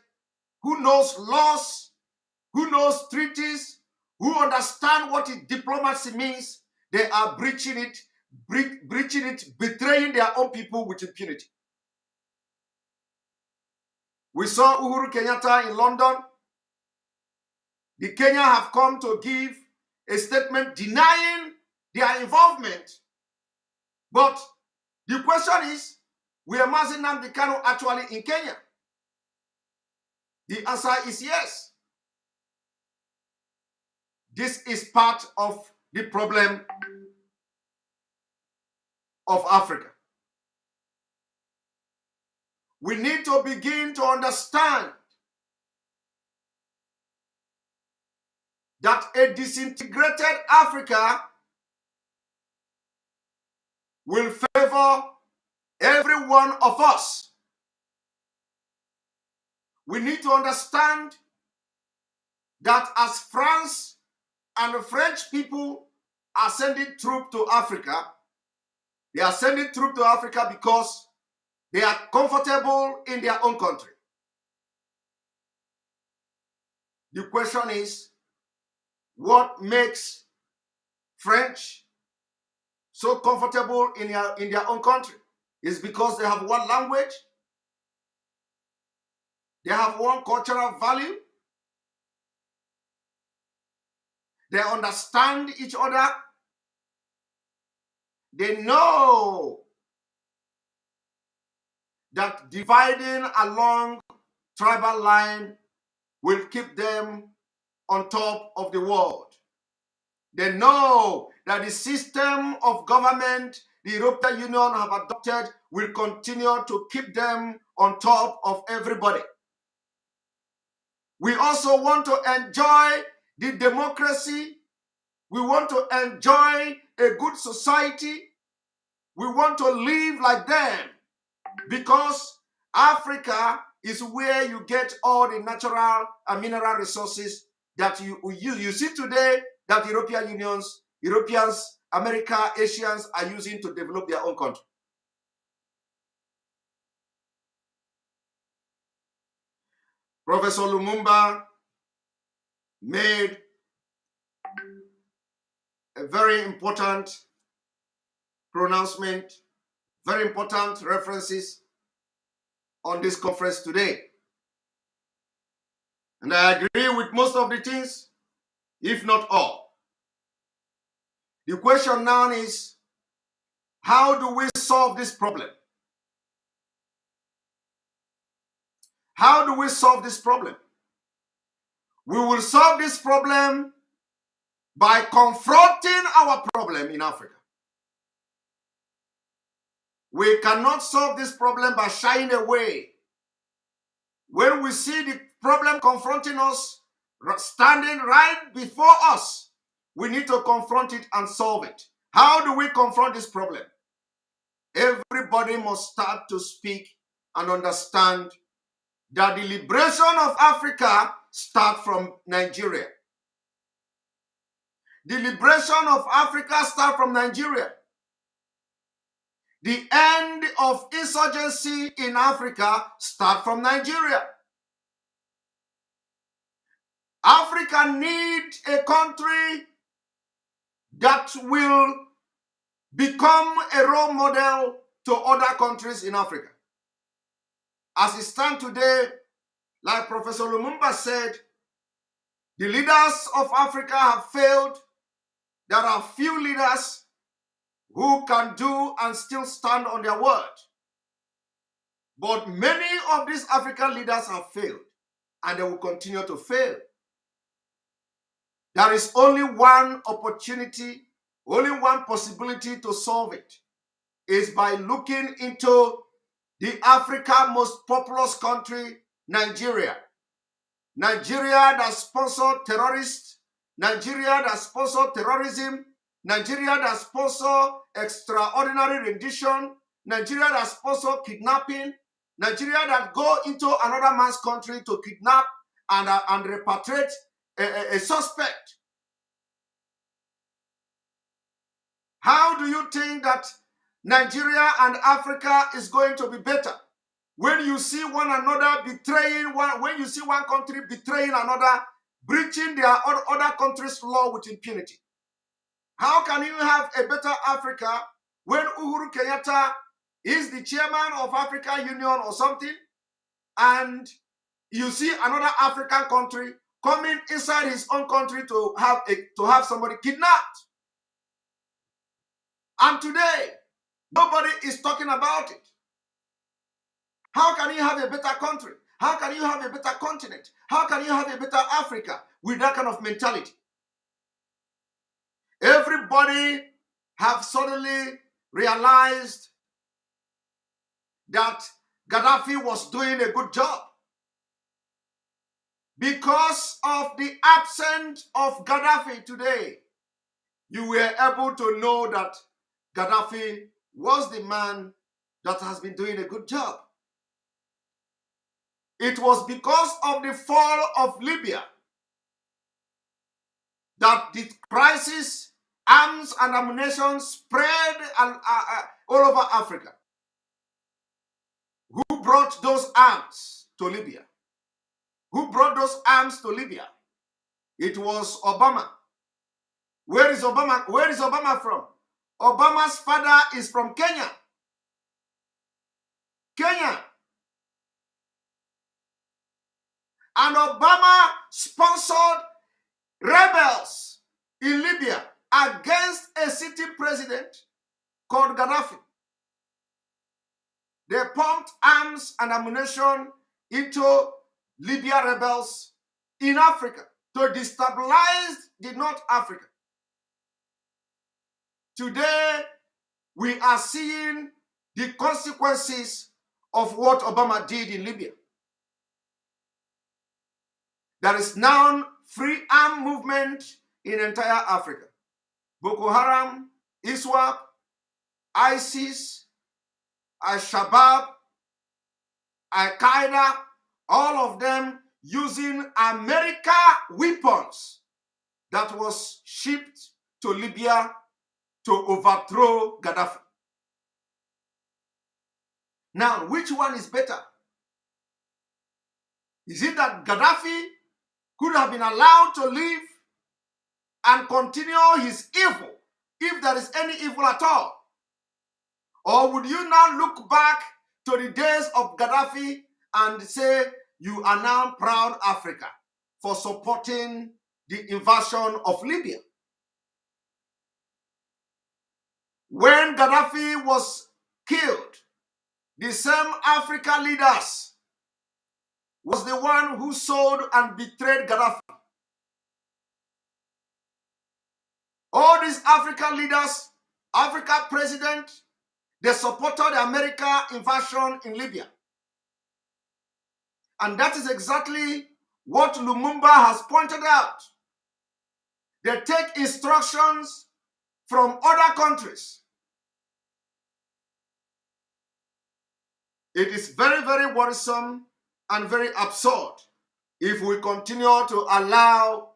who knows laws, who knows treaties, who understand what diplomacy means. They are breaching it, betraying their own people with impunity. We saw Uhuru Kenyatta in London. The Kenya have come to give a statement denying their involvement. But the question is, were nnamdi Kanu actually in Kenya? The answer is yes. This is part of the problem of Africa. We need to begin to understand that a disintegrated Africa will favor every one of us. We need to understand that as France and the French people are sending troops to Africa, they are sending troops to Africa because they are comfortable in their own country. The question is, what makes French so comfortable in their own country? Is because they have one language, they have one cultural value, they understand each other, they know that dividing along tribal line will keep them on top of the world. They know that the system of government the European Union have adopted will continue to keep them on top of everybody. We also want to enjoy the democracy. We want to enjoy a good society. We want to live like them because Africa is where you get all the natural and mineral resources that you use. You see today that Europeans, America, Asians are using to develop their own country. Professor Lumumba made a very important pronouncement, very important references on this conference today. And I agree with most of the things, if not all. The question now is, how do we solve this problem? How do we solve this problem? We will solve this problem by confronting our problem in Africa. We cannot solve this problem by shying away. When we see the problem confronting us, standing right before us, we need to confront it and solve it. How do we confront this problem? Everybody must start to speak and understand that the liberation of Africa starts from Nigeria. the liberation of Africa starts from Nigeria. The end of insurgency in Africa starts from Nigeria. Africa needs a country that will become a role model to other countries in Africa. As it stands today, like Professor Lumumba said, the leaders of Africa have failed. There are few leaders who can do and still stand on their word. But many of these African leaders have failed, and they will continue to fail. There is only one opportunity, only one possibility to solve it, is by looking into the Africa most populous country, Nigeria. Nigeria that sponsors terrorists, Nigeria that sponsors terrorism, Nigeria that sponsors extraordinary rendition, Nigeria that sponsors kidnapping, Nigeria that go into another man's country to kidnap and repatriate a suspect. How do you think that Nigeria and Africa is going to be better? When you see one another betraying when you see one country betraying another, breaching their other country's law with impunity. How can you have a better Africa when Uhuru Kenyatta is the chairman of African Union or something, and you see another African country coming inside his own country to have somebody kidnapped? And today, nobody is talking about it. How can you have a better country? How can you have a better continent? How can you have a better Africa with that kind of mentality? Everybody have suddenly realized that Gaddafi was doing a good job. Because of the absence of Gaddafi today, you were able to know that Gaddafi was the man that has been doing a good job. It was because of the fall of Libya that the crisis, arms and ammunition spread all over Africa. Who brought those arms to Libya? Who brought those arms to Libya? It was Obama. Where is Obama? Where is Obama from? Obama's father is from Kenya. Kenya. And Obama sponsored rebels in Libya against a sitting president called Gaddafi. They pumped arms and ammunition into Libya rebels in Africa to destabilize the North Africa. Today, we are seeing the consequences of what Obama did in Libya. There is now free arm movement in entire Africa. Boko Haram, ISWAP, ISIS, Al-Shabaab, Al-Qaeda, all of them using American weapons that was shipped to Libya to overthrow Gaddafi. Now, which one is better? Is it that Gaddafi could have been allowed to live and continue his evil, if there is any evil at all? Or would you now look back to the days of Gaddafi and say, you are now proud Africa for supporting the invasion of Libya? When Gaddafi was killed, the same African leaders was the one who sold and betrayed Gaddafi. All these African leaders, African president, they supported the American invasion in Libya. And that is exactly what Lumumba has pointed out. They take instructions from other countries. It is very, very worrisome and very absurd if we continue to allow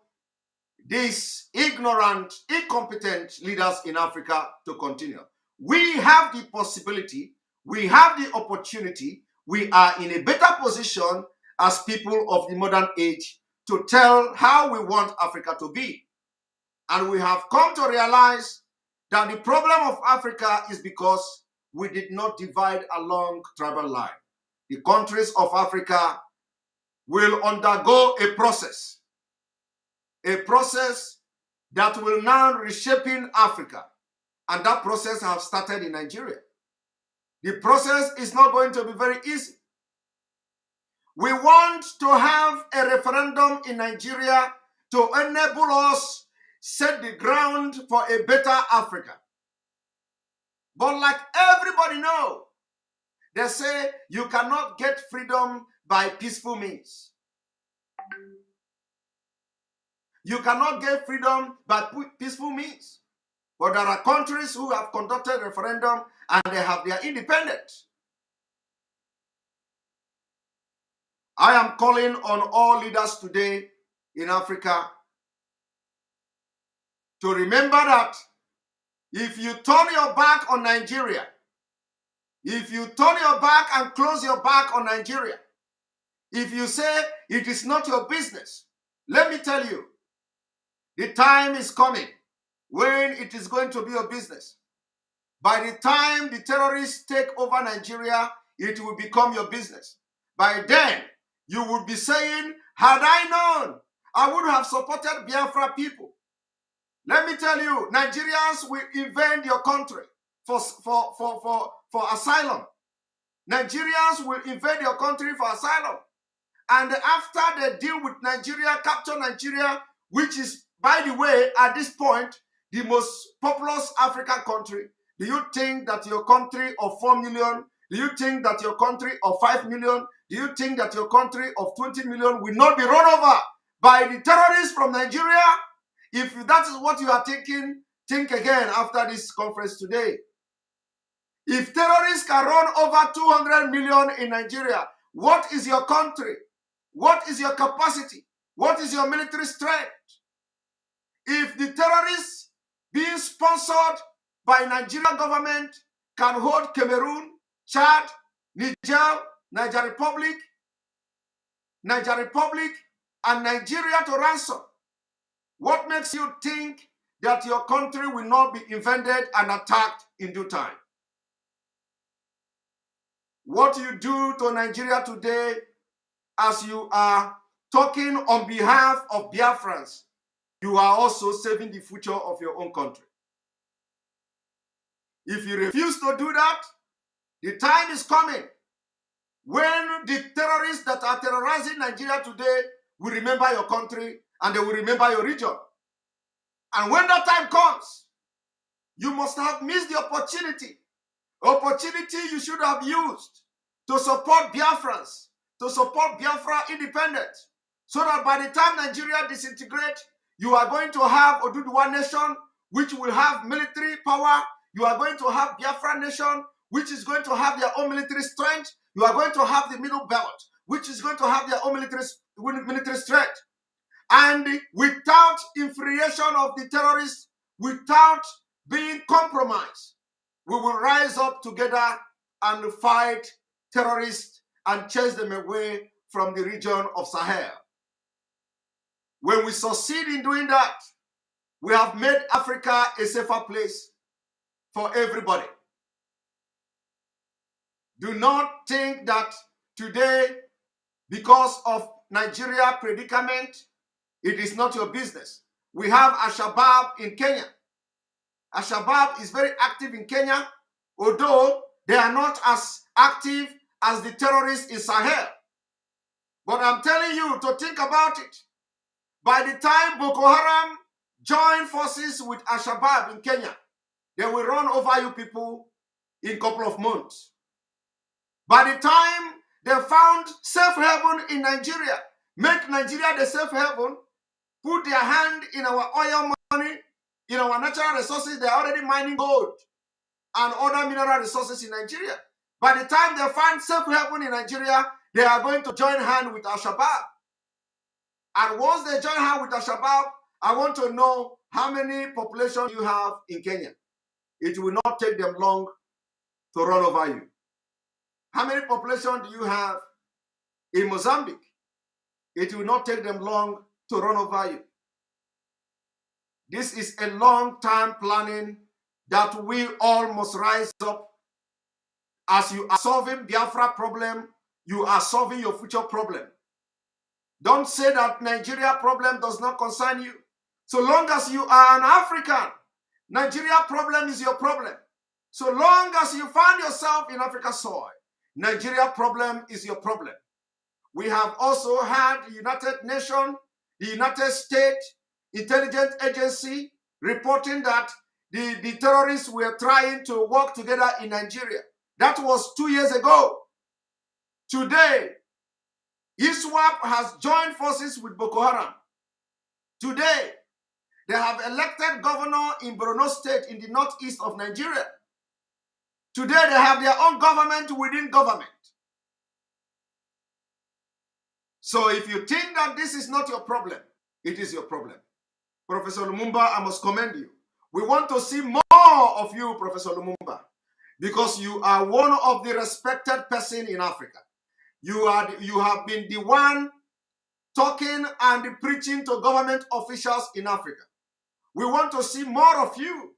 these ignorant, incompetent leaders in Africa to continue. We have the possibility, we have the opportunity, we are in a better position as people of the modern age to tell how we want Africa to be. And we have come to realize that the problem of Africa is because we did not divide along tribal line. The countries of Africa will undergo a process that will now reshaping Africa. And that process has started in Nigeria. The process is not going to be very easy. We want to have a referendum in Nigeria to enable us set the ground for a better Africa. But like everybody knows, they say you cannot get freedom by peaceful means. You cannot get freedom by peaceful means. But there are countries who have conducted referendum and they have their independence. I am calling on all leaders today in Africa to remember that if you turn your back on Nigeria, if you turn your back and close your back on Nigeria, if you say it is not your business, let me tell you, the time is coming when it is going to be your business. By the time the terrorists take over Nigeria, it will become your business. By then, you will be saying, had I known, I would have supported Biafra people. Let me tell you, Nigerians will invade your country for asylum. Nigerians will invade your country for asylum. And after they deal with Nigeria, capture Nigeria, which is, by the way, at this point, the most populous African country, do you think that your country of 4 million, do you think that your country of 5 million, do you think that your country of 20 million will not be run over by the terrorists from Nigeria? If that is what you are thinking, think again after this conference today. If terrorists can run over 200 million in Nigeria, what is your country? What is your capacity? What is your military strength? If the terrorists being sponsored by Nigerian government can hold Cameroon, Chad, Niger, Niger Republic, and Nigeria to ransom, what makes you think that your country will not be invaded and attacked in due time? What you do to Nigeria today, as you are talking on behalf of Biafrans, you are also saving the future of your own country. If you refuse to do that, the time is coming when the terrorists that are terrorizing Nigeria today will remember your country and they will remember your region. And when that time comes, you must have missed the opportunity you should have used to support Biafrans, to support Biafra independence, so that by the time Nigeria disintegrates, you are going to have Oduduwa nation, which will have military power. You are going to have Biafra nation, which is going to have their own military strength. You are going to have the Middle Belt, which is going to have their own military strength. And without infiltration of the terrorists, without being compromised, we will rise up together and fight terrorists and chase them away from the region of Sahel. When we succeed in doing that, we have made Africa a safer place for everybody. Do not think that today, because of Nigeria predicament, it is not your business. We have Al-Shabaab in Kenya. Al-Shabaab is very active in Kenya, although they are not as active as the terrorists in Sahel. But I'm telling you to think about it. By the time Boko Haram join forces with Al-Shabaab in Kenya, they will run over you people in a couple of months. By the time they found safe haven in Nigeria, make Nigeria the safe haven, put their hand in our oil money, in our natural resources. They're already mining gold and other mineral resources in Nigeria. By the time they find safe haven in Nigeria, they are going to join hand with Al-Shabaab. And once they join hand with Al-Shabaab, I want to know how many population you have in Kenya. It will not take them long to run over you. How many population do you have in Mozambique? It will not take them long to run over you. This is a long-term planning that we all must rise up. As you are solving Biafra problem, you are solving your future problem. Don't say that Nigeria problem does not concern you. So long as you are an African, Nigeria problem is your problem. So long as you find yourself in Africa's soil, Nigeria problem is your problem. We have also had the United Nations, the United States Intelligence Agency reporting that the terrorists were trying to work together in Nigeria. That was 2 years ago. Today, ISWAP has joined forces with Boko Haram. Today, they have elected governor in Borno State in the northeast of Nigeria. Today, they have their own government within government. So if you think that this is not your problem, it is your problem. Professor Lumumba, I must commend you. We want to see more of you, Professor Lumumba, because you are one of the respected person in Africa. You have been the one talking and preaching to government officials in Africa. We want to see more of you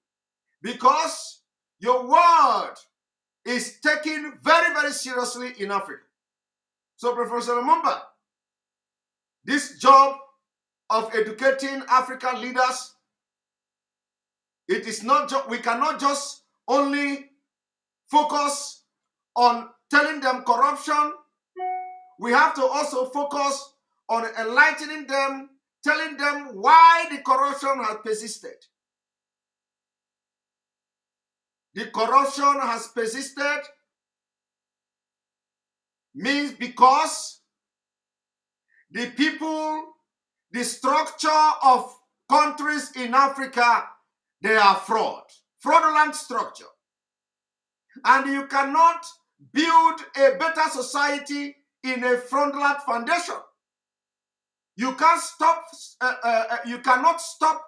because your word is taken very, very seriously in Africa. So, Professor Lumumba, this job of educating African leaders, it is not we cannot just only focus on telling them corruption. We have to also focus on enlightening them, telling them why the corruption has persisted. The corruption has persisted means because the people, the structure of countries in Africa, they are fraudulent structure. And you cannot build a better society in a fraudulent foundation. You can't stop. You cannot stop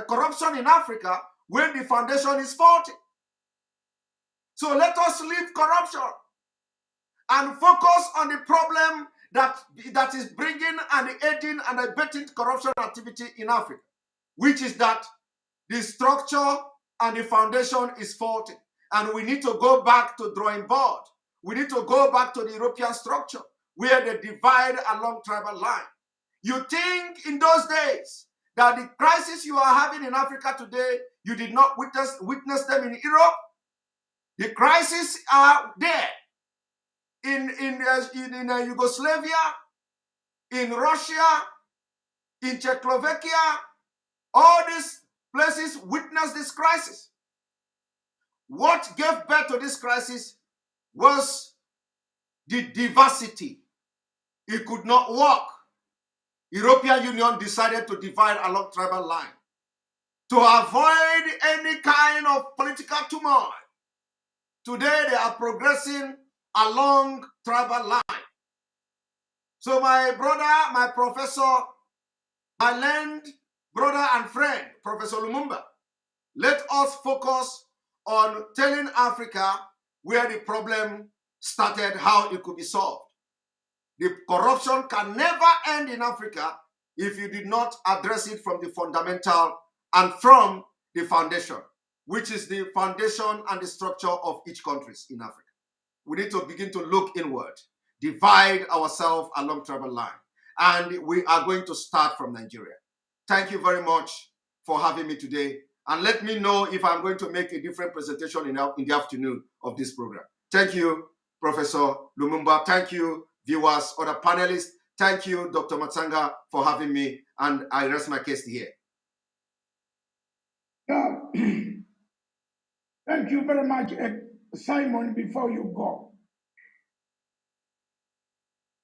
corruption in Africa when the foundation is faulty. So let us leave corruption and focus on the problem that is bringing and aiding and abetting corruption activity in Africa, which is that the structure and the foundation is faulty. And we need to go back to drawing board. We need to go back to the European structure where they divide along tribal line. You think in those days that the crisis you are having in Africa today, you did not witness them in Europe? The crises are there in Yugoslavia, in Russia, in Czechoslovakia. All these places witnessed this crisis. What gave birth to this crisis was the diversity. It could not work. European Union decided to divide along tribal line to avoid any kind of political turmoil. Today they are progressing along tribal line. So my brother, my professor, my land brother and friend, Professor Lumumba, let us focus on telling Africa where the problem started, how it could be solved. The corruption can never end in Africa if you did not address it from the fundamental and from the foundation, which is the foundation and the structure of each country in Africa. We need to begin to look inward, divide ourselves along tribal line, and we are going to start from Nigeria. Thank you very much for having me today, and let me know if I'm going to make a different presentation in the afternoon of this program. Thank you, Professor Lumumba. Thank you, viewers, other panelists. Thank you, Dr. Matsanga, for having me, and I rest my case here. Thank you very much, Simon. Before you go,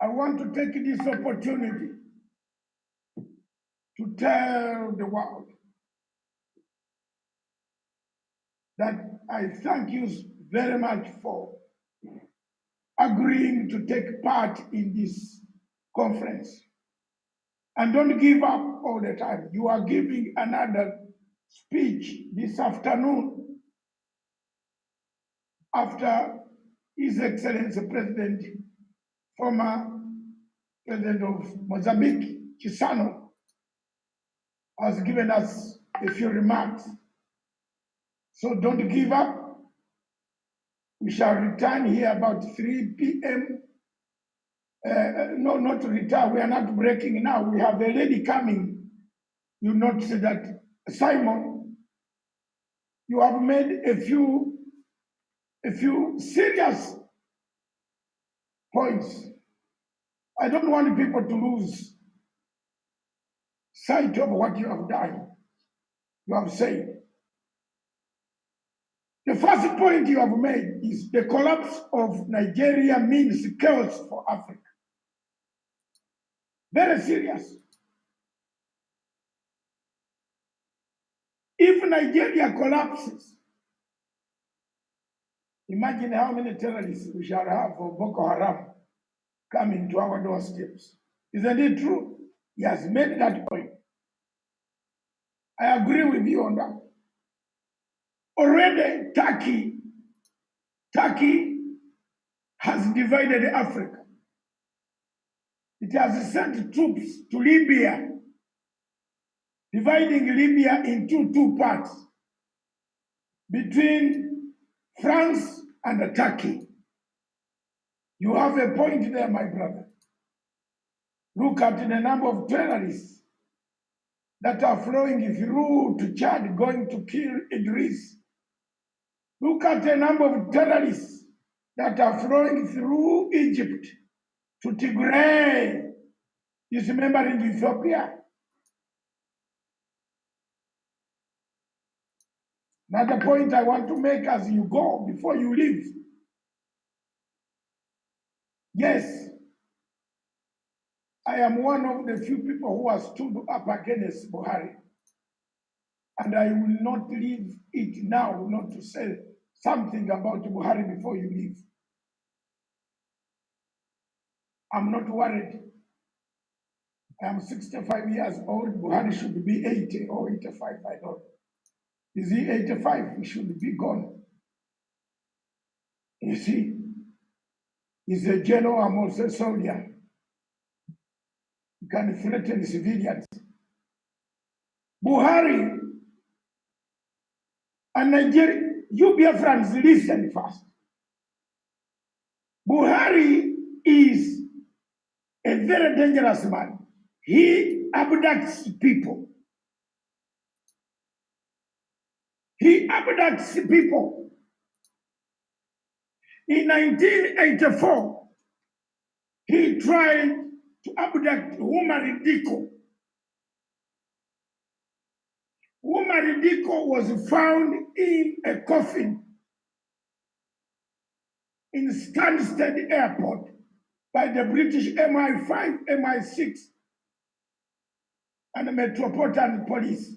I want to take this opportunity to tell the world that I thank you very much for agreeing to take part in this conference. And don't give up all the time. You are giving another speech this afternoon after His Excellency President, former President of Mozambique, Chisano, has given us a few remarks. So don't give up. We shall return here about 3 p.m. No, not to return. We are not breaking now. We have a lady coming. You notice that, Simon, you have made a few serious points. I don't want people to lose sight of what you have done, you have said. The first point you have made is the collapse of Nigeria means chaos for Africa. Very serious. If Nigeria collapses, imagine how many terrorists we shall have for Boko Haram coming to our doorsteps. Isn't it true? He has made that point. I agree with you on that. Already, Turkey has divided Africa. It has sent troops to Libya, dividing Libya into two parts between France and Turkey. You have a point there, my brother. Look at the number of terrorists that are flowing through to Chad, going to kill Idris. Look at the number of terrorists that are flowing through Egypt to Tigray. You remember in Ethiopia? Another point I want to make as you go, before you leave. Yes, I am one of the few people who have stood up against Buhari. And I will not leave it now not to say something about Buhari before you leave. I'm not worried. I am 65 years old. Buhari should be 80 or 85, I don't know. Is he 85? He should be gone. You see, he's a general, I'm also a soldier. You can threaten civilians. Buhari and Nigeria, you Biafrans, listen first. Buhari is a very dangerous man. He abducts people. He abducts people. In 1984, he tried to abduct Umar Diko. Umar Diko was found in a coffin in Stansted Airport by the British MI5, MI6, and the Metropolitan Police.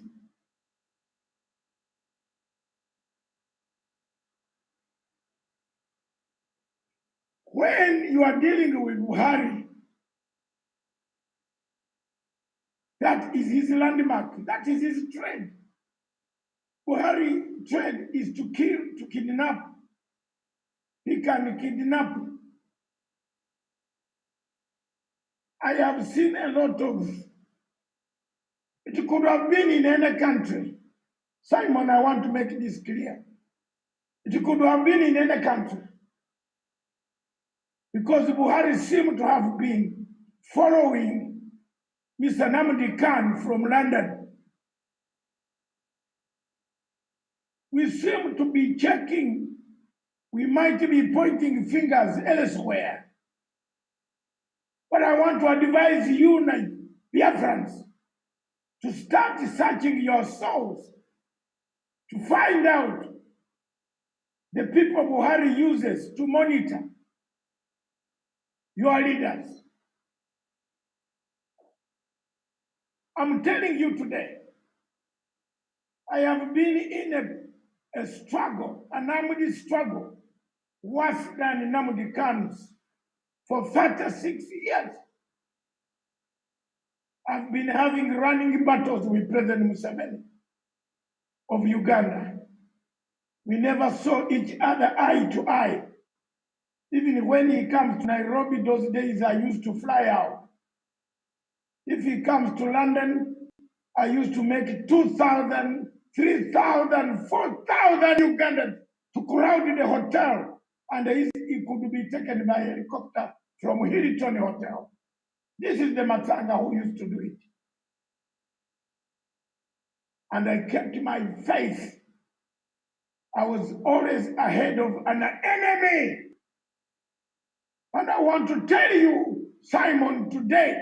When you are dealing with Buhari, that is his landmark, that is his trade. Buhari trade is to kill, to kidnap. He can kidnap. I have seen a lot of, it could have been in any country. Simon, I want to make this clear. It could have been in any country. Because Buhari seemed to have been following Mr. Nnamdi from London. We seem to be checking, we might be pointing fingers elsewhere. But I want to advise you, Biafrans, to start searching your souls to find out the people Buhari uses to monitor your leaders. I'm telling you today, I have been in a struggle, a nnamdi struggle, worse than Nnamdi Kanu's, for 36 years. I've been having running battles with President Museveni of Uganda. We never saw each other eye to eye. Even when he comes to Nairobi, those days I used to fly out. If he comes to London, I used to make 2,000, 3,000, 4,000 Ugandans to crowd the hotel. And he could be taken by helicopter from Hilton Hotel. This is the Matanga who used to do it. And I kept my faith. I was always ahead of an enemy. And I want to tell you, Simon, today,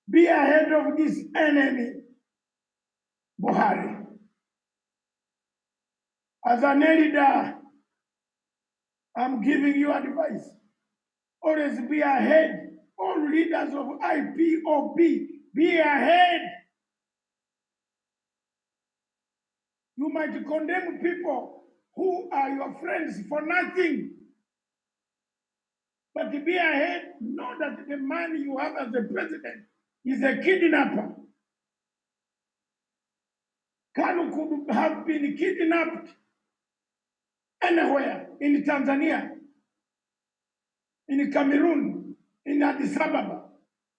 be ahead of this enemy, Buhari. As an elder, I'm giving you advice. Always be ahead. All leaders of IPOB, be ahead. You might condemn people who are your friends for nothing. But to be ahead, know that the man you have as the president is a kidnapper. Kanu could have been kidnapped anywhere in Tanzania, in Cameroon, in Addis Ababa,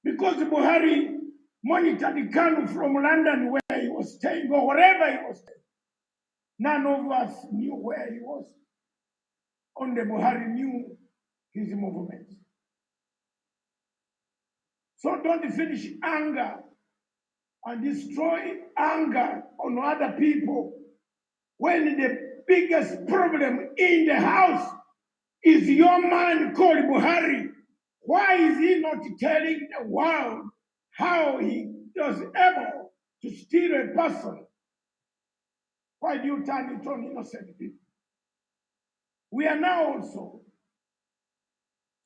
because Buhari monitored Kanu from London where he was staying or wherever he was staying. None of us knew where he was. Only Buhari knew his movements. So don't finish anger and destroy anger on other people when the biggest problem in the house is your man called Buhari. Why is he not telling the world how he was able to steal a person? Why do you turn it on innocent people? We are now also,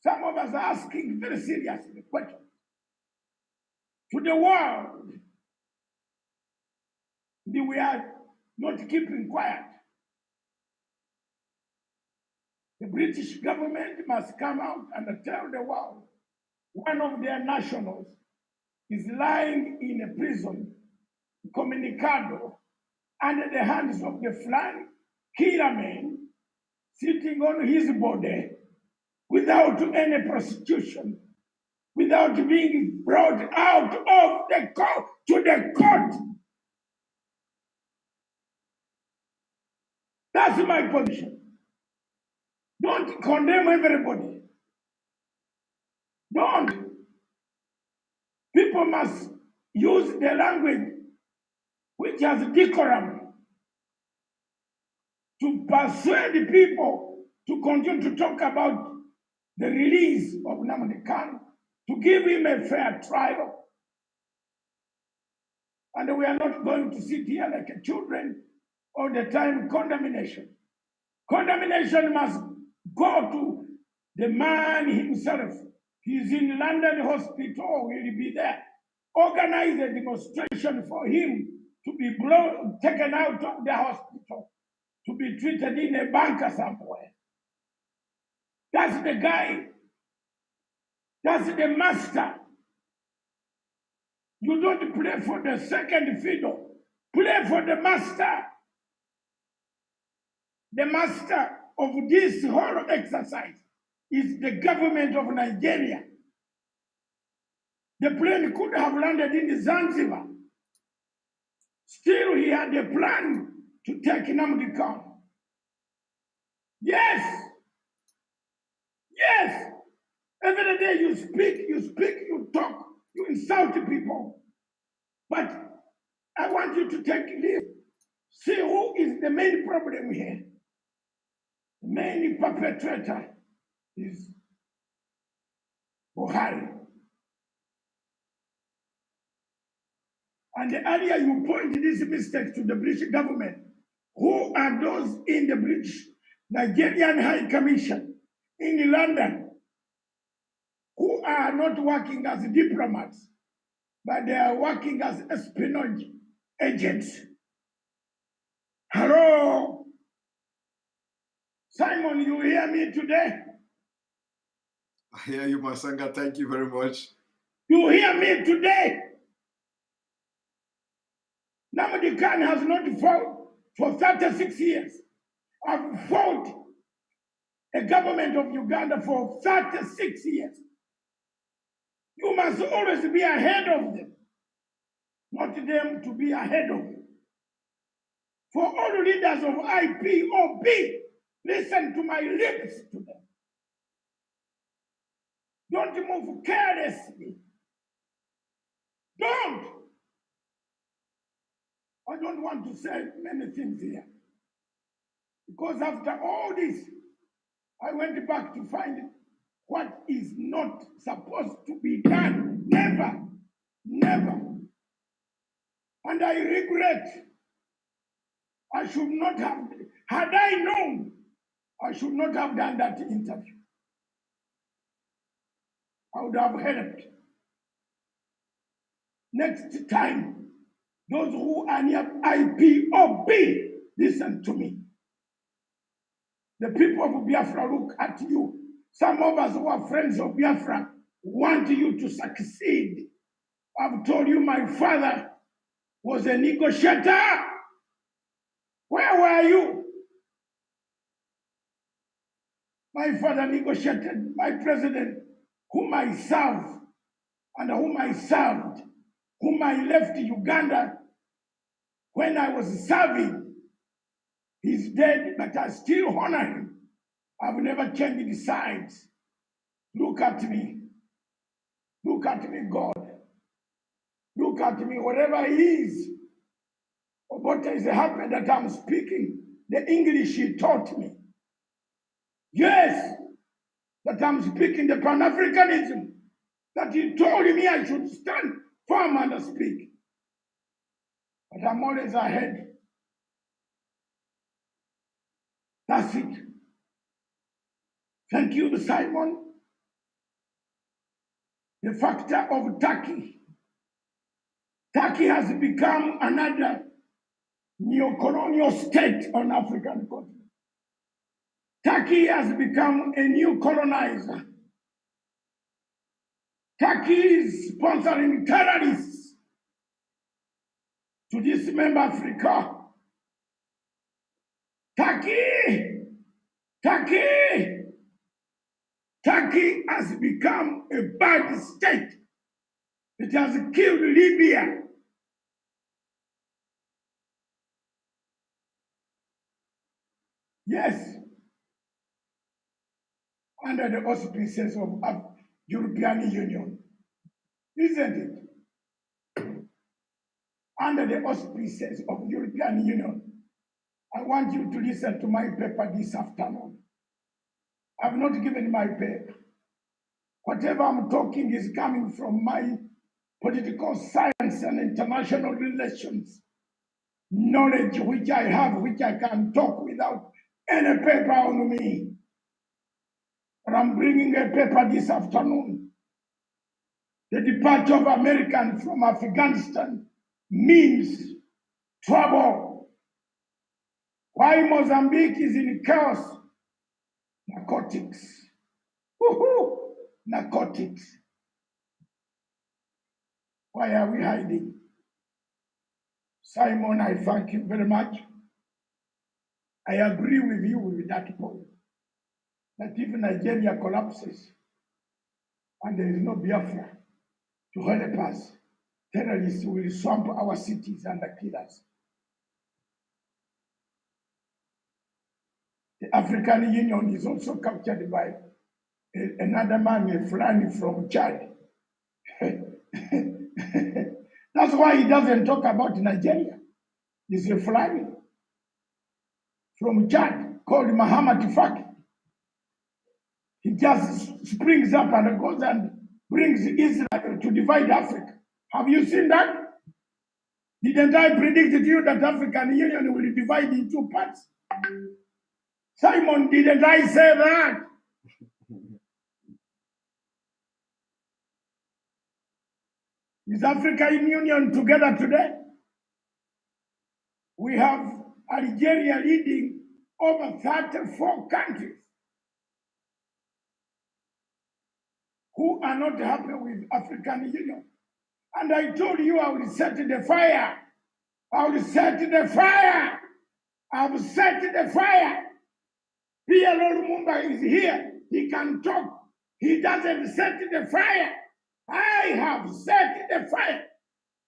some of us are asking very seriously questions to the world. We are not keeping quiet. The British government must come out and tell the world one of their nationals is lying in a prison, communicado, under the hands of the flying killer man, sitting on his body without any prosecution, without being brought out of the court to the court. That's my position. Don't condemn everybody. Don't. People must use the language which has decorum to persuade the people to continue to talk about the release of Nnamdi Kanu, to give him a fair trial. And we are not going to sit here like children all the time. Condemnation. Condemnation must go to the man himself. He's in London hospital, will be there. Organize a demonstration for him to be taken out of the hospital, to be treated in a bunker somewhere. That's the guy. That's the master. You don't play for the second fiddle. Play for the master. The master of this whole exercise is the government of Nigeria. The plane could have landed in Zanzibar. Still, he had a plan to take Nnamdi Kanu. Yes. Yes. Every day you speak, you talk, you insult people. But I want you to take this. See who is the main problem here. The main perpetrator is Buhari. And earlier you pointed this mistake to the British government. Who are those in the British Nigerian High Commission in London who are not working as diplomats, but they are working as espionage agents? Hello? Simon, you hear me today? I hear you, Masanga. Thank you very much. You hear me today? Nnamdi has not fought for 36 years. I've fought a government of Uganda for 36 years. You must always be ahead of them, not them to be ahead of you. For all leaders of IPOB, listen to my lips to them. Don't move carelessly. Don't. I don't want to say many things here. Because after all this, I went back to find what is not supposed to be done. Never, never. And I regret. I should not have, had I known, I should not have done that interview. I would have helped. Next time, those who are near IPOB, listen to me. The people of Biafra look at you. Some of us who are friends of Biafra want you to succeed. I've told you my father was a negotiator. Where were you? My father negotiated my president, whom I served, and whom I served, whom I left Uganda when I was serving. He's dead, but I still honor him. I've never changed sides. Look at me. Look at me, God. Look at me, whatever he is. What is happening that I'm speaking, the English he taught me. Yes, that I'm speaking the Pan-Africanism, that he told me I should stand firm and speak. But I'm always ahead. That's it. Thank you, Simon. The factor of Turkey. Turkey has become another neo-colonial state on African continent. Turkey has become a new colonizer. Turkey is sponsoring terrorists to dismember Africa. Turkey has become a bad state. It has killed Libya. Yes, under the auspices of European Union, isn't it? Under the auspices of European Union. I want you to listen to my paper this afternoon. I've not given my paper. Whatever I'm talking is coming from my political science and international relations knowledge, which I have, which I can talk without any paper on me. But I'm bringing a paper this afternoon. The departure of Americans from Afghanistan means trouble. Why Mozambique is in chaos? Narcotics. Woohoo! Narcotics. Why are we hiding? Simon, I thank you very much. I agree with you with that point. That if Nigeria collapses and there is no Biafra to help us, terrorists will swamp our cities and kill us. The African Union is also captured by another man, a Fulani from Chad. That's why he doesn't talk about Nigeria. He's a Fulani from Chad called Muhammad Faki. He just springs up and goes and brings Israel to divide Africa. Have you seen that? Didn't I predict to you that African Union will divide in two parts? Simon, didn't I say that? Is African Union together today? We have Algeria leading over 34 countries who are not happy with African Union. And I told you I will set the fire I will set the fire. I will set the fire. PLO Lumumba is here. He can talk. He doesn't set the fire. I have set the fire.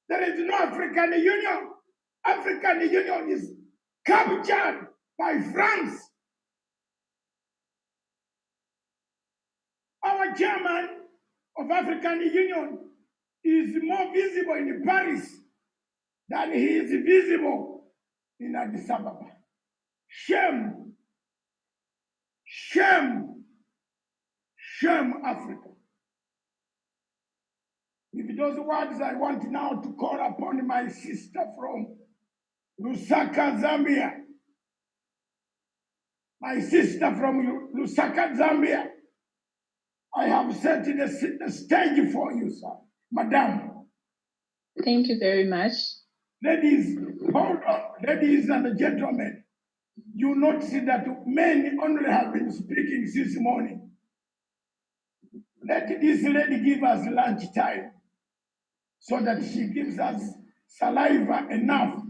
There is no African Union. African Union is captured by France. Our chairman of African Union is more visible in Paris than he is visible in Addis Ababa. Shame, shame, shame, Africa. With those words, I want now to call upon my sister from Lusaka, Zambia. My sister from Lusaka, Zambia. I have set the stage for you, sir. Madam. Thank you very much. Ladies, hold on. Ladies and gentlemen, you notice that men only have been speaking since morning. Let this lady give us lunch time so that she gives us saliva enough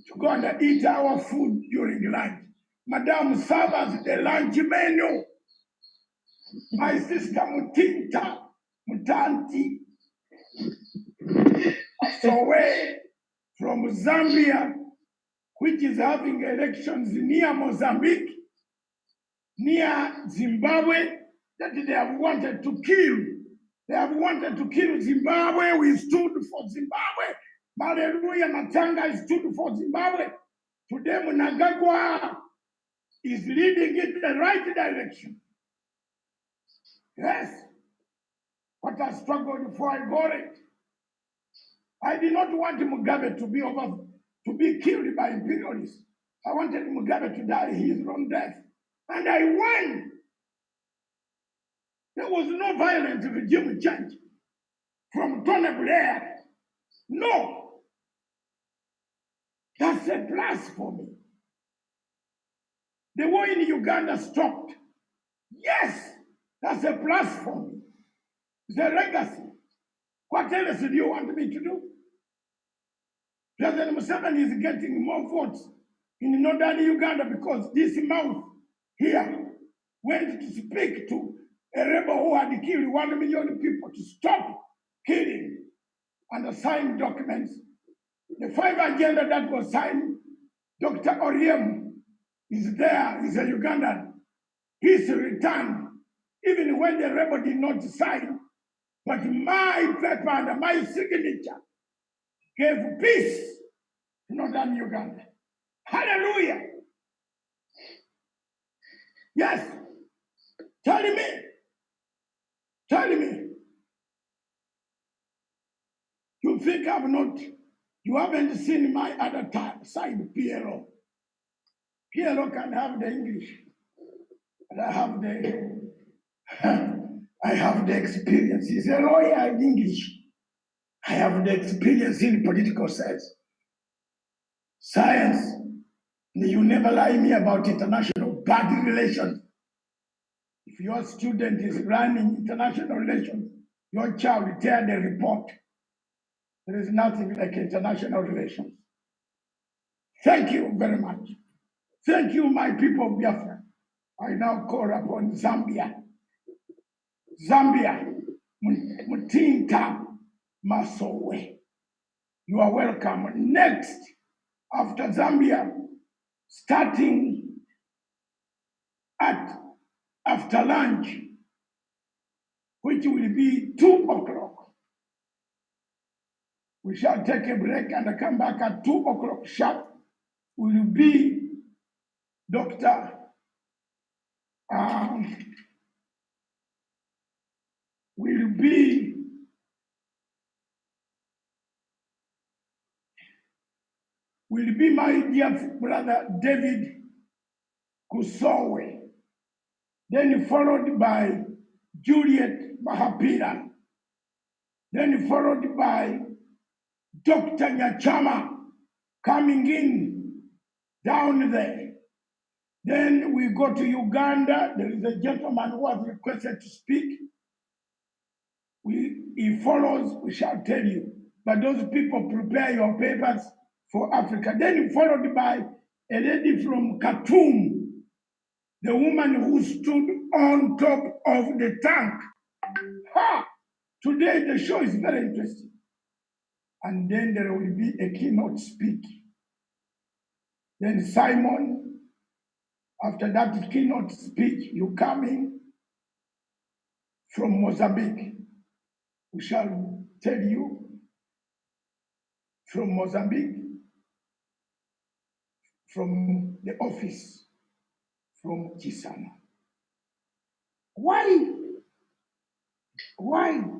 to go and eat our food during lunch. Madam, serve us the lunch menu. My sister Mutinta, Mutanti, Sowe from Zambia, which is having elections near Mozambique, near Zimbabwe, that they have wanted to kill. They have wanted to kill Zimbabwe. We stood for Zimbabwe. Hallelujah, Matanga stood for Zimbabwe. Today, Mnangagwa is leading it in the right direction. Yes. What I struggled before I got it. I did not want Mugabe to be killed by imperialists. I wanted Mugabe to die his own death. And I won. There was no violent regime change from Tony Blair. No. That's a plus for me. The war in Uganda stopped. Yes, that's a plus for me. It's a legacy. What else do you want me to do? President Museveni is getting more votes in northern Uganda because this mouth here went to speak to a rebel who had killed 1 million people to stop killing and sign documents. The 5 agenda that was signed, Dr. Oriem is there, he's a Ugandan. He's returned, even when the rebel did not sign, but my paper and my signature gave peace to northern Uganda. Hallelujah. Yes. Tell me. You think you haven't seen my other side, PLO. PLO can have the English, and I have the experience. He's a lawyer in English. I have the experience in political science. You never lie me about international bad relations. If your student is running international relations, your child tear the report. There is nothing like international relations. Thank you very much. Thank you, my people of Biafra. I now call upon Zambia. Zambia, Mutinta Masowe. You are welcome. Next, after Zambia, starting after lunch, which will be 2 o'clock. We shall take a break and come back at 2 o'clock sharp. Will be Dr. Will be my dear brother David Kusowe, then followed by Juliet Mahapira, then followed by Dr. Nyachama coming in down there. Then we go to Uganda. There is a gentleman who has requested to speak. He follows, we shall tell you. But those people, prepare your papers for Africa. Then followed by a lady from Khartoum, the woman who stood on top of the tank. Ha! Today the show is very interesting. And then there will be a keynote speech. Then Simon, after that keynote speech, you come in from Mozambique. We shall tell you from Mozambique, from the office, from Chisana. Why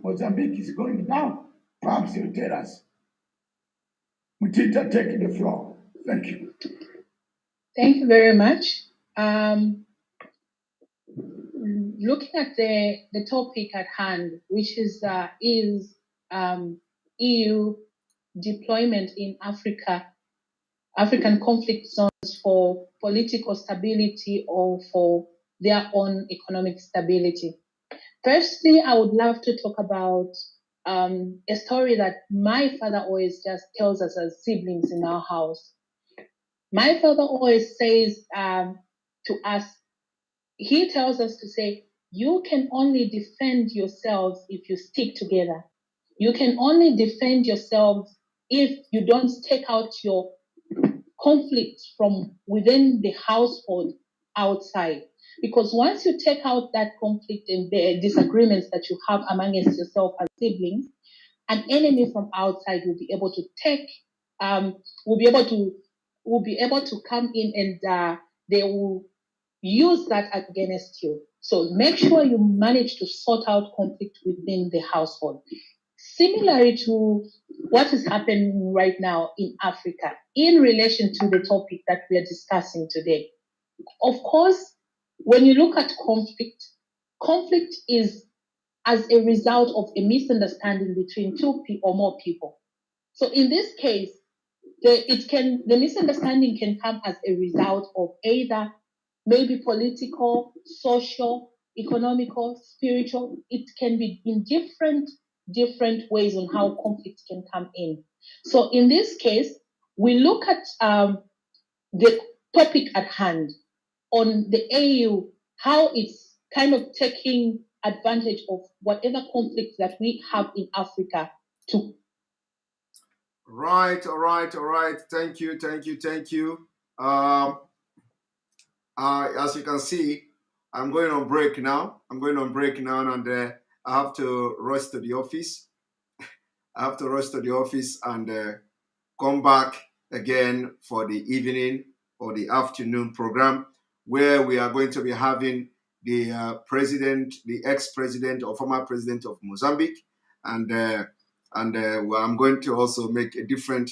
Mozambique is going down? Perhaps you'll tell us. Mutita, take the floor. Thank you. Thank you very much. Looking at the topic at hand, which is EU deployment in African conflict zones for political stability or for their own economic stability. Firstly, I would love to talk about a story that my father always just tells us as siblings in our house. My father always says to us, he tells us to say, you can only defend yourselves if you stick together. You can only defend yourselves if you don't take out your conflict from within the household outside. Because once you take out that conflict and the disagreements that you have amongst yourself as siblings, an enemy from outside will be able to will be able to come in and they will use that against you. So make sure you manage to sort out conflict within the household. Similarly to what is happening right now in Africa in relation to the topic that we are discussing today. Of course, when you look at conflict is as a result of a misunderstanding between two or more people. So in this case, the misunderstanding can come as a result of either maybe political, social, economical, spiritual. It can be in different ways on how conflict can come in. So in this case, we look at the topic at hand on the AU, how it's kind of taking advantage of whatever conflicts that we have in Africa to. Right, all right. Thank you. As you can see, I'm going on break now. And I have to rush to the office. And come back again for the evening or the afternoon program, where we are going to be having the the ex-president or former president of Mozambique, and I'm going to also make a different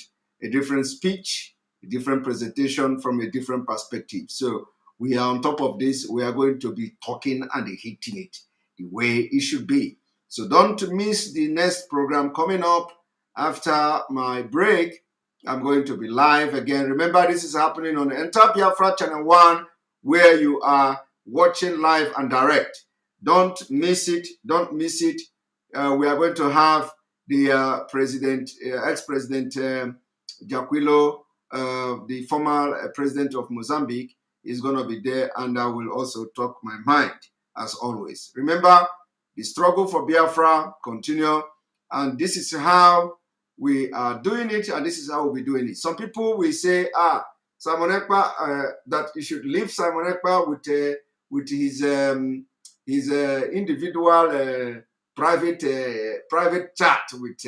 speech, a different presentation from a different perspective. So we are on top of this. We are going to be talking and hitting it the way it should be. So don't miss the next program coming up after my break. I'm going to be live again. Remember, this is happening on Enter Biafra Channel 1, where you are watching live and direct. Don't miss it. We are going to have the ex-president Jaquilo, the former president of Mozambique, is going to be there, and I will also talk my mind, as always. Remember, the struggle for Biafra continue, and this is how we are doing it, and this is how we'll be doing it. Some people will say, Simon Ekpa, that you should leave Simon Ekpa with his individual private chat with.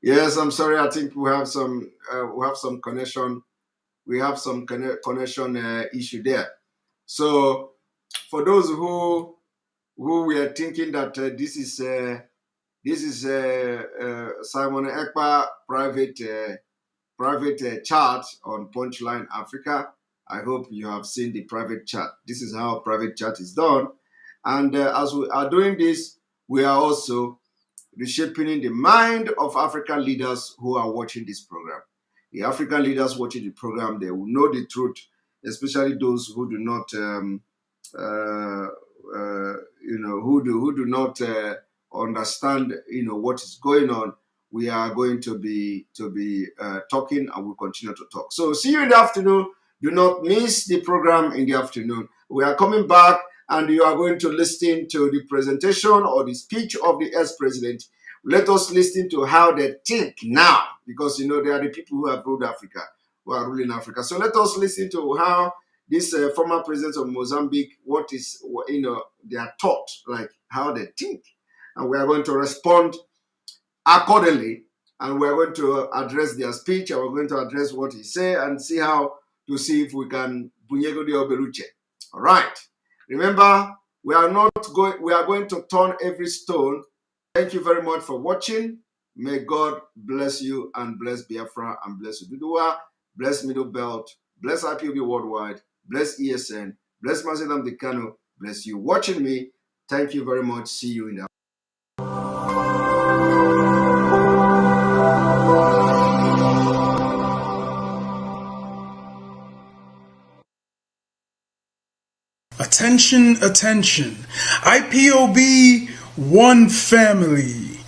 Yes, I'm sorry. I think we have some connection we have some connection issue there. So for those who were thinking that this is Simon Ekpa private chat on Punchline Africa, I hope you have seen the private chat. This is how private chat is done. And as we are doing this, we are also reshaping the mind of African leaders who are watching this program. The African leaders watching the program, they will know the truth, especially those who do not, who do not understand, what is going on. We are going to be talking, and we'll continue to talk. So see you in the afternoon. Do not miss the program in the afternoon. We are coming back, and you are going to listen to the presentation or the speech of the ex-president. Let us listen to how they think now, because they are the people who have ruled Africa, who are ruling Africa. So let us listen to how this former president of Mozambique, what is their thought, like how they think, and we are going to respond accordingly, and we are going to address their speech, and we're going to address what he said, and see if we can bunyego de obeluche. All right. Remember, we are going to turn every stone. Thank you very much for watching. May God bless you and bless Biafra and bless Ududua, bless Middle Belt, bless IPOB Worldwide, bless ESN, bless nnamdi Kanu, bless you watching me. Thank you very much. See you in the Attention, attention. IPOB, one family.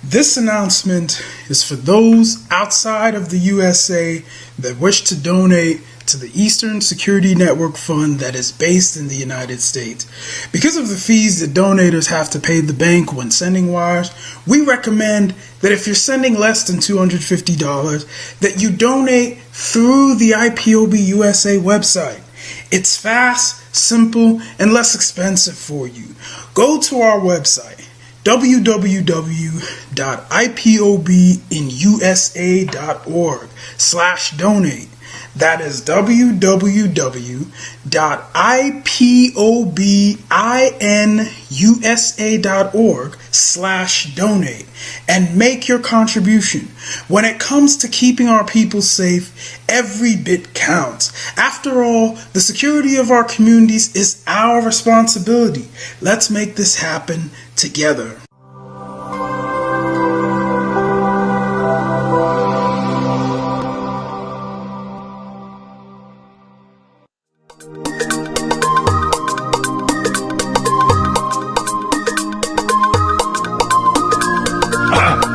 This announcement is for those outside of the USA that wish to donate to the Eastern Security Network Fund that is based in the United States. Because of the fees that donators have to pay the bank when sending wires, we recommend that if you're sending less than $250, that you donate through the IPOB USA website. It's fast, simple, and less expensive for you. Go to our website, www.ipobinusa.org/donate. That is www.ipobinusa.org/donate and make your contribution. When it comes to keeping our people safe, every bit counts. After all, the security of our communities is our responsibility. Let's make this happen together.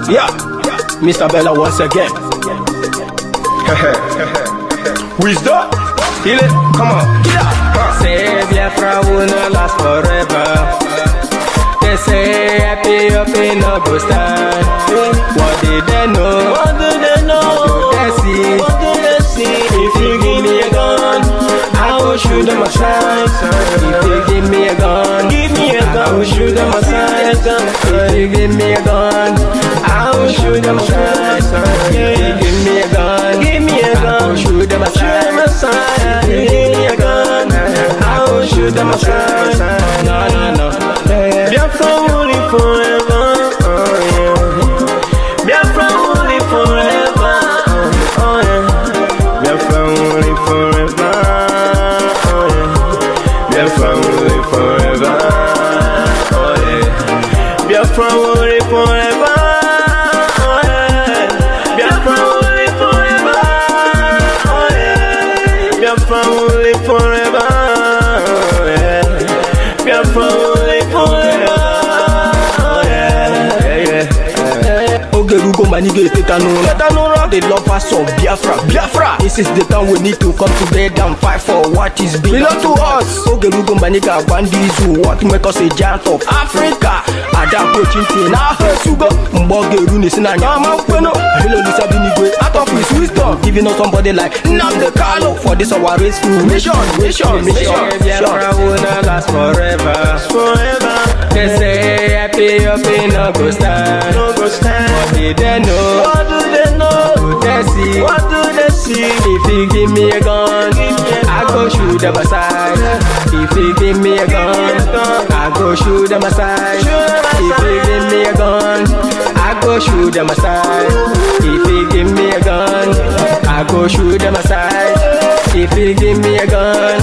Yeah, Mr. Bella once again. Wisdom, heal it, come on, get up. Say Biafra will not last forever. They say happy up in no go stand. What did they know? What do they know? What do they see? What do they see? If you give me a gun, I will shoot them aside. If you give me a gun, I will shoot them aside. If you give me a gun, I will shoot them aside. If you give me a gun, I will shoot them aside. If you give me a gun, I will shoot them aside. No. Biafra will live forever. Biafra will live forever. Biafra will live forever. Biafra will live forever. Biafra will live forever. Biafra will live forever. Biafra will live forever. Biafra will live forever. Ogerugo manige tetanura. The lovers of Biafra. This is the time we need to come together and fight for what is belong to us. Ogerugo maniga bandizu, what make us a giant of Africa. Ada coaching team na Sugo. Mbogeru ni sina nyama kweno. Hello Lisa Binigwe, out of his wisdom, giving us somebody like nnamdi for this our race mission. Biafra will not last forever. They say happy up in no go stand. What did they know? What do they know? What do they see? What do they see? If you give me a gun, I go shoot them aside. If you give me a gun, I go shoot them aside. If you give me a gun, I go shoot them aside. If you give me a gun, I go shoot them aside. If you give me a gun,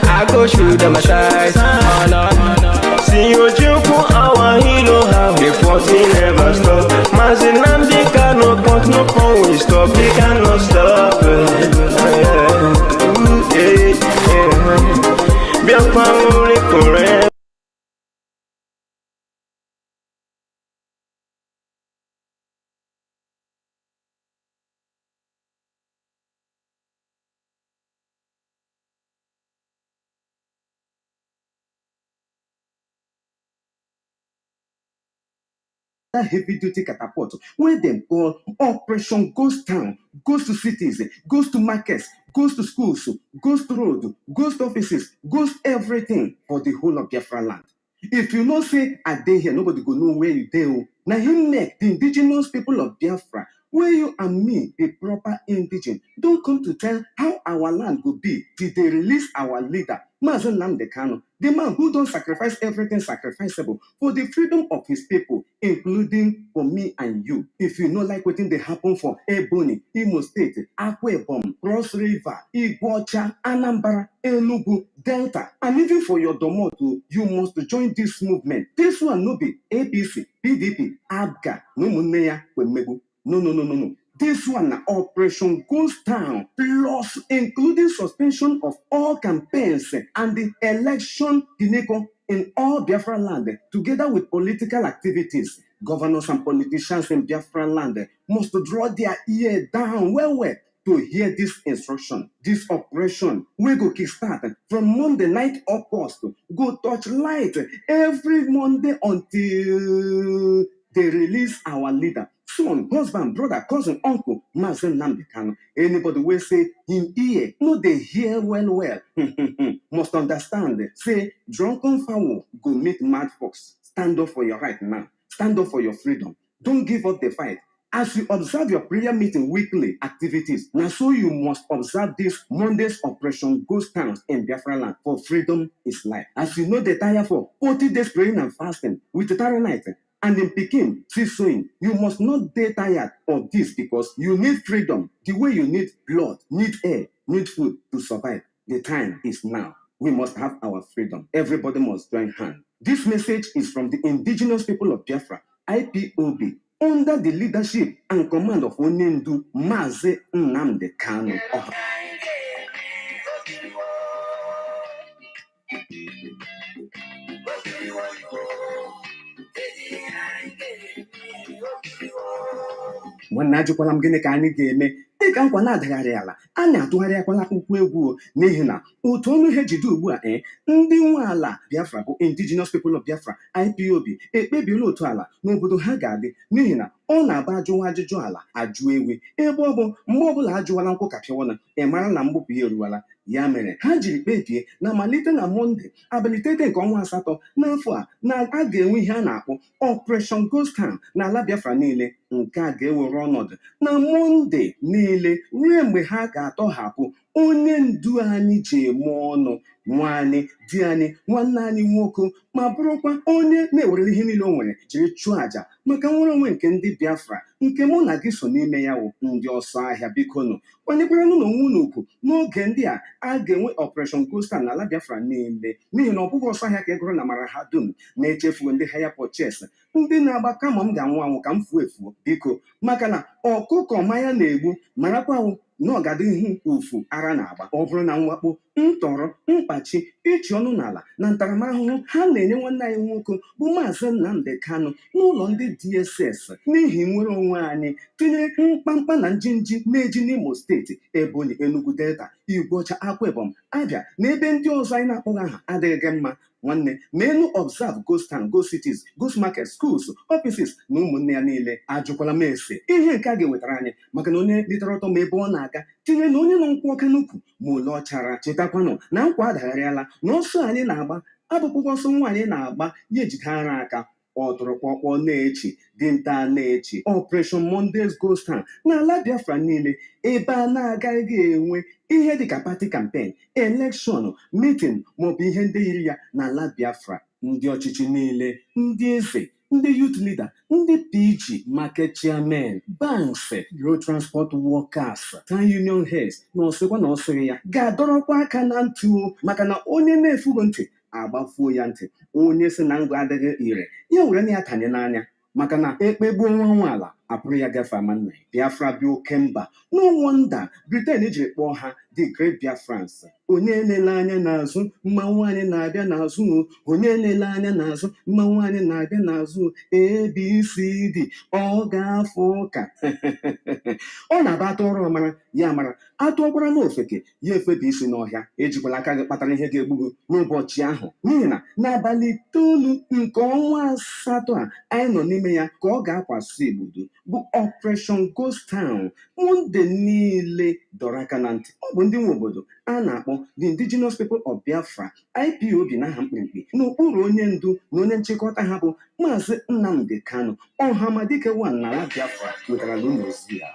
I go shoot them aside. Oh no. See you for our hero, how he fought, he never stop. Nnamdi Kanu, but no one will stop, he cannot stop. Biafra only forever. That heavy duty catapult where them call Operation Ghost Town, goes to cities, goes to markets, goes to schools, goes to road, goes to offices, goes everything for the whole of Biafra land. If you not say I dey here, nobody go know where you dey. Now him make the indigenous people of Biafra, where you and me, the proper indigene, don't come to tell how our land will be till they release our leader, nnamdi Kanu, the man who don't sacrifice everything sacrificable for the freedom of his people, including for me and you. If you know like what they happen for Ebonyi, Imo State, Akwa Ibom, Cross River, Iguacha, Anambra, Enugu, Delta, and even for your Domoto, you must join this movement. This one no be APC, PDP, ABGA, no Muneya, Wemegu. No. This one, Operation Ghost Town, plus including suspension of all campaigns and the election in all Biafra land, together with political activities. Governors and politicians in Biafra land must draw their ear down well to hear this instruction. This operation will go kickstart from Monday night August, go touch light every Monday until they release our leader. Son, husband, brother, cousin, uncle, Nnamdi Kanu. Anybody will say him ear, no they hear well. Must understand. Say, drunken fowl go meet mad fox. Stand up for your right now. Stand up for your freedom. Don't give up the fight. As you observe your prayer meeting weekly activities, now so you must observe this Monday's Operation Ghost Towns in Biafra land, for freedom is life. As you know the tire for 40 days praying and fasting with the Tara night, and in Peking, see sowing, you must not get tired of this because you need freedom the way you need blood, need air, need food to survive. The time is now. We must have our freedom. Everybody must join hands. This message is from the indigenous people of Biafra, IPOB, under the leadership and command of Onyendu Mazi Nnamdi Kanu. Nwanne ajụkwala m gịnị ka anyị ga-eme dịka nkwa na-adagharị ala a na-atụgharịakwala akwụkwọ egwu n'ihi na otu ọnụ ihe jide ugbu a ndị nwe ala Biafra bụ indigenous people of Biafra IPOB ekpebiela otu ala n'obodo ha ga-adị n'ihi na ọ na-aba ajụwa ajụjụ ala ajụ ewi ebe ọ bụ mgbe ọbụla ajụwala nkwụ kapịawana ị mara na mgbupụ ya eruwala. Ya mere ha jiri kpebie na malite na Mọnde abalị 30 nke ọnwa asatọ n'afọ a na a ga-enwe ihe a na-akpọ Operation Ghost Town n'ala Biafra niile. Nke a ga-ewere ọnọdụ na Mọnde niile ruo mgbe ha ga-atọhapụ onye ndu anyị ji eme ọnụ, nwaanyị, di anyị, nwanne anyị nwoke, ma bụrụkwa onye na-ewere ihe niile o nwere jiri chụọ àjà maka nwere onwe nke ndị Biafra, nke mụ na gị so n'ime ya wụ ndị ọsọ ahịa. Bikonu kwanyekwara n'ụlọ onwe unu ukwu n'oge ndị a ga-enwe Operation Ghost Town n'ala Biafra niile, n'ihi na ọ bụghị ọsọ ahịa ka e gụrụ na mara ha dum na-echefuo ndị haya purchase, ndị na-agba kama m ga-anwụ anwụ ka m fuo efuo. Biko, maka na ọkụkọ manya na-egbu marakwa na ọ ga-adịghị ufu ara na-agba ọ bụrụ na mwakpo, ntọrọ, mkpachi, ịchị ọnụ n'ala na ntaramahụhụ ha na-enye nwanne anyị nwoke bụ Maazị Nnamdi Kanu n'ụlọ ndị DSS n'ihi nwere onwe anyị, tinyere mkpamkpa na njinji na-eji n'Imo Steeti, Ebonyi, Enugu, Delta, Iguacha, Akwa Ibom, Abia na ebe ndị ọzọ anyị na-akpọghị aha adịghị mma. Nwanne menu observe ghost town, ghost cities, ghost market, schools, offices na ụmụnne ya niile. Ajụkwala m ese ihe nke a ga-ewetara anyị maka na onye litere ọtọ ma ebe ọ na-aga tinye na onye nọ nkwụ ọka n'ukwu ma ole ọ chara. Chetakwanụ na nkwa adagharịala na ọsọ anyị na-agba abụkpụkwa ọsọ nwaanyị na-agba ya ejide ara aka. ọtụrụkpọkpọ na-echi dinta na-echi Operation Mondays Ghost Town n'ala Biafra niile ebe a na-agaghị enwe ihe dịka party campaign, election, meeting maọbụ ihe ndị yiri ya n'ala Biafra. Ndị ọchịchị niile, ndị eze, ndị youth leader, ndị PG, market chairman, banks, road transport workers, town union heads na ọsịkwa na ọsịrị ya ga-adọrọkwa aka na ntị maka na onye na-efugo ntị agbafuo ya ntị. Onye si na ngụ adịghị ire ya were na ya tanye n'anya maka na ekpegbuo nwa nwaala apụrụ ya gafe ama nna ya. Biafra bụ oke mba. No wonder Britain jiri kpọọ ha the Great Biafrans. Onye na-ele anya n'azụ mmanwụ anyị na-abịa n'azụ. Onye na-ele anya n'azụ mmanwụ anyị na-abịa n'azụ. ABCD ọ ga-afụ ụka. Ọ na-aba atụ ọrụ ọmara ya mara atụọkwara n'ofeke ya efebi isi n'ọhịa. Ejikwala aka gị kpatara ihe ga-egbugo n'ụbọchị ahụ n'ihi na n'abalị 9 nke ọnwa asatọ a anyị nọ n'ime ya ka ọ ga-akwasị igbudu bụ Operation Ghost Town. Ndị niile dọrọ aka na ntị. Ọ bụ ndị nwe obodo a na-akpọ the Indigenous People of Biafra IPOB n'aha mkpirikpi n'okpuru onye ndu na onye nchịkọta ha bụ Maazị Nnamdi Kanu Ọhamadike 1 n'ala Biafra wetara n'ụlọ ozi ya.